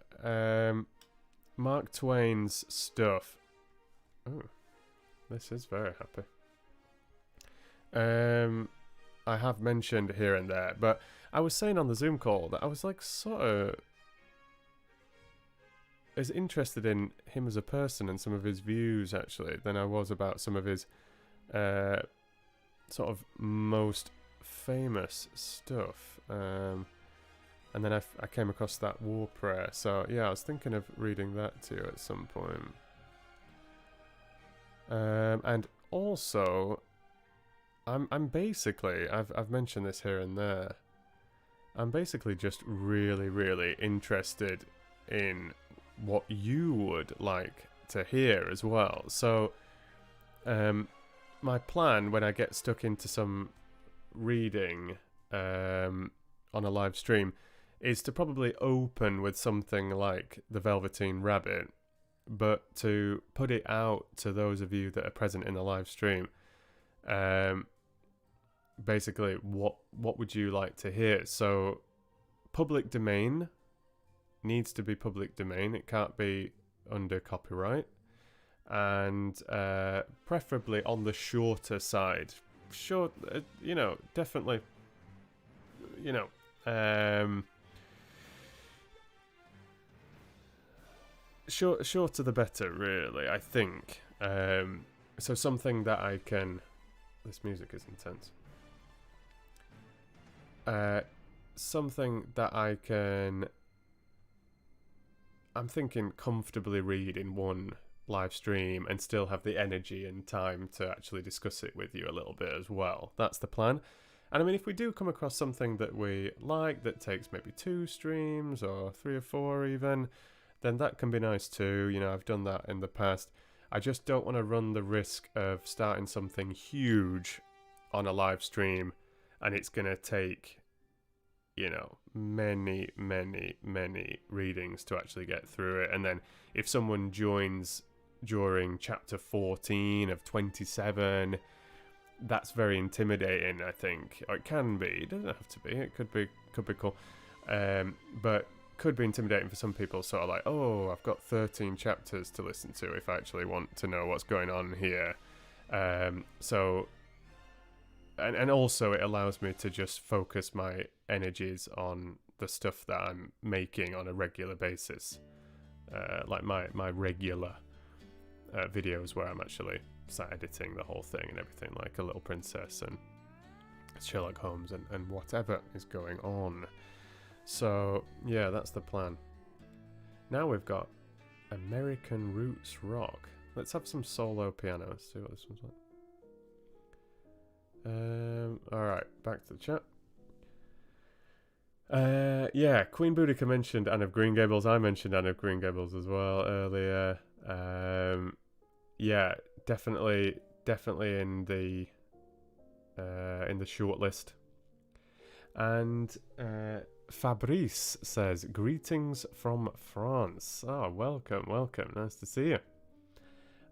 Mark Twain's stuff. Oh, this is very happy. I have mentioned here and there, but I was saying on the Zoom call that I was like sort of as interested in him as a person and some of his views actually than I was about some of his sort of most famous stuff. And then I came across that war prayer, so yeah, I was thinking of reading that to you at some point. And also, I'm basically, I've mentioned this here and there, I'm basically just really, really interested in what you would like to hear as well. So, my plan when I get stuck into some reading on a live stream is to probably open with something like The Velveteen Rabbit, but to put it out to those of you that are present in the live stream. Basically, what would you like to hear? So, public domain needs to be public domain. It can't be under copyright, and preferably on the shorter side. Short, definitely, shorter the better, really, I think. So something that I can... This music is intense. Something that I can... I'm thinking comfortably read in one live stream and still have the energy and time to actually discuss it with you a little bit as well. That's the plan. And I mean, if we do come across something that we like that takes maybe 2 streams or 3 or 4 even, then that can be nice too. I've done that in the past. I just don't want to run the risk of starting something huge on a live stream and it's going to take, many, many, many readings to actually get through it. And then if someone joins during chapter 14 of 27, that's very intimidating, I think. Or it can be. It doesn't have to be. It could be cool. But could be intimidating for some people, sort of like, oh, I've got 13 chapters to listen to if I actually want to know what's going on here. And also it allows me to just focus my energies on the stuff that I'm making on a regular basis. Like my regular videos where I'm actually sat editing the whole thing and everything, like A Little Princess and Sherlock Holmes and whatever is going on. So, yeah, that's the plan. Now we've got American Roots Rock. Let's have some solo piano. Let's see what this one's like. Alright, back to the chat. Yeah, Queen Boudica mentioned Anne of Green Gables. I mentioned Anne of Green Gables as well earlier. Yeah, definitely in the shortlist. And Fabrice says, greetings from France. Oh, welcome. Nice to see you.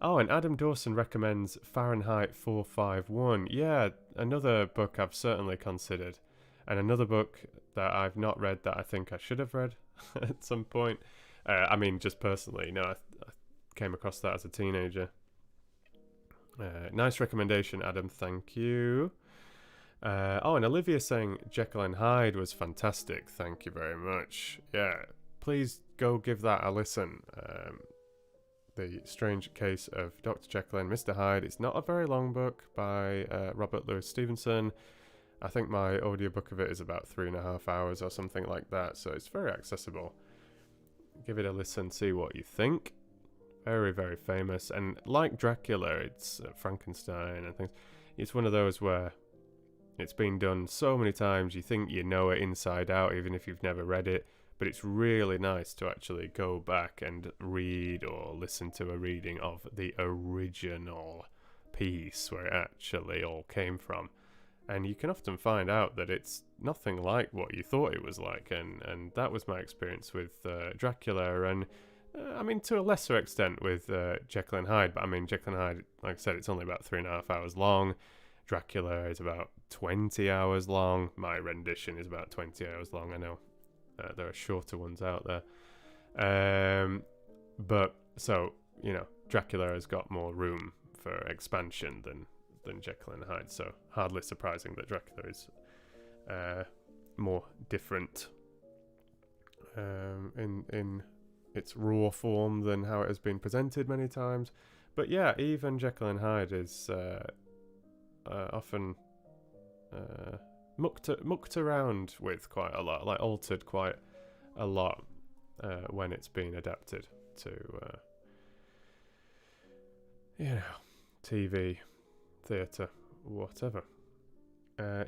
Oh, and Adam Dawson recommends Fahrenheit 451. Yeah, another book I've certainly considered. And another book that I've not read that I think I should have read at some point. I mean, just personally, I came across that as a teenager. Nice recommendation, Adam. Thank you. Oh, and Olivia saying Jekyll and Hyde was fantastic. Thank you very much. Yeah, please go give that a listen. The Strange Case of Dr. Jekyll and Mr. Hyde. It's not a very long book by Robert Louis Stevenson. I think my audiobook of it is about 3.5 hours or something like that, so it's very accessible. Give it a listen, see what you think. Very, very famous. And like Dracula, it's Frankenstein and things. It's one of those where it's been done so many times, you think you know it inside out, even if you've never read it. but it's really nice to actually go back and read or listen to a reading of the original piece where it actually all came from. And you can often find out that it's nothing like what you thought it was like, and that was my experience with Dracula, and I mean, to a lesser extent with Jekyll and Hyde, but I mean, Jekyll and Hyde, like I said, it's only about 3.5 hours long. Dracula is about 20 hours long. My rendition is about 20 hours long. I know there are shorter ones out there. But, so, you know, Dracula has got more room for expansion than Jekyll and Hyde, so hardly surprising that Dracula is more different in its raw form than how it has been presented many times. But yeah, even Jekyll and Hyde is often mucked around with quite a lot, like altered quite a lot when it's been adapted to TV, theatre, whatever.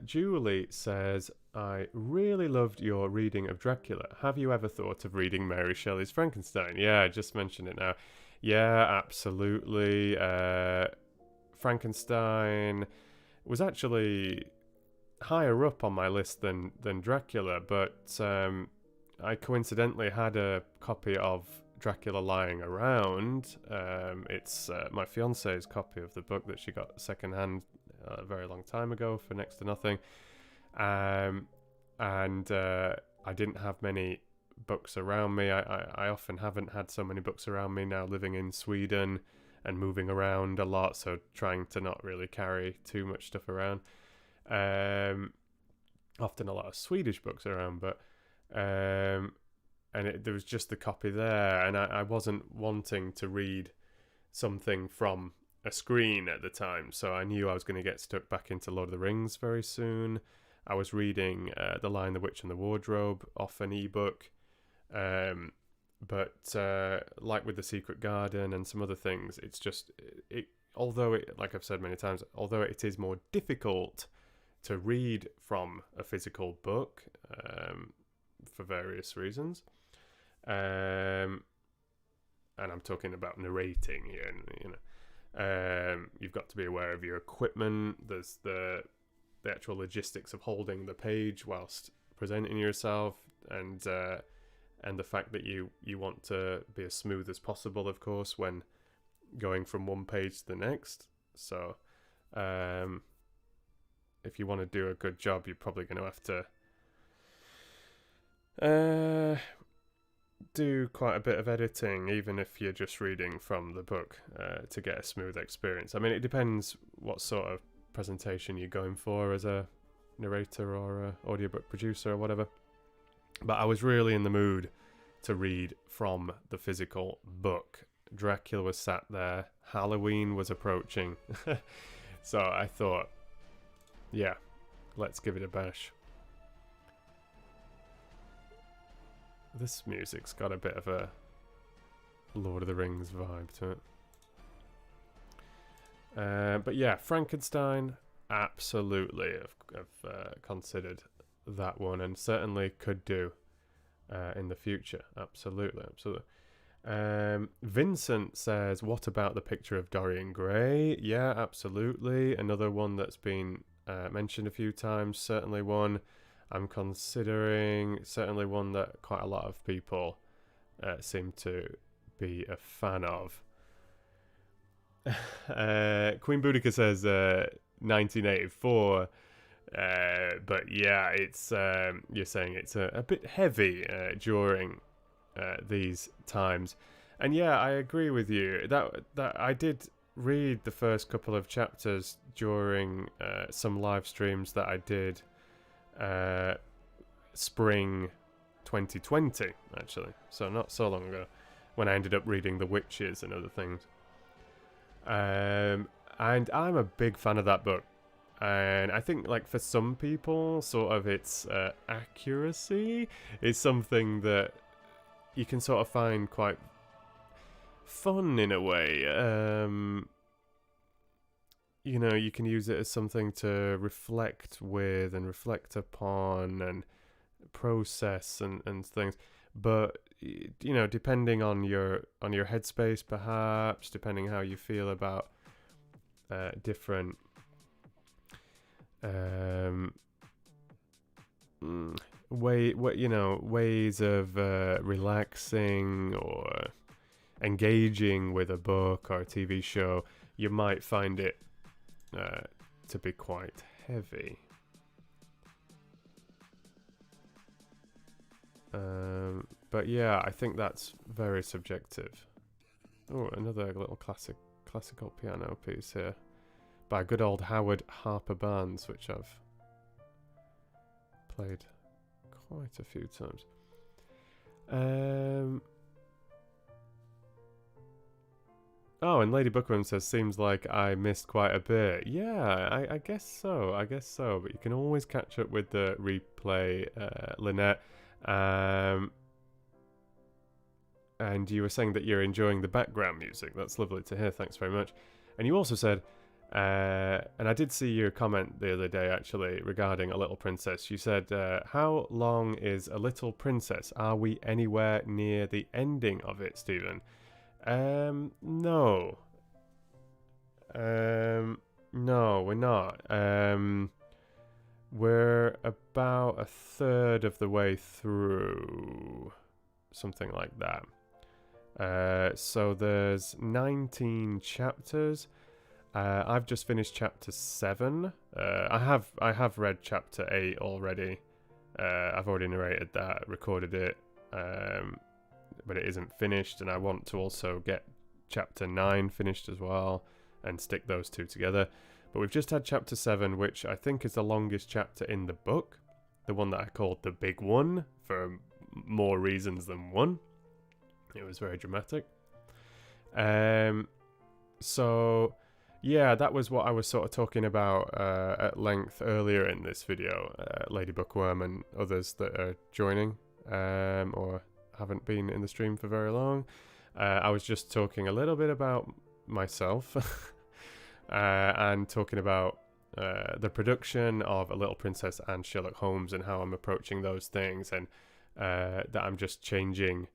Julie says, I really loved your reading of Dracula. Have you ever thought of reading Mary Shelley's Frankenstein? Yeah, I just mentioned it now. Yeah, absolutely. Frankenstein was actually higher up on my list than Dracula, but I coincidentally had a copy of Dracula lying around. It's my fiance's copy of the book that she got secondhand a very long time ago for next to nothing. And I didn't have many books around me. I often haven't had so many books around me now, living in Sweden and moving around a lot, so trying to not really carry too much stuff around. Often a lot of Swedish books around, but there was just the copy there, and I wasn't wanting to read something from a screen at the time, so I knew I was going to get stuck back into Lord of the Rings very soon. I was reading The Lion, the Witch and the Wardrobe off an ebook, but like with The Secret Garden and some other things, it's just, although it, like I've said many times, although it is more difficult to read from a physical book for various reasons, and I'm talking about narrating here, you know, you've got to be aware of your equipment. There's the actual logistics of holding the page whilst presenting yourself, and the fact that you want to be as smooth as possible, of course, when going from one page to the next. So if you want to do a good job, you're probably going to have to do quite a bit of editing, even if you're just reading from the book, to get a smooth experience. I mean, it depends what sort of presentation you're going for as a narrator or a audiobook producer or whatever. But I was really in the mood to read from the physical book. Dracula was sat there. Halloween was approaching. So I thought, yeah, let's give it a bash. This music's got a bit of a Lord of the Rings vibe to it. But yeah, Frankenstein, absolutely. I've considered that one, and certainly could do in the future. Absolutely. Vincent says, what about the picture of Dorian Gray? Yeah, absolutely. Another one that's been mentioned a few times. Certainly one I'm considering. Certainly one that quite a lot of people seem to be a fan of. Queen Boudica says 1984. But yeah, it's you're saying it's a bit heavy during these times, and yeah, I agree with you that I did read the first couple of chapters during some live streams that I did spring 2020, actually, so not so long ago, when I ended up reading The Witches and other things. And I'm a big fan of that book. And I think, like, for some people, sort of its accuracy is something that you can sort of find quite fun in a way. You know, you can use it as something to reflect with and reflect upon and process and things. but you know, depending on your headspace, perhaps depending how you feel about different ways of relaxing or engaging with a book or a TV show, you might find it to be quite heavy. But yeah, I think that's very subjective. Oh, another little classical piano piece here by good old Howard Harper Barnes, which I've played quite a few times. Oh, and Lady Bookworm says, seems like I missed quite a bit. Yeah, I guess so. But you can always catch up with the replay, Lynette. And you were saying that you're enjoying the background music. That's lovely to hear. Thanks very much. And you also said, and I did see your comment the other day, actually, regarding A Little Princess. You said, how long is A Little Princess? Are we anywhere near the ending of it, Stephen? No. No, we're not. We're about a third of the way through. Something like that. So there's 19 chapters. I've just finished chapter 7. I have read chapter 8 already. I've already narrated that, recorded it, but it isn't finished, and I want to also get chapter 9 finished as well and stick those two together. But we've just had chapter 7, which I think is the longest chapter in the book, the one that I called the big one for more reasons than one. It was very dramatic. So yeah, that was what I was sort of talking about at length earlier in this video. Lady Bookworm and others that are joining or haven't been in the stream for very long. I was just talking a little bit about myself and talking about the production of A Little Princess and Sherlock Holmes and how I'm approaching those things, and that I'm just changing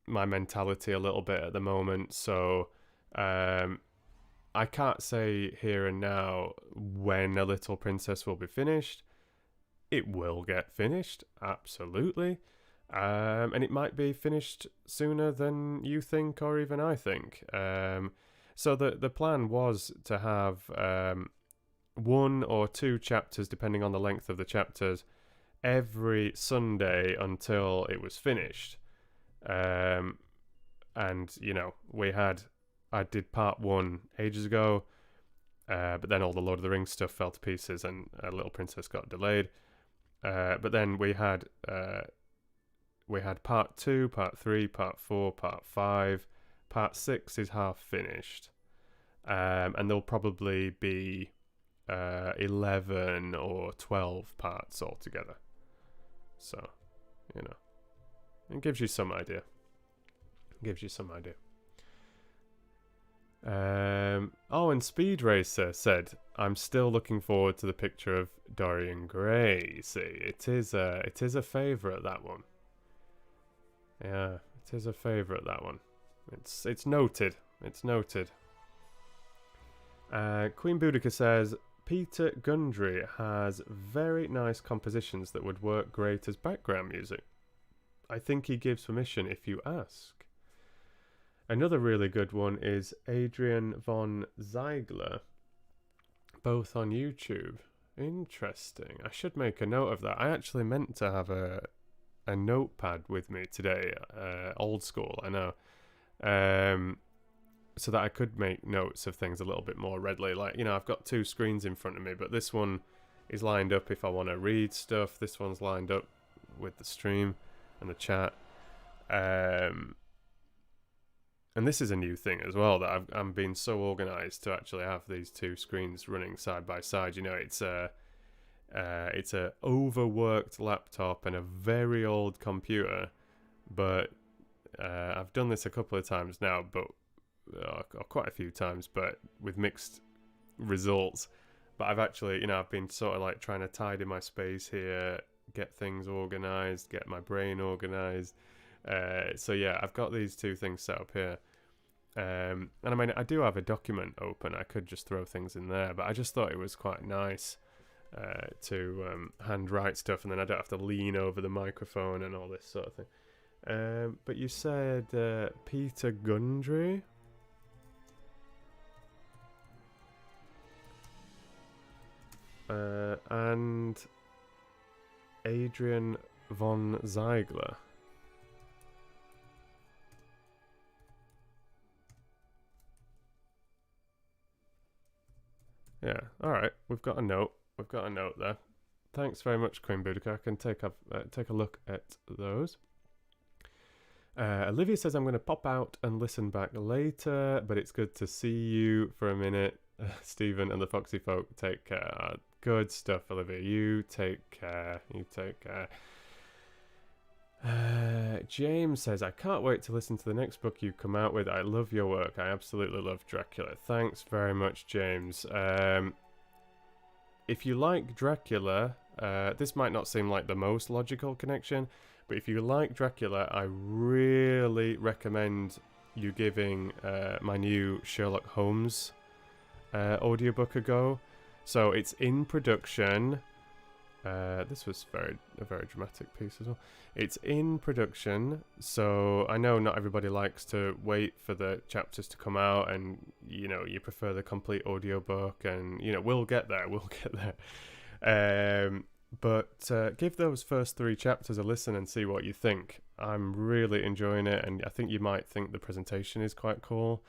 my mentality a little bit at the moment. So I can't say here and now when A Little Princess will be finished. It will get finished, absolutely. And it might be finished sooner than you think or even I think. So the plan was to have 1 or 2 chapters, depending on the length of the chapters, every Sunday until it was finished. And, you know, I did part 1 ages ago, but then all the Lord of the Rings stuff fell to pieces and A Little Princess got delayed. But then we had part 2, part 3, part 4, part 5. Part 6 is half finished. And there'll probably be 11 or 12 parts altogether. So, you know, it gives you some idea. Oh, and Speed Racer said, I'm still looking forward to the picture of Dorian Gray. See, it is a favourite, that one. Yeah, it is a favourite, that one. It's noted. It's noted. Queen Boudica says, Peter Gundry has very nice compositions that would work great as background music. I think he gives permission if you ask. Another really good one is Adrian von Ziegler, both on YouTube. Interesting. I should make a note of that. I actually meant to have a notepad with me today, old school, I know, so that I could make notes of things a little bit more readily. Like, you know, I've got 2 screens in front of me, but this one is lined up if I want to read stuff. This one's lined up with the stream and the chat. And this is a new thing as well, that I'm being so organised to actually have these 2 screens running side by side. You know, it's a overworked laptop and a very old computer, but I've done this a couple of times now, but quite a few times, but with mixed results. But I've actually, you know, I've been sort of like trying to tidy my space here, get things organized, get my brain organized. So yeah, I've got these two things set up here. And I mean, I do have a document open. I could just throw things in there, but I just thought it was quite nice to handwrite stuff, and then I don't have to lean over the microphone and all this sort of thing. But you said Peter Gundry? And Adrian von Ziegler. Yeah, alright, we've got a note. We've got a note there. Thanks very much, Queen Boudica. I can take a look at those. Olivia says, I'm going to pop out and listen back later, but it's good to see you for a minute. Stephen and the Foxy Folk, take care. Good stuff, Olivia. You take care. You take care. James says, I can't wait to listen to the next book you come out with. I love your work. I absolutely love Dracula. Thanks very much, James. If you like Dracula, this might not seem like the most logical connection, but if you like Dracula, I really recommend you giving my new Sherlock Holmes audiobook a go. So it's in production. This was a very dramatic piece as well. It's in production, so I know not everybody likes to wait for the chapters to come out, and you know, you prefer the complete audiobook, and you know, we'll get there. But give those first 3 chapters a listen and see what you think. I'm really enjoying it, and I think you might think the presentation is quite cool.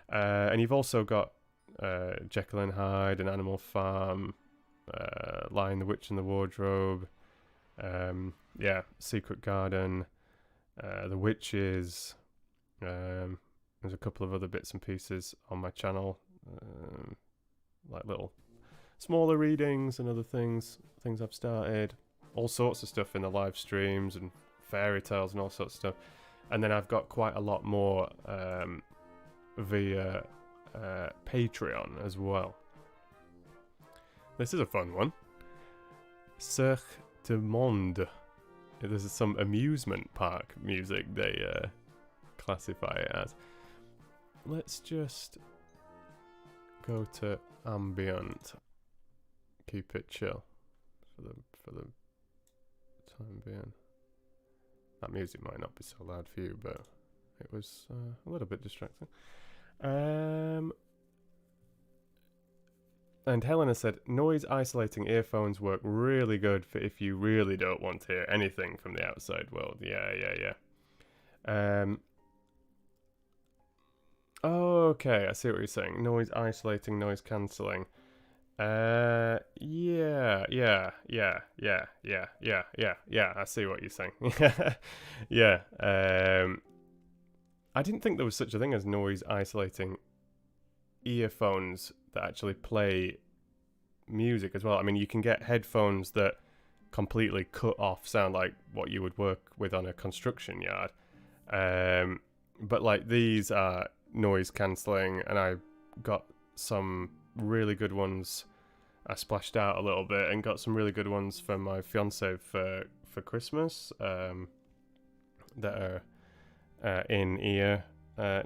And you've also got Jekyll and Hyde, and Animal Farm, Lion, the Witch and the Wardrobe, Secret Garden, The Witches. There's a couple of other bits and pieces on my channel, like little smaller readings and other things I've started. All sorts of stuff in the live streams and fairy tales and all sorts of stuff. And then I've got quite a lot more via Patreon as well. This is a fun one. Cirque du Monde. This is some amusement park music they classify it as. Let's just go to ambient. Keep it chill for the time being. That music might not be so loud for you, but it was a little bit distracting. And Helena said, noise isolating earphones work really good for if you really don't want to hear anything from the outside world. Yeah. Okay, I see what you're saying. Noise isolating, noise cancelling. Yeah. I see what you're saying. Yeah. I didn't think there was such a thing as noise isolating earphones that actually play music as well. I mean, you can get headphones that completely cut off sound like what you would work with on a construction yard. But like these are noise cancelling, and I got some really good ones. I splashed out a little bit and got some really good ones for my fiance for Christmas that are in-ear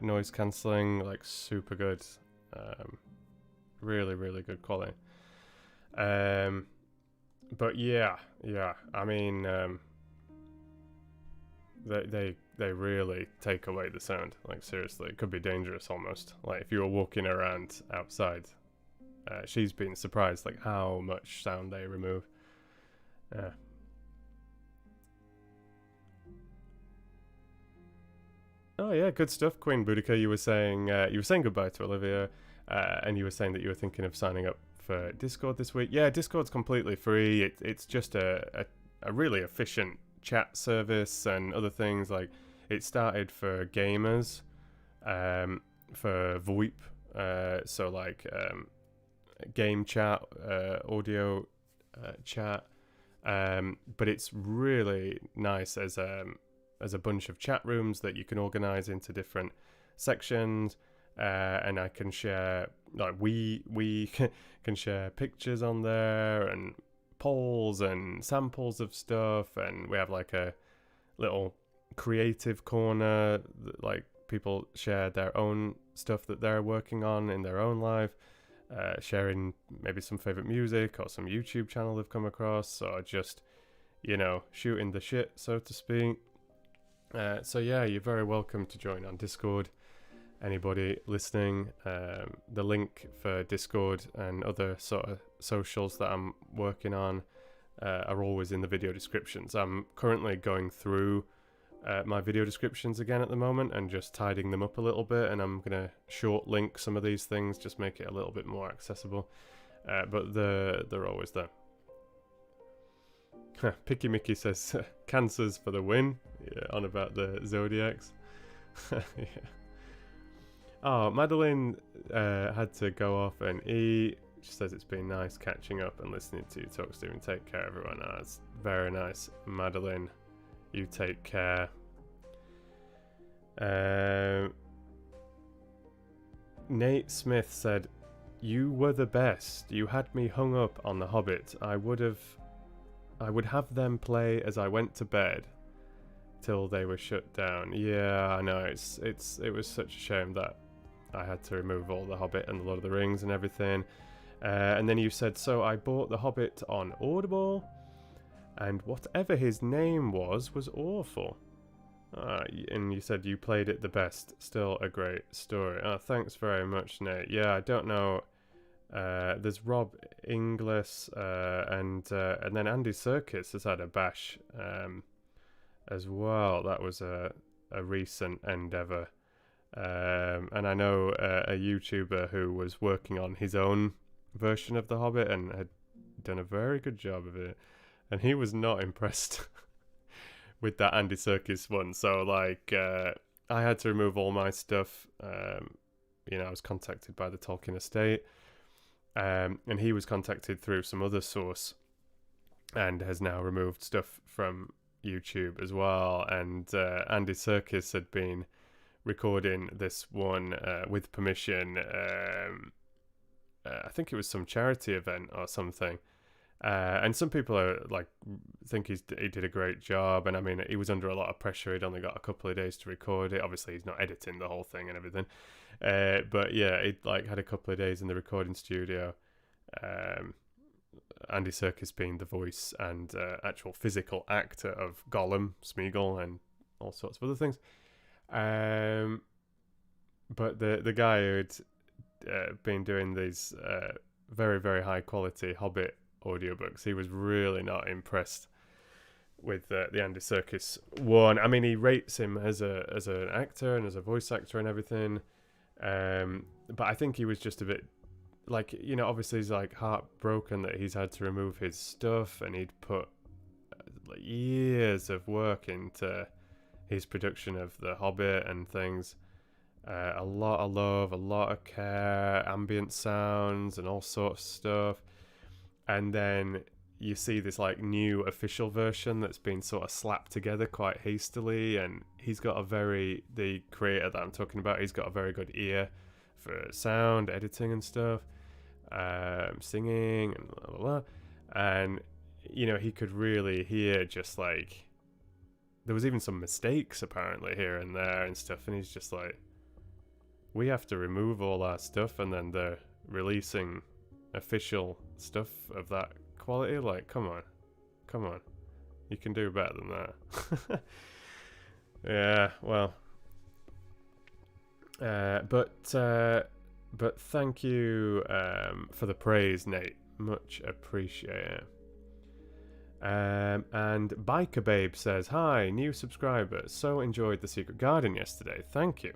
noise cancelling, like super good. Really good quality. But yeah. I mean, they really take away the sound. Like seriously, it could be dangerous almost. Like if you were walking around outside, she's been surprised like how much sound they remove. Yeah. Oh yeah, good stuff, Queen Boudica. You were saying goodbye to Olivia, and you were saying that you were thinking of signing up for Discord this week. Yeah, Discord's completely free. It's just a really efficient chat service and other things. Like it started for gamers, for VoIP, so like game chat, audio chat, but it's really nice as a bunch of chat rooms that you can organize into different sections, and I can share, like we can share pictures on there and polls and samples of stuff, and we have like a little creative corner that, like, people share their own stuff that they're working on in their own life, sharing maybe some favorite music or some YouTube channel they've come across, or just, shooting the shit, so to speak. So yeah, you're very welcome to join on Discord. Anybody listening, the link for Discord and other sort of socials that I'm working on are always in the video descriptions. I'm currently going through my video descriptions again at the moment and just tidying them up a little bit, and I'm gonna short link some of these things, just make it a little bit more accessible, but they're always there. Picky Mickey says cancers for the win, on about the zodiacs. Yeah. Oh, Madeline had to go off and eat. She says it's been nice catching up and listening to you talk, Stephen. Take care, everyone. Oh, it's very nice, Madeline. You take care. Nate Smith said, "You were the best. You had me hung up on the Hobbit. I would have them play as I went to bed till they were shut down." Yeah, I know. It was such a shame that I had to remove all the Hobbit and the Lord of the Rings and everything. And then you said, "So I bought the Hobbit on Audible, and whatever his name was awful." And you said you played it the best. Still a great story. Thanks very much, Nate. Yeah, I don't know. There's Rob Inglis, and then Andy Serkis has had a bash as well. That was a recent endeavour. And I know a YouTuber who was working on his own version of The Hobbit and had done a very good job of it, and he was not impressed with that Andy Serkis one. So like, I had to remove all my stuff. I was contacted by the Tolkien estate, and he was contacted through some other source and has now removed stuff from YouTube as well. And Andy Serkis had been recording this one with permission. I think it was some charity event or something. And some people are like think he did a great job, and I mean, he was under a lot of pressure. He'd only got a couple of days to record it. Obviously, he's not editing the whole thing and everything. But yeah, he like had a couple of days in the recording studio. Andy Serkis being the voice and actual physical actor of Gollum, Smeagol, and all sorts of other things. But the guy who'd been doing these very, very high quality Hobbit audiobooks, he was really not impressed with the Andy Serkis one. I mean, he rates him as an actor and as a voice actor and everything, but I think he was just a bit like, obviously he's like heartbroken that he's had to remove his stuff, and he'd put like years of work into his production of The Hobbit and things. A lot of love, a lot of care, ambient sounds and all sorts of stuff. And then you see this like new official version that's been sort of slapped together quite hastily, and he's got the creator that I'm talking about, he's got a very good ear for sound, editing and stuff, singing and blah, blah, blah. And, he could really hear just like, there was even some mistakes apparently here and there and stuff, and he's just like, we have to remove all our stuff, and then they're releasing official stuff of that quality. Like, come on, you can do better than that. Yeah, well, but thank you for the praise, Nate, much appreciated. And Biker Babe says, "Hi, new subscriber, so enjoyed The Secret Garden yesterday, thank you."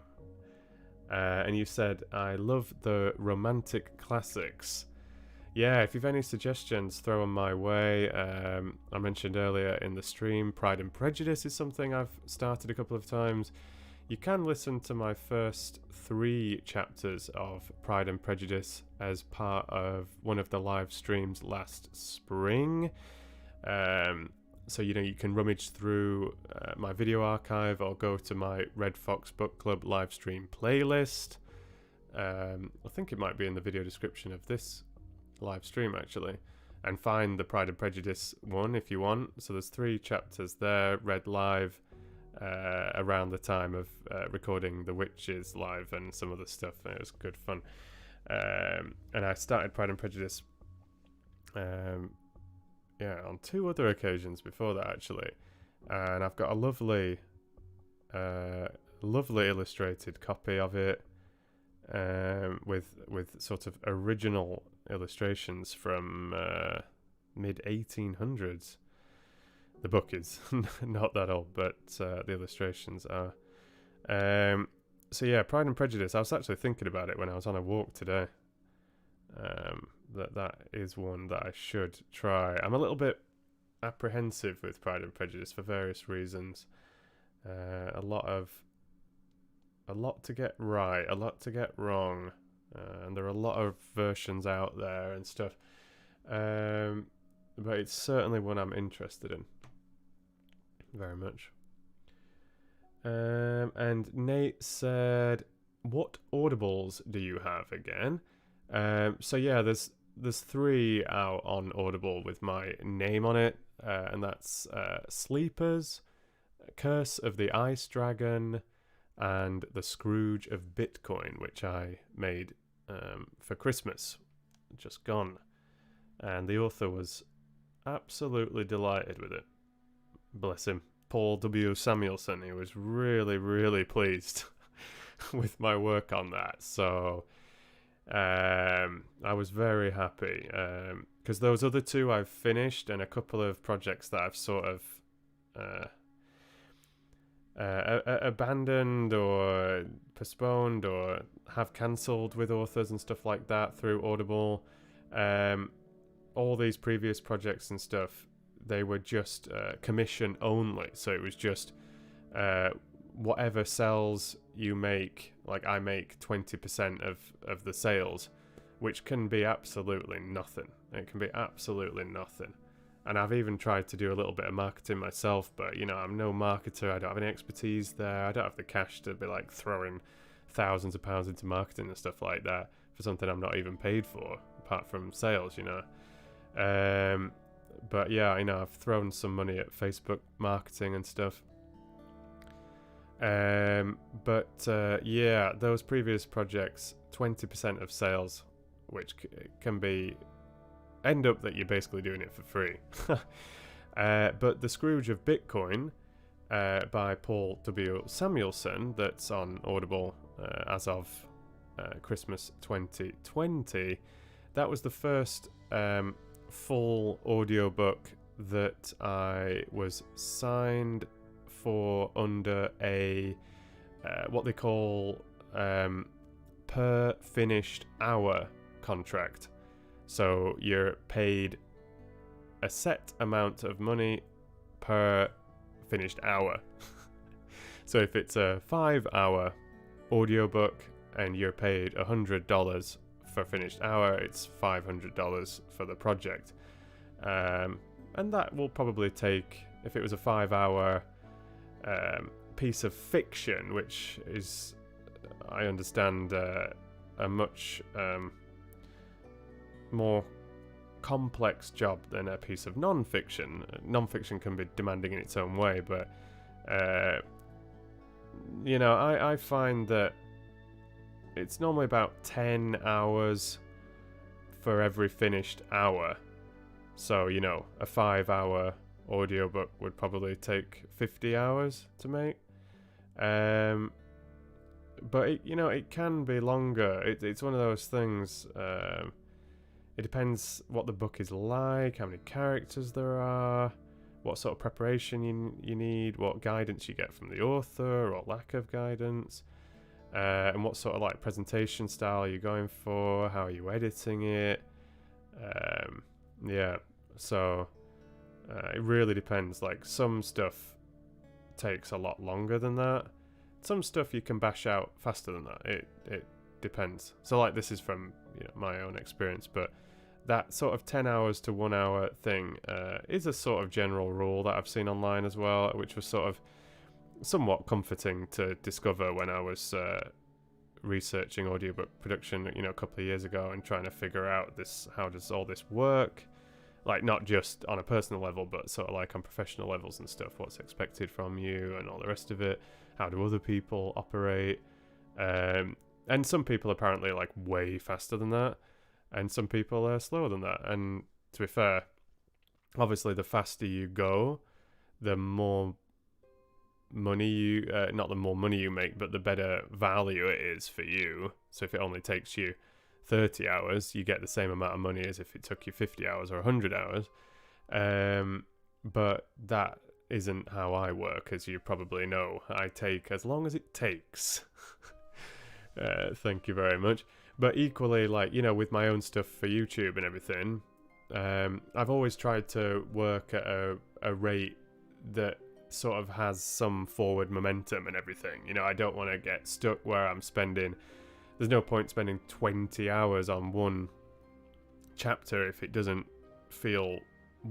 And you said, "I love the romantic classics." Yeah, if you've any suggestions, throw them my way. I mentioned earlier in the stream, Pride and Prejudice is something I've started a couple of times. You can listen to my first 3 chapters of Pride and Prejudice as part of one of the live streams last spring. So, you can rummage through my video archive or go to my Red Fox Book Club live stream playlist. I think it might be in the video description of this live stream, actually. and find the Pride and Prejudice one if you want. So there's 3 chapters there, read live around the time of recording The Witches live and some other stuff. It was good fun. And I started Pride and Prejudice on 2 other occasions before that, actually. And I've got a lovely illustrated copy of it, with sort of original illustrations from mid 1800s. The book is not that old, but the illustrations are. So yeah, Pride and Prejudice. I was actually thinking about it when I was on a walk today. That is one that I should try. I'm a little bit apprehensive with Pride and Prejudice for various reasons. A lot to get right, a lot to get wrong, and there are a lot of versions out there and stuff. But it's certainly one I'm interested in very much. And Nate said, "What Audibles do you have again?" So yeah, there's 3 out on Audible with my name on it, and that's Sleepers, Curse of the Ice Dragon, and The Scrooge of Bitcoin, which I made for Christmas, just gone. And the author was absolutely delighted with it. Bless him. Paul W. Samuelson. He was really, really pleased with my work on that. So I was very happy. Because those other 2 I've finished, and a couple of projects that I've sort of abandoned or postponed or have cancelled with authors and stuff like that through Audible. All these previous projects and stuff, they were just commission only. So it was just whatever sales you make, like I make 20% of the sales, which can be absolutely nothing. It can be absolutely nothing. And I've even tried to do a little bit of marketing myself, but, I'm no marketer. I don't have any expertise there. I don't have the cash to be, like, throwing thousands of pounds into marketing and stuff like that for something I'm not even paid for, apart from sales, But, yeah, I've thrown some money at Facebook marketing and stuff. Yeah, those previous projects, 20% of sales, which can be... end up that you're basically doing it for free. But The Scrooge of Bitcoin by Paul W. Samuelson, that's on Audible as of Christmas 2020, that was the first full audiobook that I was signed for under a what they call per finished hour contract. So you're paid a set amount of money per finished hour. So if it's a 5-hour audiobook and you're paid $100 for finished hour, it's $500 for the project. And that will probably take, if it was a 5-hour piece of fiction, which is, I understand, a much... more complex job than a piece of non-fiction. Non-fiction can be demanding in its own way, but I find that it's normally about 10 hours for every finished hour. So, a 5-hour audiobook would probably take 50 hours to make. But it can be longer. It's one of those things. It depends what the book is like, how many characters there are, what sort of preparation you need, what guidance you get from the author or lack of guidance, and what sort of like presentation style you're going for, how are you editing it. So it really depends. Like some stuff takes a lot longer than that. Some stuff you can bash out faster than that. It depends. So like this is from my own experience, but that sort of 10 hours to 1 hour thing is a sort of general rule that I've seen online as well, which was sort of somewhat comforting to discover when I was researching audiobook production, a couple of years ago and trying to figure out how does all this work. Like, not just on a personal level, but sort of like on professional levels and stuff. What's expected from you and all the rest of it. How do other people operate? And some people apparently like way faster than that, and some people are slower than that. And to be fair, obviously the faster you go, the more money you not the more money you make, but the better value it is for you. So if it only takes you 30 hours, you get the same amount of money as if it took you 50 hours or 100 hours. But that isn't how I work, as you probably know. I take as long as it takes. Thank you very much. But equally, like, you know, with my own stuff for YouTube and everything, I've always tried to work at a rate that sort of has some forward momentum and everything. You know, I don't want to get stuck where I'm spending... There's no point spending 20 hours on one chapter if it doesn't feel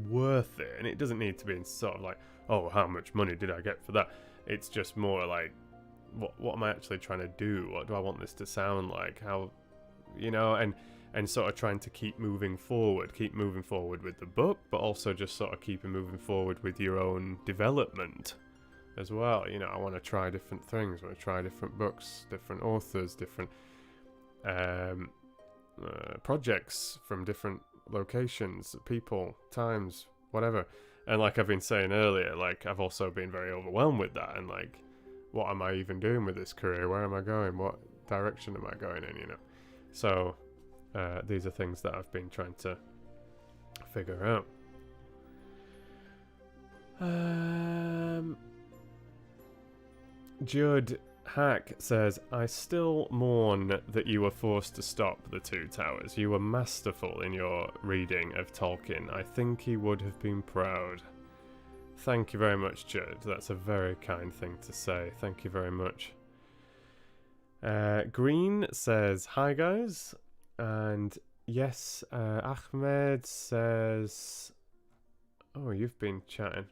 worth it. And it doesn't need to be in sort of like, oh, how much money did I get for that? It's just more like, what am I actually trying to do? What do I want this to sound like? How, you know, and sort of trying to keep moving forward with the book, but also just sort of keeping moving forward with your own development as well. You know, I want to try different things. I want to try different books, different authors, different projects from different locations, people, times, whatever. And like I've been saying earlier, like I've also been very overwhelmed with that, and like, what am I even doing with this career? Where am I going? What direction am I going in, you know? So these are things that I've been trying to figure out. Judd Hack says, I still mourn that you were forced to stop The Two Towers. You were masterful in your reading of Tolkien. I think he would have been proud. Thank you very much, Judd. That's a very kind thing to say. Thank you very much. Green says, hi guys. And yes, Ahmed says, oh, you've been chatting.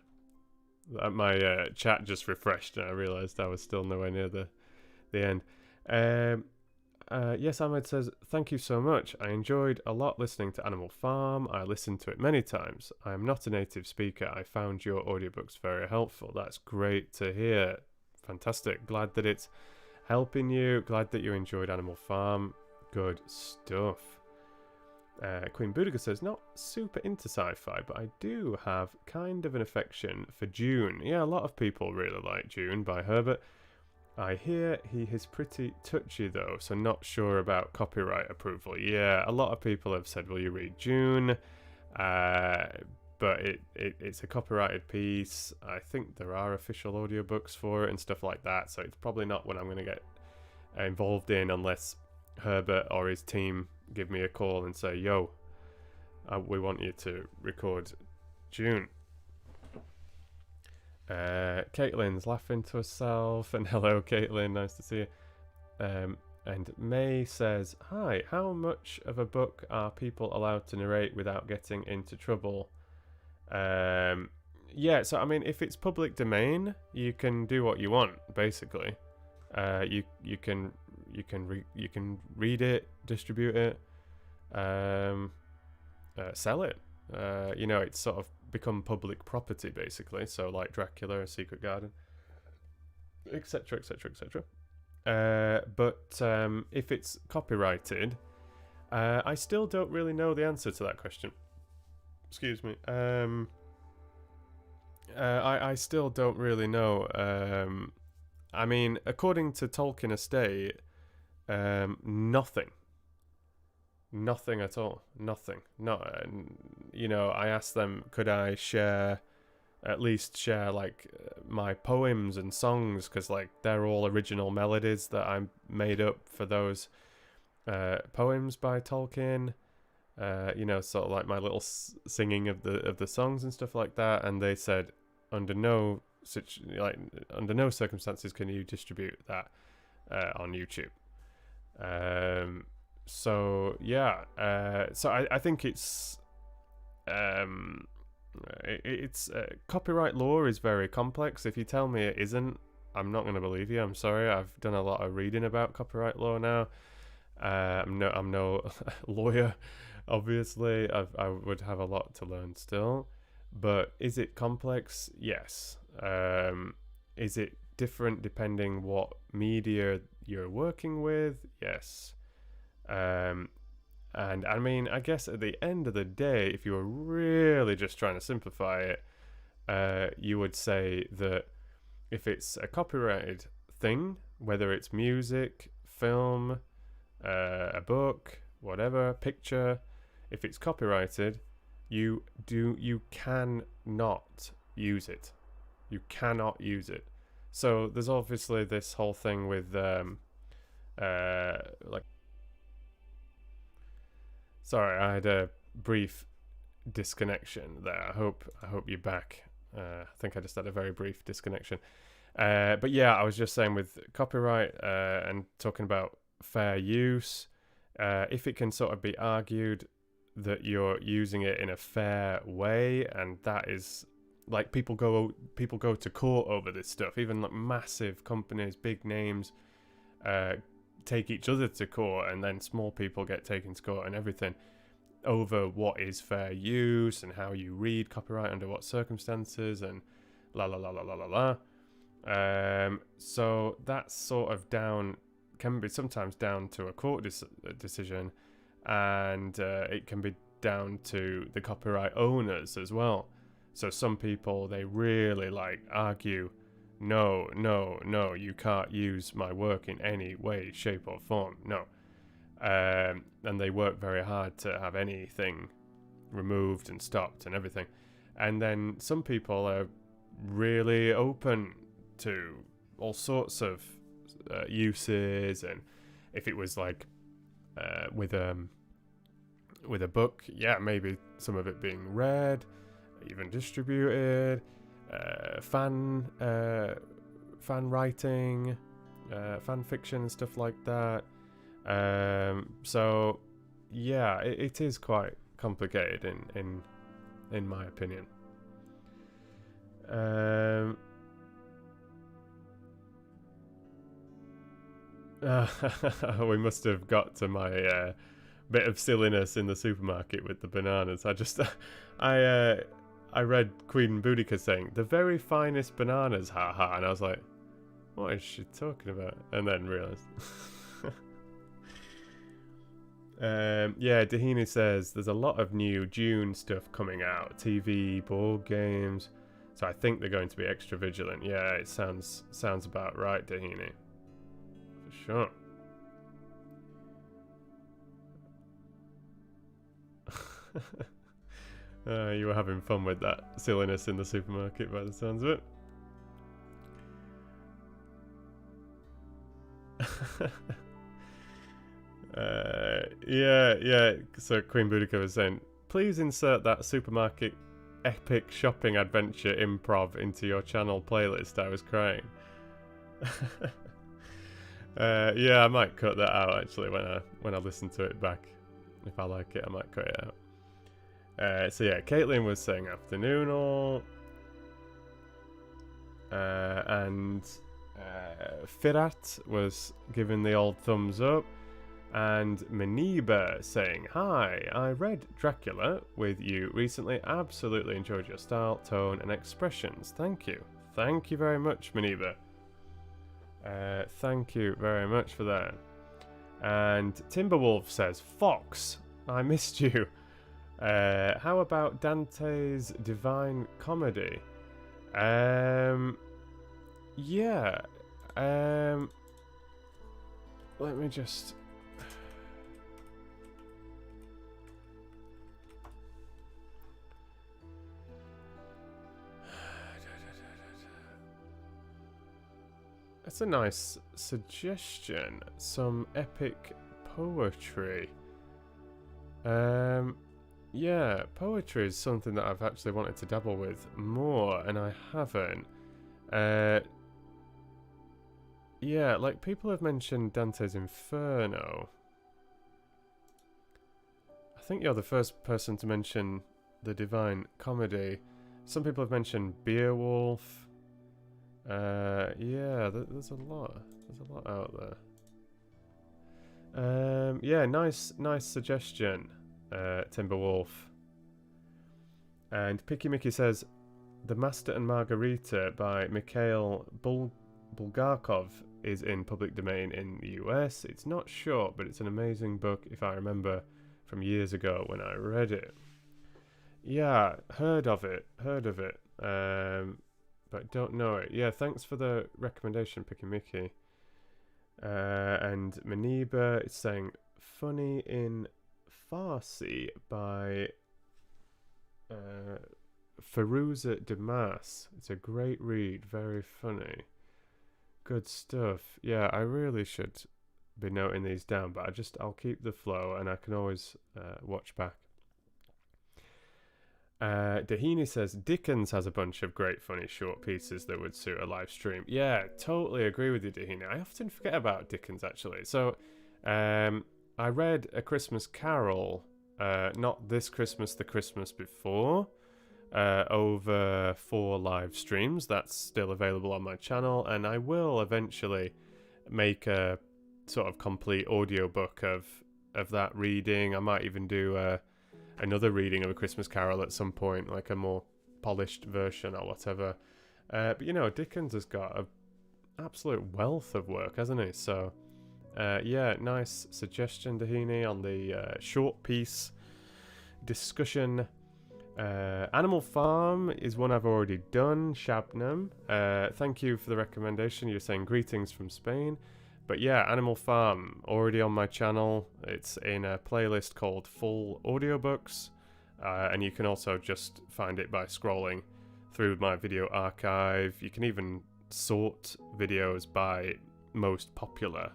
My chat just refreshed and I realised I was still nowhere near the end. Yes, Ahmed says, thank you so much. I enjoyed a lot listening to Animal Farm. I listened to it many times. I am not a native speaker. I found your audiobooks very helpful. That's great to hear. Fantastic. Glad that it's helping you. Glad that you enjoyed Animal Farm. Good stuff. Queen Boudica says, not super into sci-fi, but I do have kind of an affection for Dune. Yeah, a lot of people really like Dune by Herbert. I hear he is pretty touchy though, so not sure about copyright approval. Yeah, a lot of people have said, will you read Dune? But it's a copyrighted piece. I think there are official audiobooks for it and stuff like that, so it's probably not what I'm going to get involved in unless Herbert or his team give me a call and say, yo, we want you to record Dune. Caitlin's laughing to herself, and hello Caitlin, nice to see you. And May says, hi, how much of a book are people allowed to narrate without getting into trouble? Yeah, so I mean, if it's public domain, you can do what you want, basically. You can read it, distribute it, sell it. You know, it's sort of become public property, basically. So like Dracula, Secret Garden, etc., etc., etc. But if it's copyrighted, I still don't really know the answer to that question. Excuse me. I still don't really know. I mean, according to Tolkien Estate, nothing at all. Nothing. Not. You know, I asked them, could I at least share like my poems and songs, because like they're all original melodies that I made up for those poems by Tolkien. You know, sort of like my little singing of the songs and stuff like that. And they said, under no circumstances can you distribute that on YouTube. So yeah, so I think it's copyright law is very complex. If you tell me it isn't, I'm not going to believe you. I'm sorry. I've done a lot of reading about copyright law now. I'm no lawyer Obviously, I would have a lot to learn still. But is it complex? Yes. Is it different depending what media you're working with? Yes. And I mean, I guess at the end of the day, if you were really just trying to simplify it, you would say that if it's a copyrighted thing, whether it's music, film, a book, whatever, picture, if it's copyrighted, you cannot use it. You cannot use it. So there's obviously this whole thing with like. Sorry, I had a brief disconnection there. I hope you're back. I think I just had a very brief disconnection. But yeah, I was just saying with copyright and talking about fair use, if it can sort of be argued that you're using it in a fair way, and that is like people go to court over this stuff. Even like massive companies, big names, take each other to court, and then small people get taken to court and everything over what is fair use and how you read copyright under what circumstances and la la la la la la la. So that's sort of can be sometimes down to a court decision, and it can be down to the copyright owners as well. So some people, they really like argue, no, you can't use my work in any way, shape or form, no. And they work very hard to have anything removed and stopped and everything. And then some people are really open to all sorts of uses, and if it was like with a book, yeah, maybe some of it being read, even distributed, fan writing, fan fiction and stuff like that. So yeah, it is quite complicated in my opinion. We must have got to my bit of silliness in the supermarket with the bananas. I read Queen Boudica saying the very finest bananas, haha, and I was like, what is she talking about? And then realised. Yeah, Dahini says there's a lot of new Dune stuff coming out, TV, board games, so I think they're going to be extra vigilant. Yeah, it sounds about right, Dahini. For sure. You were having fun with that silliness in the supermarket by the sounds of it. Yeah. So Queen Boudica was saying, please insert that supermarket epic shopping adventure improv into your channel playlist. I was crying. Yeah, I might cut that out actually when I listen to it back. If I like it, I might cut it out. So yeah, Caitlin was saying afternoon all, and Firat was giving the old thumbs up, and Maniba saying hi. I read Dracula with you recently. Absolutely enjoyed your style, tone, and expressions. Thank you very much, Maniba. Thank you very much for that. And Timberwolf says, Fox, I missed you. How about Dante's Divine Comedy? Yeah. Let me just... That's a nice suggestion. Some epic poetry. Yeah, poetry is something that I've actually wanted to dabble with more, and I haven't. Yeah, like people have mentioned Dante's Inferno. I think you're the first person to mention the Divine Comedy. Some people have mentioned Beowulf. Yeah, there's a lot. There's a lot out there. Yeah, nice suggestion. Timberwolf. And Picky Mickey says, The Master and Margarita by Mikhail Bulgakov is in public domain in the US. It's not short, but it's an amazing book if I remember from years ago when I read it. Yeah, heard of it, but don't know it. Yeah, thanks for the recommendation, Picky Mickey. And Maniba is saying, Funny in Farsi by Feruza Damas. It's a great read, very funny. Good stuff. Yeah, I really should be noting these down, but I'll keep the flow and I can always watch back. Dahini says, Dickens has a bunch of great funny short pieces that would suit a live stream. Yeah, totally agree with you, Dahini. I often forget about Dickens, actually. So, I read A Christmas Carol, not this Christmas, the Christmas before, over 4 live streams. That's still available on my channel, and I will eventually make a sort of complete audiobook of that reading. I might even do another reading of A Christmas Carol at some point, like a more polished version or whatever. But you know, Dickens has got an absolute wealth of work, hasn't he? So yeah, nice suggestion, Dahini, on the short piece discussion. Animal Farm is one I've already done, Shabnam. Thank you for the recommendation. You're saying greetings from Spain. But yeah, Animal Farm, already on my channel. It's in a playlist called Full Audiobooks. And you can also just find it by scrolling through my video archive. You can even sort videos by most popular.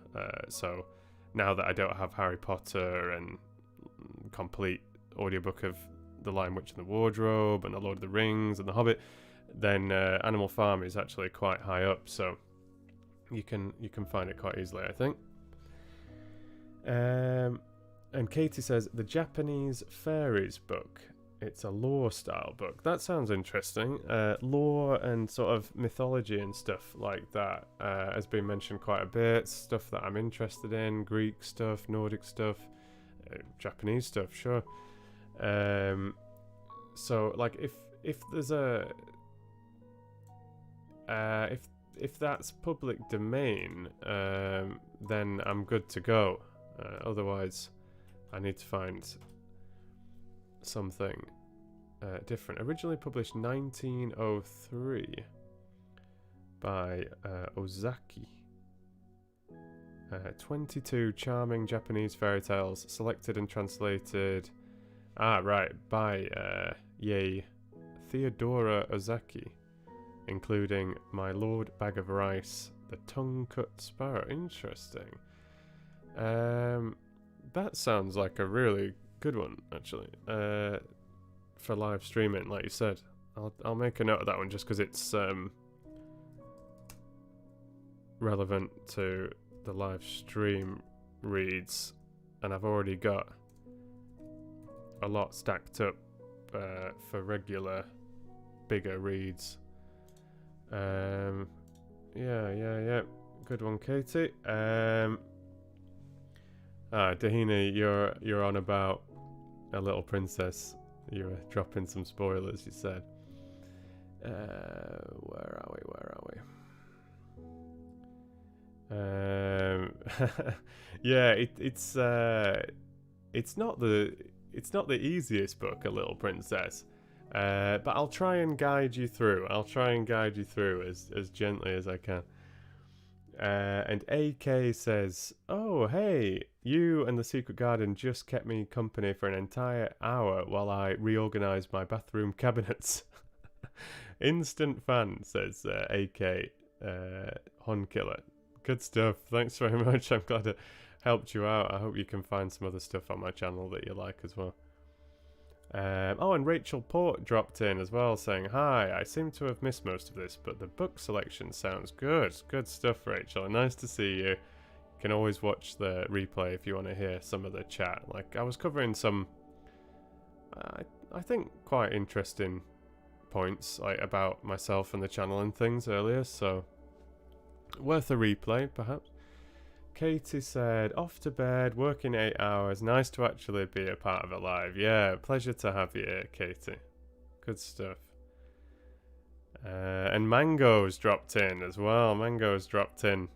So now that I don't have Harry Potter and complete audiobook of The Lion, Witch and the Wardrobe and The Lord of the Rings and The Hobbit, then Animal Farm is actually quite high up, so you can find it quite easily, I think. And Katie says, the Japanese Fairies book. It's a lore style book. That sounds interesting. Lore and sort of mythology and stuff like that has been mentioned quite a bit. Stuff that I'm interested in. Greek stuff, Nordic stuff, Japanese stuff, sure. So like if there's a if that's public domain, then I'm good to go. Otherwise, I need to find something different. Originally published 1903 by Ozaki. 22 charming Japanese fairy tales selected and translated. By Theodora Ozaki, including My Lord Bag of Rice, The Tongue-Cut Sparrow. Interesting. That sounds like a really good one, actually. For live streaming, like you said. I'll make a note of that one just because it's relevant to the live stream reads, and I've already got a lot stacked up for regular bigger reads. Yeah, good one, Katie. Dahini, you're on about A Little Princess. You were dropping some spoilers, you said. Where are we? Yeah, it's not the easiest book, A Little Princess, but I'll try and guide you through. As gently as I can. And AK says, "Oh, hey, you and the Secret Garden just kept me company for an entire hour while I reorganized my bathroom cabinets." Instant fan, says AK Honkiller. Good stuff. Thanks very much. I'm glad it helped you out. I hope you can find some other stuff on my channel that you like as well. And Rachel Port dropped in as well, saying, "Hi, I seem to have missed most of this, but the book selection sounds good." Good stuff, Rachel. Nice to see you. You can always watch the replay if you want to hear some of the chat. Like, I was covering some, I think, quite interesting points, like about myself and the channel and things earlier, so worth a replay, perhaps. Katie said, off to bed, working 8 hours. Nice to actually be a part of it live. Yeah, pleasure to have you here, Katie. Good stuff. And Mango's dropped in as well. Mango's dropped in.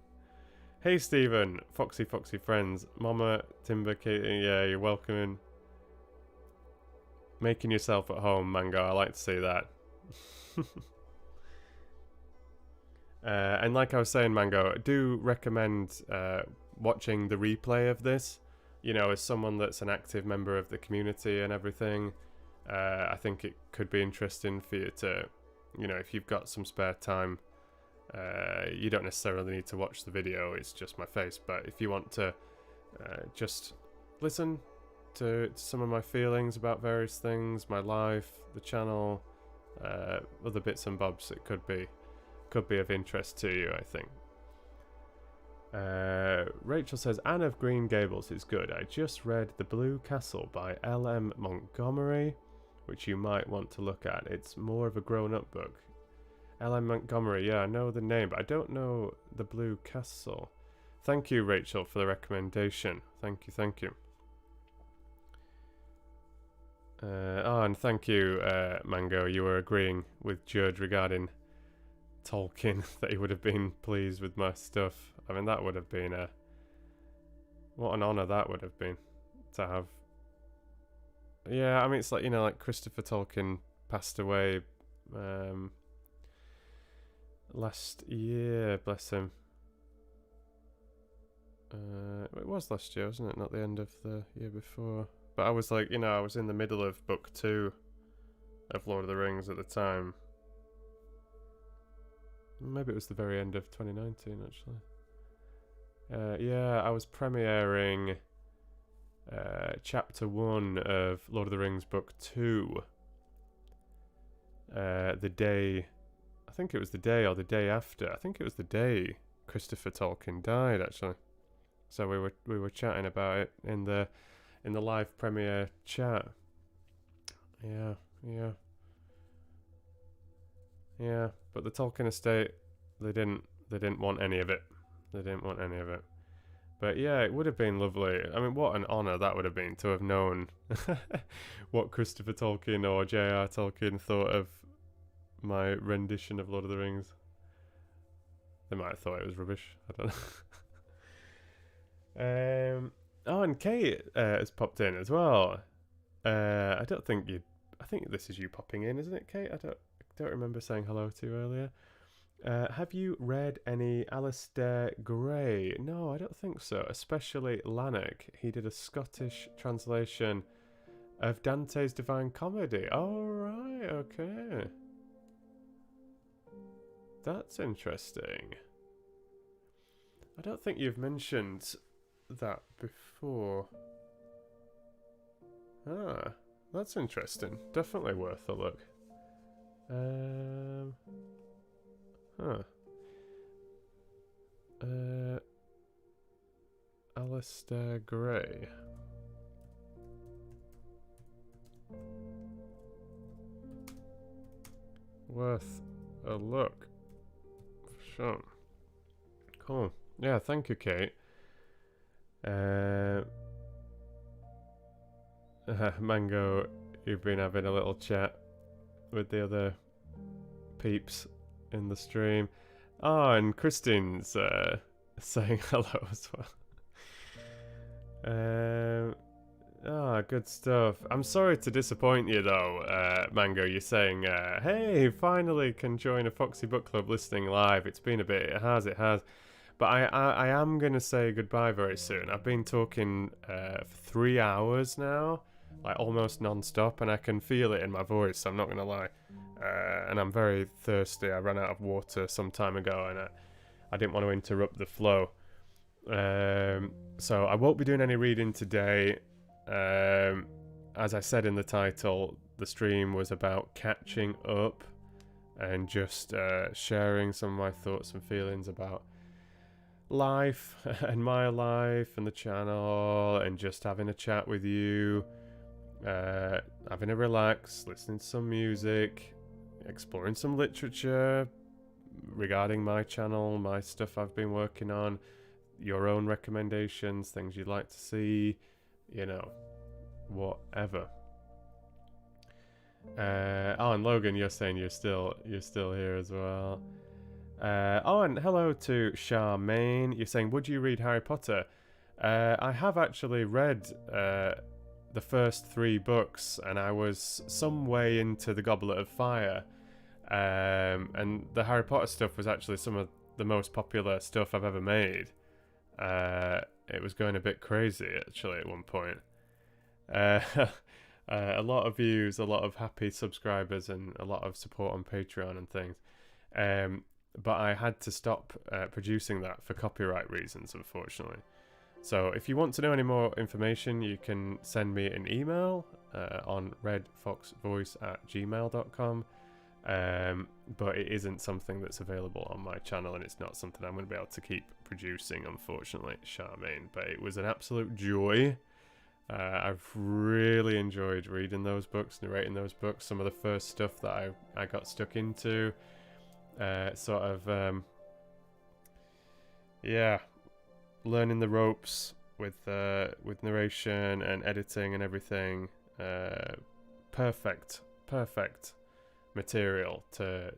Hey, Stephen. Foxy friends. Mama, Timber, Katie. Yeah, you're welcome in. Making yourself at home, Mango. I like to see that. And like I was saying, Mango, I do recommend watching the replay of this. You know, as someone that's an active member of the community and everything, I think it could be interesting for you to, you know, if you've got some spare time, you don't necessarily need to watch the video, it's just my face. But if you want to just listen to some of my feelings about various things, my life, the channel, other bits and bobs, it could be of interest to you, I think. Rachel says, Anne of Green Gables is good. I just read The Blue Castle by L.M. Montgomery, which you might want to look at. It's more of a grown-up book. L.M. Montgomery, yeah, I know the name, but I don't know The Blue Castle. Thank you, Rachel, for the recommendation. Thank you. And thank you, Mango. You were agreeing with Judd regarding Tolkien, that he would have been pleased with my stuff. I mean, that would have been what an honour that would have been to have. Yeah, I mean, it's like, you know, like Christopher Tolkien passed away last year, bless him. It was last year, wasn't it? Not the end of the year before. But I was like, you know, I was in the middle of book 2 of Lord of the Rings at the time. Maybe it was the very end of 2019, actually. Yeah, I was premiering chapter 1 of Lord of the Rings book 2. The day, I think it was the day or the day after. I think it was the day Christopher Tolkien died, actually. So we were chatting about it in the live premiere chat. Yeah. But the Tolkien estate, they didn't want any of it. But yeah, it would have been lovely. I mean, what an honour that would have been to have known what Christopher Tolkien or J.R. Tolkien thought of my rendition of Lord of the Rings. They might have thought it was rubbish. I don't know. Oh, and Kate has popped in as well. I think this is you popping in, isn't it, Kate? I don't remember saying hello to you earlier. Have you read any Alistair Gray? No, I don't think so. Especially Lanark. He did a Scottish translation of Dante's Divine Comedy. Oh, right, okay. That's interesting. I don't think you've mentioned that before. Ah, that's interesting. Definitely worth a look. Alistair Gray. Worth a look. For sure. Cool. Yeah, thank you, Kate. Mango, you've been having a little chat with the other peeps in the stream. Oh, and Christine's saying hello as well. Good stuff. I'm sorry to disappoint you though, Mango. You're saying, hey, finally can join a Foxy Book Club listening live. It's been a bit. It has. But I am going to say goodbye very soon. I've been talking for 3 hours now, like almost non-stop, and I can feel it in my voice, I'm not going to lie. And I'm very thirsty. I ran out of water some time ago, and I didn't want to interrupt the flow. So I won't be doing any reading today. As I said in the title, the stream was about catching up and just sharing some of my thoughts and feelings about life and my life and the channel, and just having a chat with you, having a relax, listening to some music, exploring some literature regarding my channel, my stuff I've been working on, your own recommendations, things you'd like to see, you know, whatever. And Logan, you're saying you're still here as well. And hello to Charmaine. You're saying, would you read Harry Potter? I have actually read the first 3 books, and I was some way into the Goblet of Fire. And the Harry Potter stuff was actually some of the most popular stuff I've ever made. It was going a bit crazy, actually, at one point. A lot of views, a lot of happy subscribers, and a lot of support on Patreon and things. But I had to stop producing that for copyright reasons, unfortunately. So if you want to know any more information, you can send me an email on redfoxvoice@gmail.com. But it isn't something that's available on my channel, and it's not something I'm going to be able to keep producing, unfortunately, Charmaine. But it was an absolute joy. I've really enjoyed reading those books, narrating those books. Some of the first stuff that I got stuck into, learning the ropes with narration and editing and everything. Perfect material to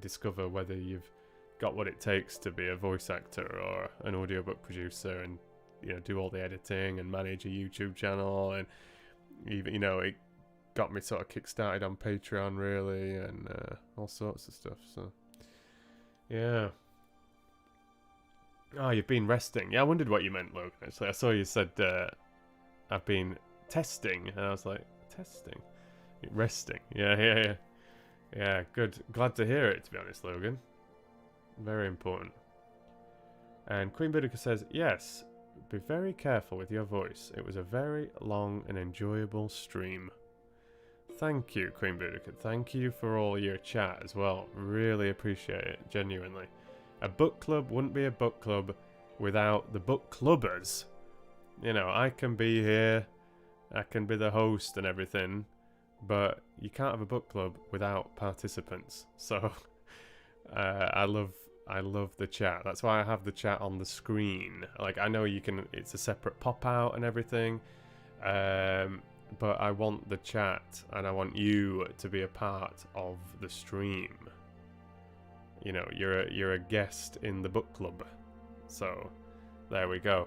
discover whether you've got what it takes to be a voice actor or an audiobook producer, and do all the editing and manage a YouTube channel. And even it got me sort of kickstarted on Patreon, really, and all sorts of stuff. So yeah. Oh, you've been resting. Yeah, I wondered what you meant, Logan. Actually, I saw you said I've been testing, and I was like, testing, resting. Yeah. Good. Glad to hear it. To be honest, Logan. Very important. And Queen Boudica says, yes, be very careful with your voice. It was a very long and enjoyable stream. Thank you, Queen Boudica. Thank you for all your chat as well. Really appreciate it, genuinely. A book club wouldn't be a book club without the book clubbers. I can be here, I can be the host and everything, but you can't have a book club without participants. So I love the chat. That's why I have the chat on the screen. Like, I know it's a separate pop out and everything, but I want the chat, and I want you to be a part of the stream. You're a guest in the book club. So there we go.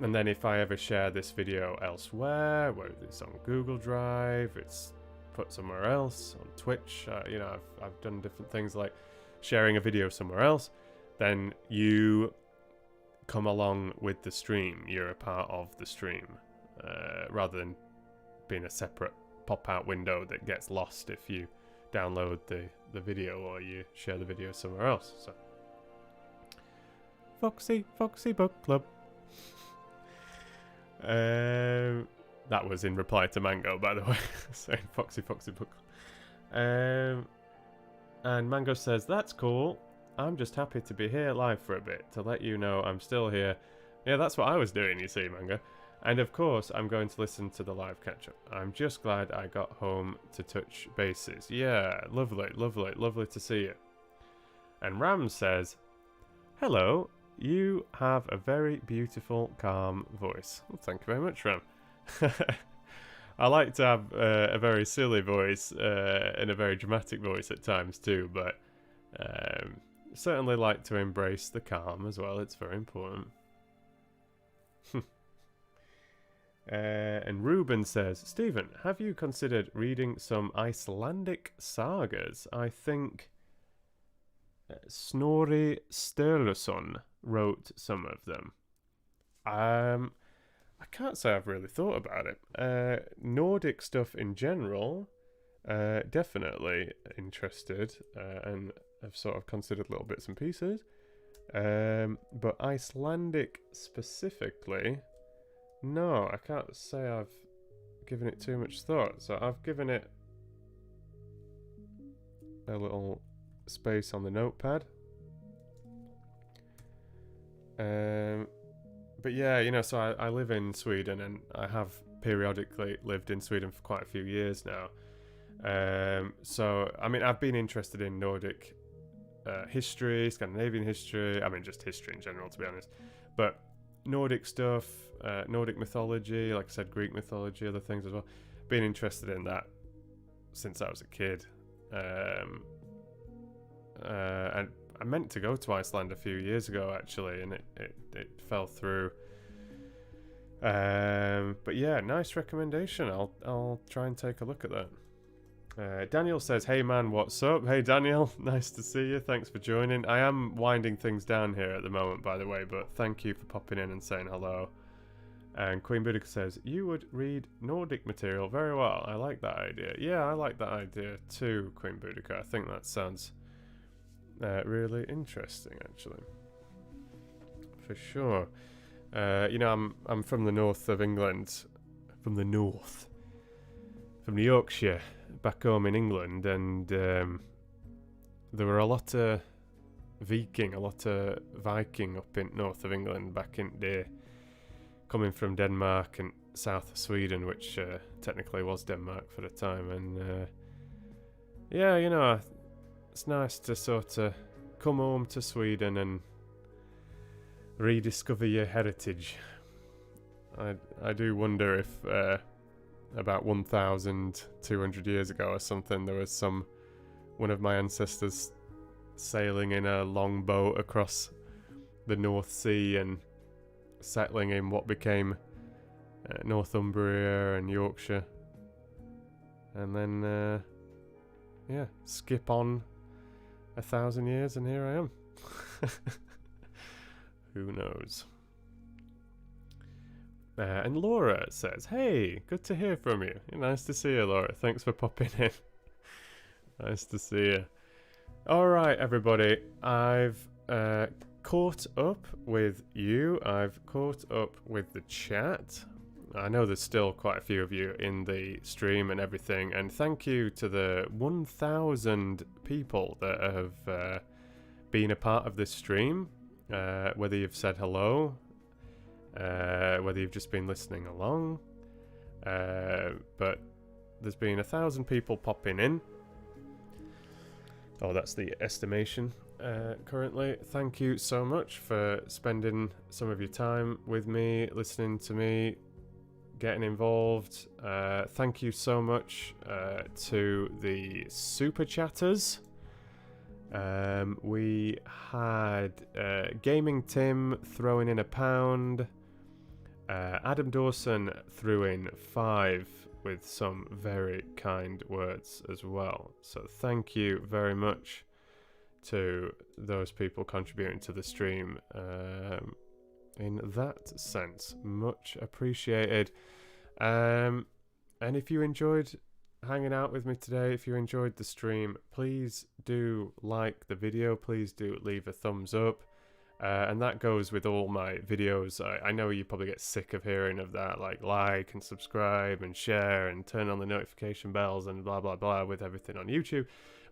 And then if I ever share this video elsewhere, whether it's on Google Drive, it's put somewhere else, on Twitch, I've done different things like sharing a video somewhere else, then you come along with the stream. You're a part of the stream, rather than being a separate pop-out window that gets lost if you download the video or you share the video somewhere else. So Foxy Book Club. That was in reply to Mango, by the way, saying Foxy Book Club. And Mango says, that's cool. I'm just happy to be here live for a bit to let you know I'm still here. Yeah, that's what I was doing, you see, Mango. And of course, I'm going to listen to the live catch-up. I'm just glad I got home to touch bases. Yeah, lovely to see you. And Ram says, hello, you have a very beautiful, calm voice. Well, thank you very much, Ram. I like to have a very silly voice and a very dramatic voice at times too, but certainly like to embrace the calm as well. It's very important. And Ruben says, Stephen, have you considered reading some Icelandic sagas? I think Snorri Sturluson wrote some of them. I can't say I've really thought about it. Nordic stuff in general, definitely interested, and I've sort of considered little bits and pieces. But Icelandic specifically, no, I can't say I've given it too much thought. So I've given it a little space on the notepad. But yeah, so I live in Sweden, and I have periodically lived in Sweden for quite a few years now. So, I mean, I've been interested in Nordic history, Scandinavian history, I mean just history in general to be honest, but Nordic stuff, Nordic mythology, like I said, Greek mythology, other things as well. Been interested in that since I was a kid. And I meant to go to Iceland a few years ago actually, and it fell through. But yeah, nice recommendation. I'll try and take a look at that. Daniel says, "Hey man, what's up?" Hey Daniel, nice to see you. Thanks for joining. I am winding things down here at the moment, by the way, but thank you for popping in and saying hello. And Queen Boudica says, "You would read Nordic material very well. I like that idea." Yeah, I like that idea too, Queen Boudica. I think that sounds really interesting, actually. For sure. You know, I'm from the north of England, from the Yorkshire, back home in England, and there were a lot of Viking up in north of England back in the day, coming from Denmark and south of Sweden, which technically was Denmark for the time. And yeah, you know, it's nice to sort of come home to Sweden and rediscover your heritage. I do wonder if about 1,200 years ago or something, there was one of my ancestors sailing in a long boat across the North Sea and settling in what became Northumbria and Yorkshire, and then yeah, skip on 1,000 years and here I am. Who knows? And Laura says, "Hey, good to hear from you." Nice to see you, Laura. Thanks for popping in. Nice to see you. Alright, everybody. I've caught up with you. I've caught up with the chat. I know there's still quite a few of you in the stream and everything. And thank you to the 1,000 people that have been a part of this stream. Whether you've said hello, whether you've just been listening along, but there's been 1,000 people popping in. Oh, that's the estimation currently. Thank you so much for spending some of your time with me, listening to me, getting involved. Thank you so much to the super chatters. We had Gaming Tim throwing in £1. Adam Dawson threw in 5 with some very kind words as well. So thank you very much to those people contributing to the stream. In that sense, much appreciated. And if you enjoyed hanging out with me today, if you enjoyed the stream, please do like the video, please do leave a thumbs up, and that goes with all my videos. I know you probably get sick of hearing of that, like and subscribe and share and turn on the notification bells and blah blah blah with everything on YouTube,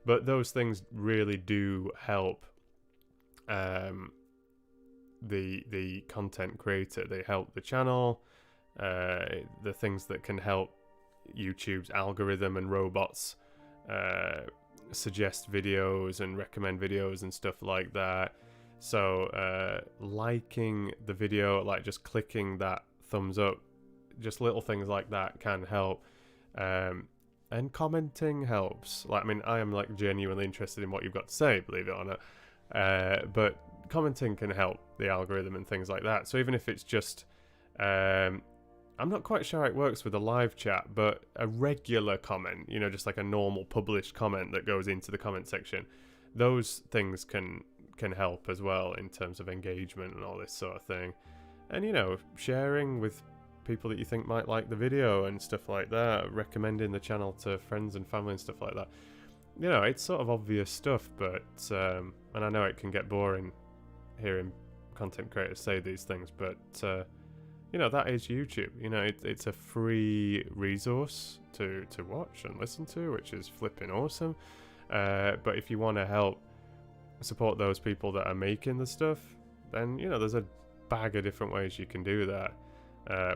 but those things really do help the content creator. They help the channel, the things that can help YouTube's algorithm and robots suggest videos and recommend videos and stuff like that. So liking the video, like just clicking that thumbs up, just little things like that can help. And commenting helps. Like, I mean, I am like genuinely interested in what you've got to say, believe it or not. But commenting can help the algorithm and things like that. So even if it's just I'm not quite sure how it works with a live chat, but a regular comment, you know, just like a normal published comment that goes into the comment section, those things can help as well in terms of engagement and all this sort of thing. And, you know, sharing with people that you think might like the video and stuff like that, recommending the channel to friends and family and stuff like that. You know, it's sort of obvious stuff, but and I know it can get boring hearing content creators say these things, but you know, that is YouTube. You know, it's a free resource to watch and listen to, which is flipping awesome. But if you want to help support those people that are making the stuff, then, you know, there's a bag of different ways you can do that.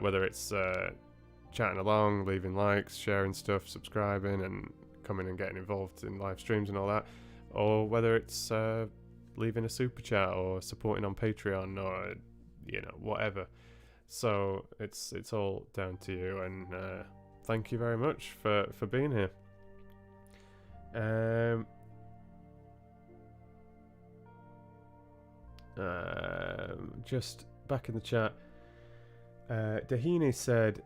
Whether it's chatting along, leaving likes, sharing stuff, subscribing, and coming and getting involved in live streams and all that, or whether it's leaving a super chat or supporting on Patreon or whatever. So it's all down to you, and thank you very much for being here. Just back in the chat, Dahini said,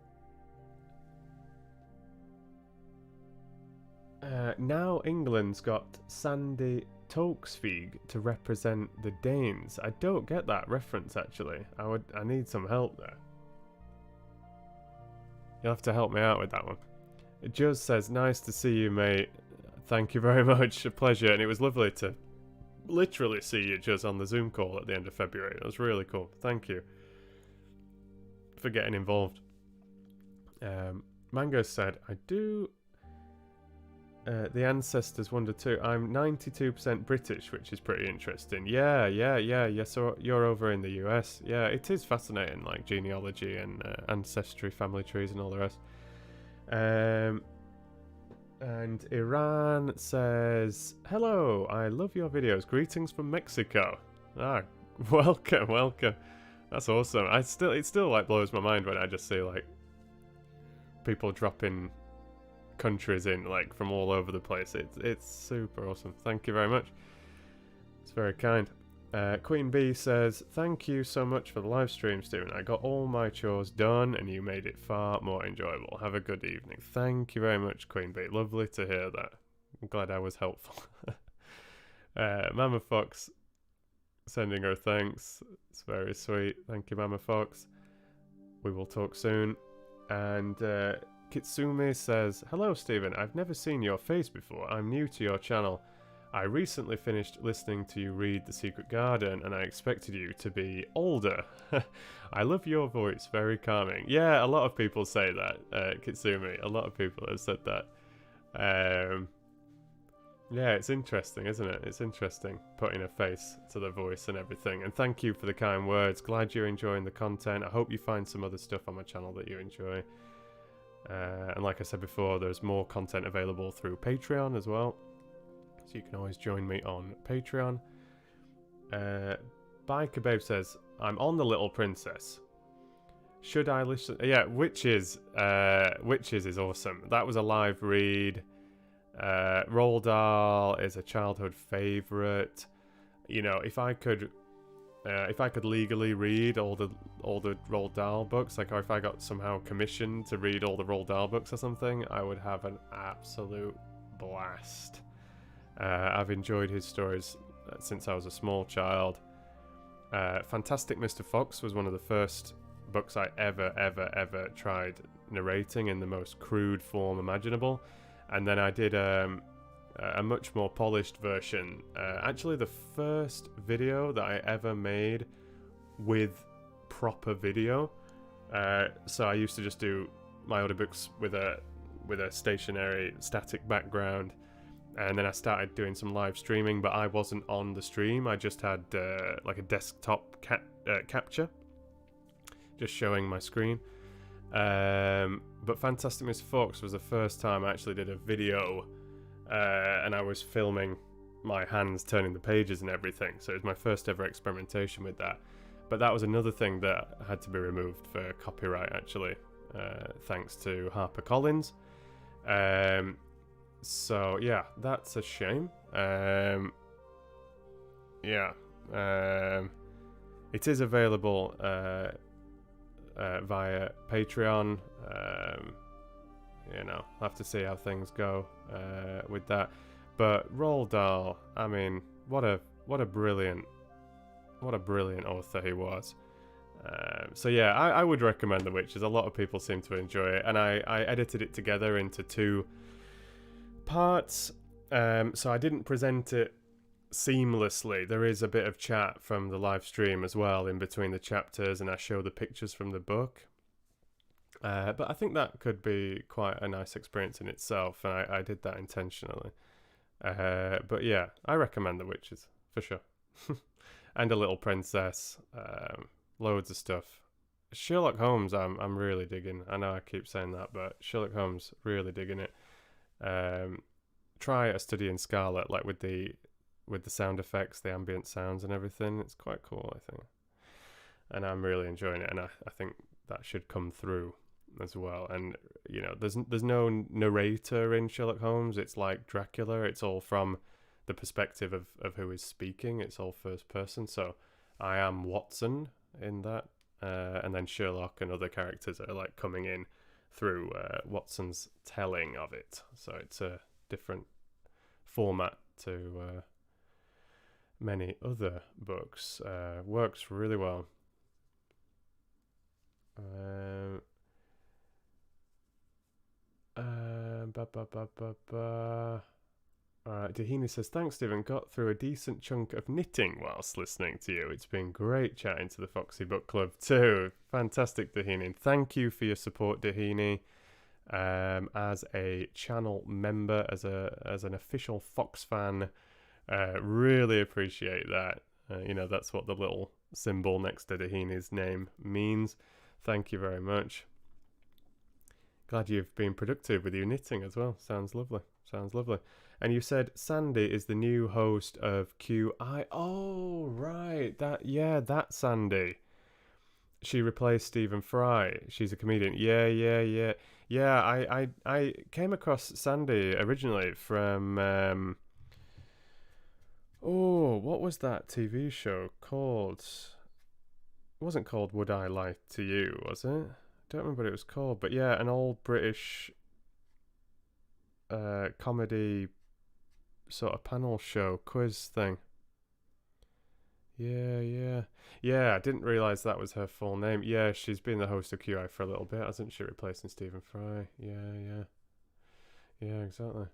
now England's got Sandy Tolksvig to represent the Danes. I don't get that reference, actually. I need some help there. You'll have to help me out with that one. Juz says, nice to see you, mate. Thank you very much. A pleasure. And it was lovely to literally see you, Juz, on the Zoom call at the end of February. It was really cool. Thank you for getting involved. Mango said, I do... the ancestors wonder too. I'm 92% British, which is pretty interesting. Yeah. So you're over in the US. Yeah, it is fascinating, like genealogy and ancestry, family trees, and all the rest. And Iran says, hello, I love your videos. Greetings from Mexico. Welcome. That's awesome. It still like blows my mind when I just see like people dropping countries in like from all over the place. It's super awesome. Thank you very much. It's very kind. Queen Bee says, thank you so much for the live stream, Stephen. I got all my chores done and you made it far more enjoyable. Have a good evening. Thank you very much, Queen Bee. Lovely to hear that. I'm glad I was helpful. Mama Fox sending her thanks. It's very sweet. Thank you, Mama Fox. We will talk soon. And Kitsumi says, hello Stephen, I've never seen your face before. I'm new to your channel. I recently finished listening to you read The Secret Garden and I expected you to be older. I love your voice, very calming. Yeah, a lot of people say that, Kitsumi. A lot of people have said that. Yeah, it's interesting, isn't it? It's interesting putting a face to the voice and everything. And thank you for the kind words. Glad you're enjoying the content. I hope you find some other stuff on my channel that you enjoy. And like I said before, there's more content available through Patreon as well. So you can always join me on Patreon. Biker Babe says, I'm on The Little Princess. Should I listen? Yeah, Witches is awesome. That was a live read. Roald Dahl is a childhood favourite. You know, if I could legally read all the Roald Dahl books, like, or if I got somehow commissioned to read all the Roald Dahl books or something, I would have an absolute blast. I've enjoyed his stories since I was a small child. Fantastic Mr. Fox was one of the first books I ever tried narrating in the most crude form imaginable. And then I did a much more polished version. Actually, the first video that I ever made with proper video. So I used to just do my audiobooks with a stationary static background. And then I started doing some live streaming, but I wasn't on the stream. I just had like a desktop capture, just showing my screen. But Fantastic Mr. Fox was the first time I actually did a video, and I was filming my hands turning the pages and everything. So it was my first ever experimentation with that. But that was another thing that had to be removed for copyright, actually, thanks to HarperCollins. So yeah, that's a shame. It is available via Patreon. I'll have to see how things go with that. But Roald Dahl, I mean, what a brilliant author he was. So yeah, I would recommend The Witches. A lot of people seem to enjoy it, and I edited it together into 2 parts, so I didn't present it seamlessly. There is a bit of chat from the live stream as well in between the chapters, and I show the pictures from the book. But I think that could be quite a nice experience in itself, and I did that intentionally. But yeah, I recommend The Witches for sure. And A Little Princess, loads of stuff. Sherlock Holmes, I'm really digging. I know I keep saying that, but Sherlock Holmes, really digging it. Try A Study in Scarlet, like with the with the sound effects, the ambient sounds and everything. It's quite cool, I think. And I'm really enjoying it, and I think that should come through as well. And you know, there's no narrator in Sherlock Holmes. It's like Dracula. It's all from the perspective of who is speaking. It's all first person. So I am Watson in that, and then Sherlock and other characters are like coming in through Watson's telling of it. So it's a different format to many other books. Works really well. Alright, Dahini says, thanks, Stephen. Got through a decent chunk of knitting whilst listening to you. It's been great chatting to the Foxy Book Club too. Fantastic, Dahini. Thank you for your support, Dahini. As a channel member, as an official Fox fan, really appreciate that. You know, that's what the little symbol next to Dahini's name means. Thank you very much. Glad you've been productive with your knitting as well. Sounds lovely. Sounds lovely. And you said Sandy is the new host of QI. Oh, right. That Sandy. She replaced Stephen Fry. She's a comedian. Yeah. I came across Sandy originally from what was that TV show called? It wasn't called Would I Lie to You, was it? Don't remember what it was called, but yeah, an old British comedy sort of panel show quiz thing. Yeah. I didn't realise that was her full name. Yeah, she's been the host of QI for a little bit, hasn't she? Replacing Stephen Fry. Yeah, exactly.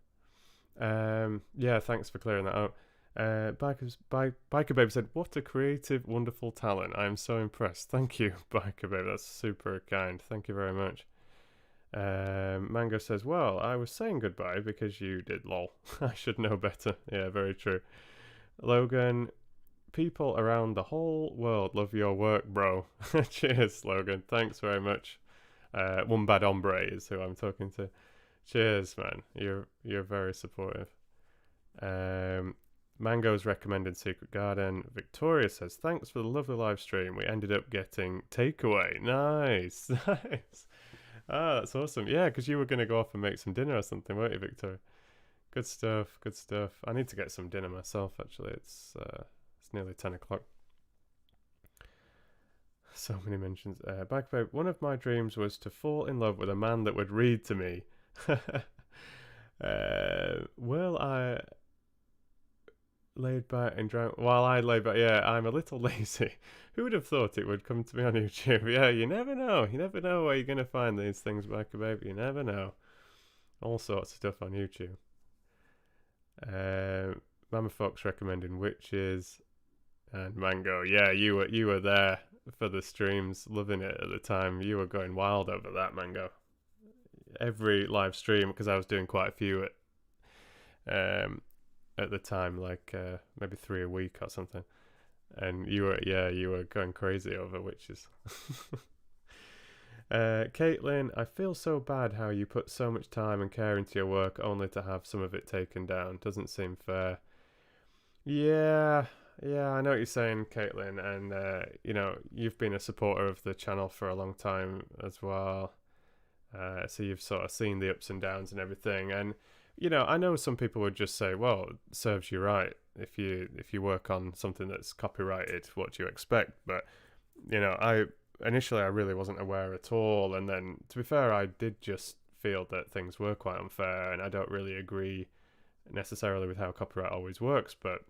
Yeah, thanks for clearing that up. Biker Babe said, what a creative, wonderful talent. I am so impressed. Thank you, Biker Babe. That's super kind. Thank you very much. Mango says, well, I was saying goodbye because you did, lol. I should know better. Yeah, very true. Logan, people around the whole world love your work, bro. Cheers, Logan. Thanks very much. One Bad Hombre is who I'm talking to. Cheers, man. You're very supportive. Mango's recommended Secret Garden. Victoria says, thanks for the lovely live stream. We ended up getting takeaway. Nice. Ah, that's awesome. Yeah, because you were going to go off and make some dinner or something, weren't you, Victoria? Good stuff. I need to get some dinner myself, actually. It's nearly 10 o'clock. So many mentions. Back about one of my dreams was to fall in love with a man that would read to me. Well, I laid back and drank while I lay back. Yeah, I'm a little lazy. Who would have thought it would come to me on YouTube? Yeah, you never know. You never know where you're going to find these things back about. You never know. All sorts of stuff on YouTube. Mama Fox recommending Witches and Mango. Yeah, you were there for the streams, loving it at the time. You were going wild over that, Mango. Every live stream, because I was doing quite a few at the time, like maybe 3 a week or something, and you were going crazy over Witches. Caitlin, I feel so bad how you put so much time and care into your work only to have some of it taken down. Doesn't seem fair. Yeah, I know what you're saying, Caitlin, and you know, you've been a supporter of the channel for a long time as well. So you've sort of seen the ups and downs and everything, and you know, I know some people would just say, well, it serves you right. If you work on something that's copyrighted, what do you expect? But you know, I really wasn't aware at all, and then to be fair, I did just feel that things were quite unfair, and I don't really agree necessarily with how copyright always works, but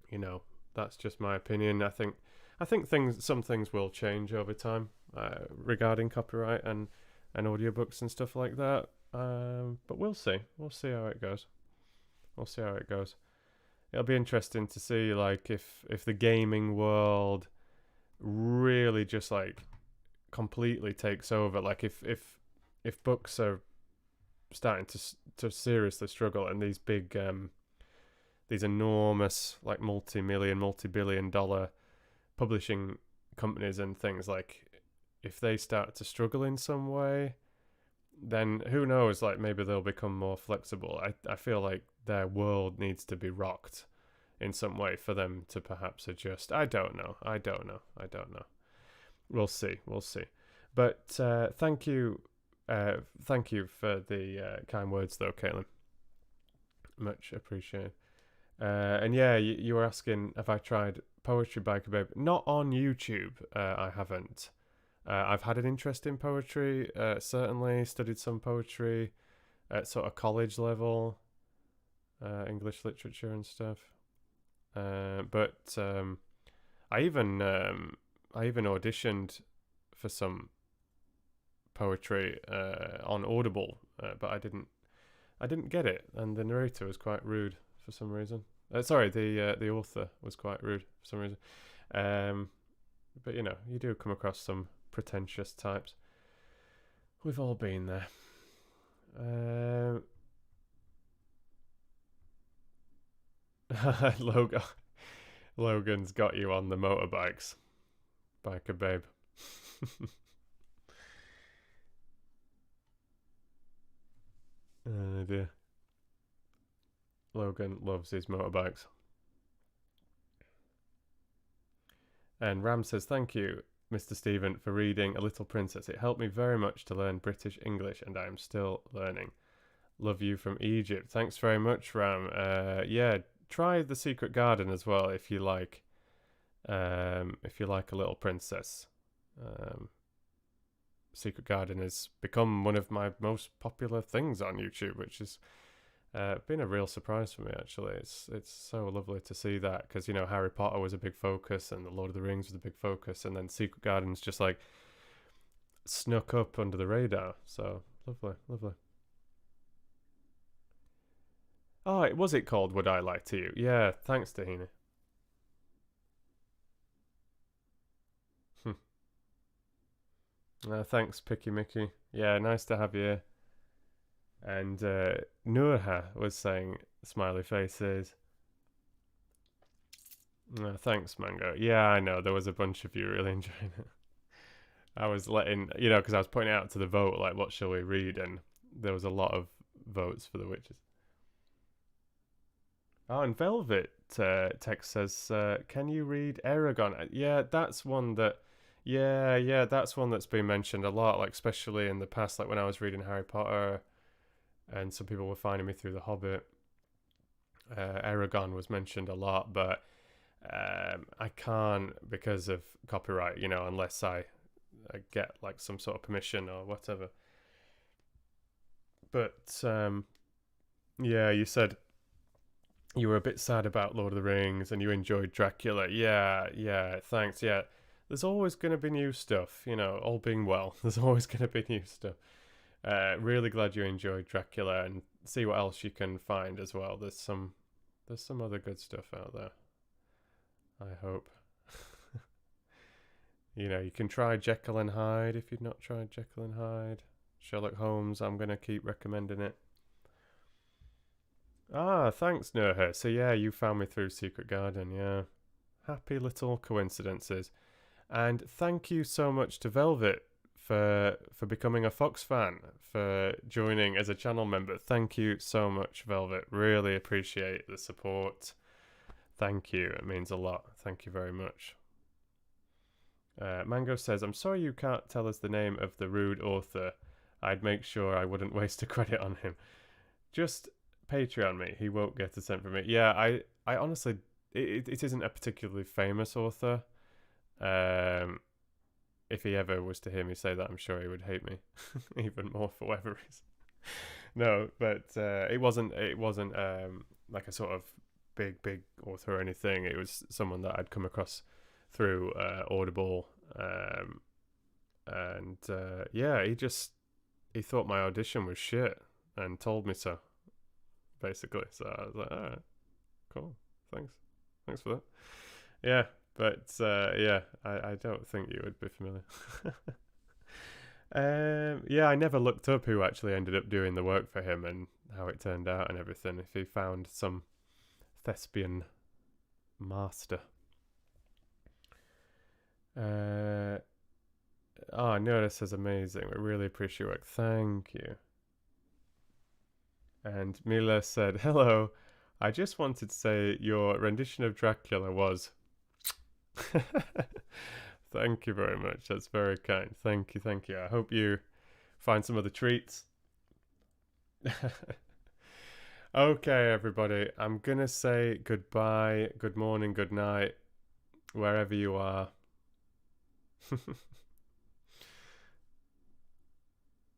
you know, that's just my opinion. I think some things will change over time regarding copyright and audiobooks and stuff like that. But we'll see how it goes. It'll be interesting to see, like, if the gaming world really just like completely takes over, like if books are starting to seriously struggle, and these big these enormous, like, multi-billion dollar publishing companies and things, like, if they start to struggle in some way, then who knows, like, maybe they'll become more flexible. I feel like their world needs to be rocked in some way for them to perhaps adjust. I don't know. We'll see. But thank you for the kind words, though, Caitlin. Much appreciated. And yeah, you were asking, have I tried poetry by Kebab? Not on YouTube. I haven't. I've had an interest in poetry. Certainly studied some poetry at sort of college level, English literature and stuff. But I even auditioned for some poetry on Audible, but I didn't get it, and the narrator was quite rude for some reason. Sorry, the author was quite rude for some reason. But you do come across some pretentious types. We've all been there. Logan's got you on the motorbikes. Biker babe. Oh dear. Logan loves his motorbikes. And Ram says, thank you, Mr. Stephen, for reading A Little Princess. It helped me very much to learn British English, and I am still learning. Love you from Egypt. Thanks very much, Ram. Yeah, try The Secret Garden as well if you like. If you like A Little Princess. Secret Garden has become one of my most popular things on YouTube, which has been a real surprise for me, actually. It's so lovely to see that, because Harry Potter was a big focus and The Lord of the Rings was a big focus, and then Secret Garden's just like snuck up under the radar. So lovely. Oh, was it called Would I Lie to You? Yeah, thanks, Tahini. Thanks, Picky Mickey. Yeah, nice to have you here. And Nurha was saying smiley faces. Thanks, Mango. Yeah, I know. There was a bunch of you really enjoying it. I was letting, because I was putting it out to the vote, like, what shall we read? And there was a lot of votes for The Witches. Oh, and Velvet text says, can you read Aragon? Yeah, that's one that... Yeah, that's one that's been mentioned a lot, like especially in the past, like when I was reading Harry Potter, and some people were finding me through The Hobbit. Aragon was mentioned a lot, but I can't because of copyright, unless I get like some sort of permission or whatever. But yeah, you said you were a bit sad about Lord of the Rings and you enjoyed Dracula. Yeah, thanks. Yeah. There's always going to be new stuff, all being well. There's always going to be new stuff. Really glad you enjoyed Dracula, and see what else you can find as well. There's some other good stuff out there, I hope. You can try Jekyll and Hyde if you've not tried Jekyll and Hyde. Sherlock Holmes, I'm going to keep recommending it. Ah, thanks, Nurha. So yeah, you found me through Secret Garden, yeah. Happy little coincidences. And thank you so much to Velvet for becoming a Fox fan, for joining as a channel member. Thank you so much, Velvet. Really appreciate the support. Thank you. It means a lot. Thank you very much. Mango says, I'm sorry you can't tell us the name of the rude author. I'd make sure I wouldn't waste a credit on him. Just Patreon me. He won't get a cent from it. Yeah, I honestly, it isn't a particularly famous author. If he ever was to hear me say that, I'm sure he would hate me even more for whatever reason. No, but it wasn't like a sort of big author or anything. It was someone that I'd come across through Audible, and yeah, he thought my audition was shit and told me so, basically. So I was like, all right, cool, thanks for that. Yeah. But yeah, I don't think you would be familiar. Yeah, I never looked up who actually ended up doing the work for him and how it turned out and everything. If he found some thespian master. Oh, no, this is amazing. We really appreciate your work. Thank you. And Mila said, hello. I just wanted to say your rendition of Dracula was. Thank you very much. That's very kind. Thank you, thank you. I hope you find some other treats. Okay, everybody. I'm gonna say goodbye, good morning, good night, wherever you are.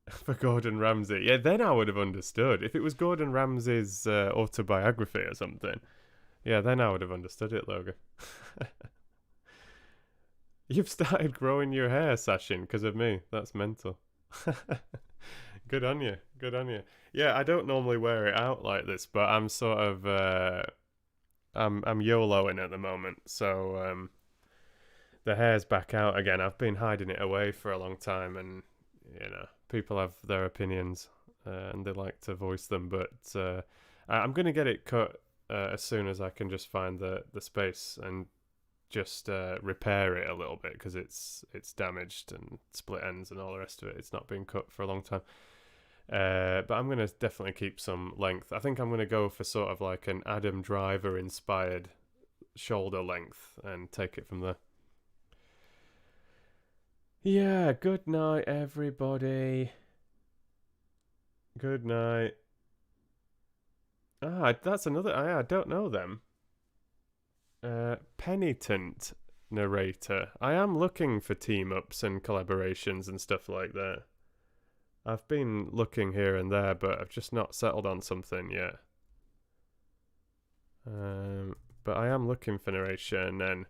For Gordon Ramsay. Yeah, then I would have understood. If it was Gordon Ramsay's autobiography or something, yeah, then I would have understood it, Logan. You've started growing your hair, Sashin, because of me. That's mental. Good on you. Good on you. Yeah, I don't normally wear it out like this, but I'm sort of I'm YOLOing at the moment, so the hair's back out again. I've been hiding it away for a long time, and people have their opinions and they like to voice them. But I'm gonna get it cut as soon as I can just find the space and just repair it a little bit, because it's damaged and split ends and all the rest of it. It's not been cut for a long time. But I'm going to definitely keep some length. I think I'm going to go for sort of like an Adam Driver inspired shoulder length and take it from there. Yeah, good night, everybody. Good night. That's another. I don't know them. Penitent narrator. I am looking for team ups and collaborations and stuff like that. I've been looking here and there, but I've just not settled on something yet. But I am looking for narration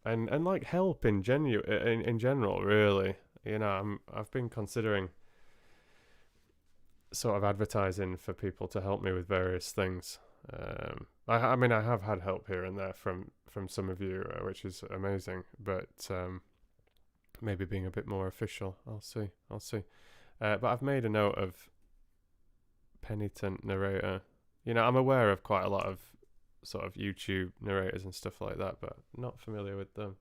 and like help in general, really. I've been considering sort of advertising for people to help me with various things. I mean, I have had help here and there from some of you, which is amazing. But maybe being a bit more official. I'll see. But I've made a note of penitent narrator. I'm aware of quite a lot of sort of YouTube narrators and stuff like that, but not familiar with them.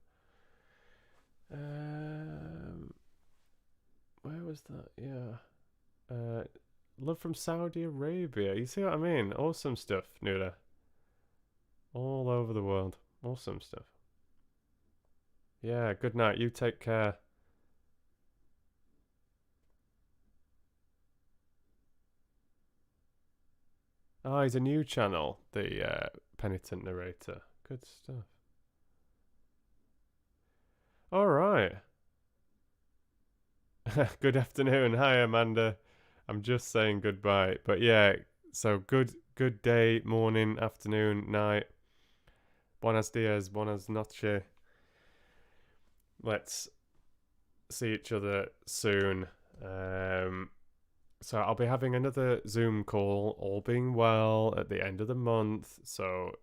Where was that? Yeah. Love from Saudi Arabia. You see what I mean? Awesome stuff, Nura. All over the world. Awesome stuff. Yeah, good night. You take care. Oh, he's a new channel, the Penitent Narrator. Good stuff. All right. Good afternoon. Hi, Amanda. I'm just saying goodbye. But yeah, so good day, morning, afternoon, night. Buenos dias, buenas noches. Let's see each other soon. So I'll be having another Zoom call, all being well, at the end of the month. So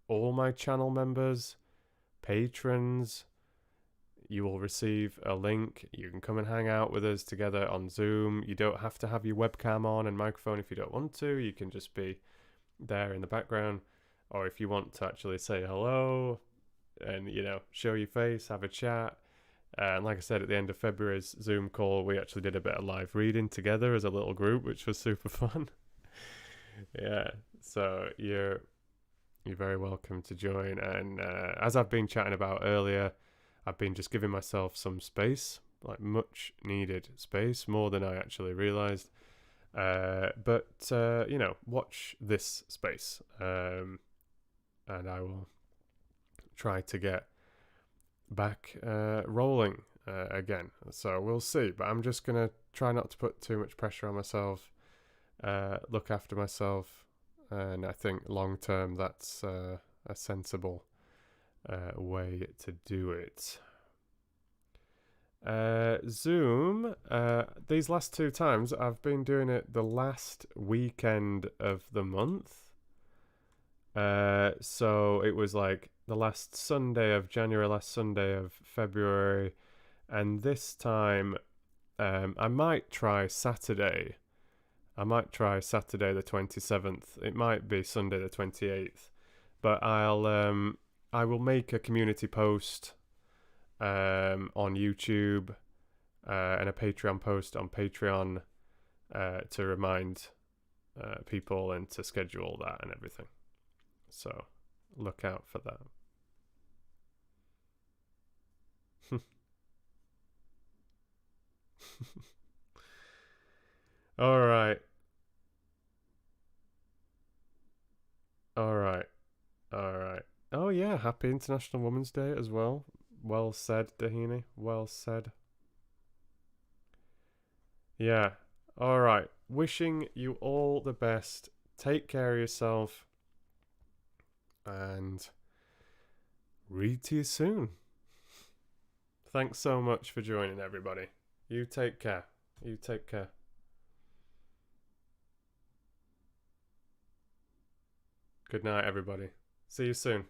all my channel members, patrons, you will receive a link. You can come and hang out with us together on Zoom. You don't have to have your webcam on and microphone if you don't want to. You can just be there in the background. Or if you want to actually say hello and, show your face, have a chat. And like I said, at the end of February's Zoom call, we actually did a bit of live reading together as a little group, which was super fun. Yeah, so you're very welcome to join. And as I've been chatting about earlier, I've been just giving myself some space, like much needed space, more than I actually realised. But watch this space. And I will try to get back rolling again. So we'll see. But I'm just going to try not to put too much pressure on myself, look after myself. And I think long term, that's a sensible way to do it. Zoom, these last two times, I've been doing it the last weekend of the month. So it was like the last Sunday of January, last Sunday of February, and this time I might try Saturday. I might try Saturday the 27th. It might be Sunday the 28th, but I will make a community post on YouTube and a Patreon post on Patreon to remind people and to schedule that and everything. So look out for that. All right. All right. All right. Oh yeah, happy International Women's Day as well. Well said, Dahini. Well said. Yeah. All right. Wishing you all the best. Take care of yourself. And read to you soon. Thanks so much for joining, everybody. You take care. You take care. Good night, everybody. See you soon.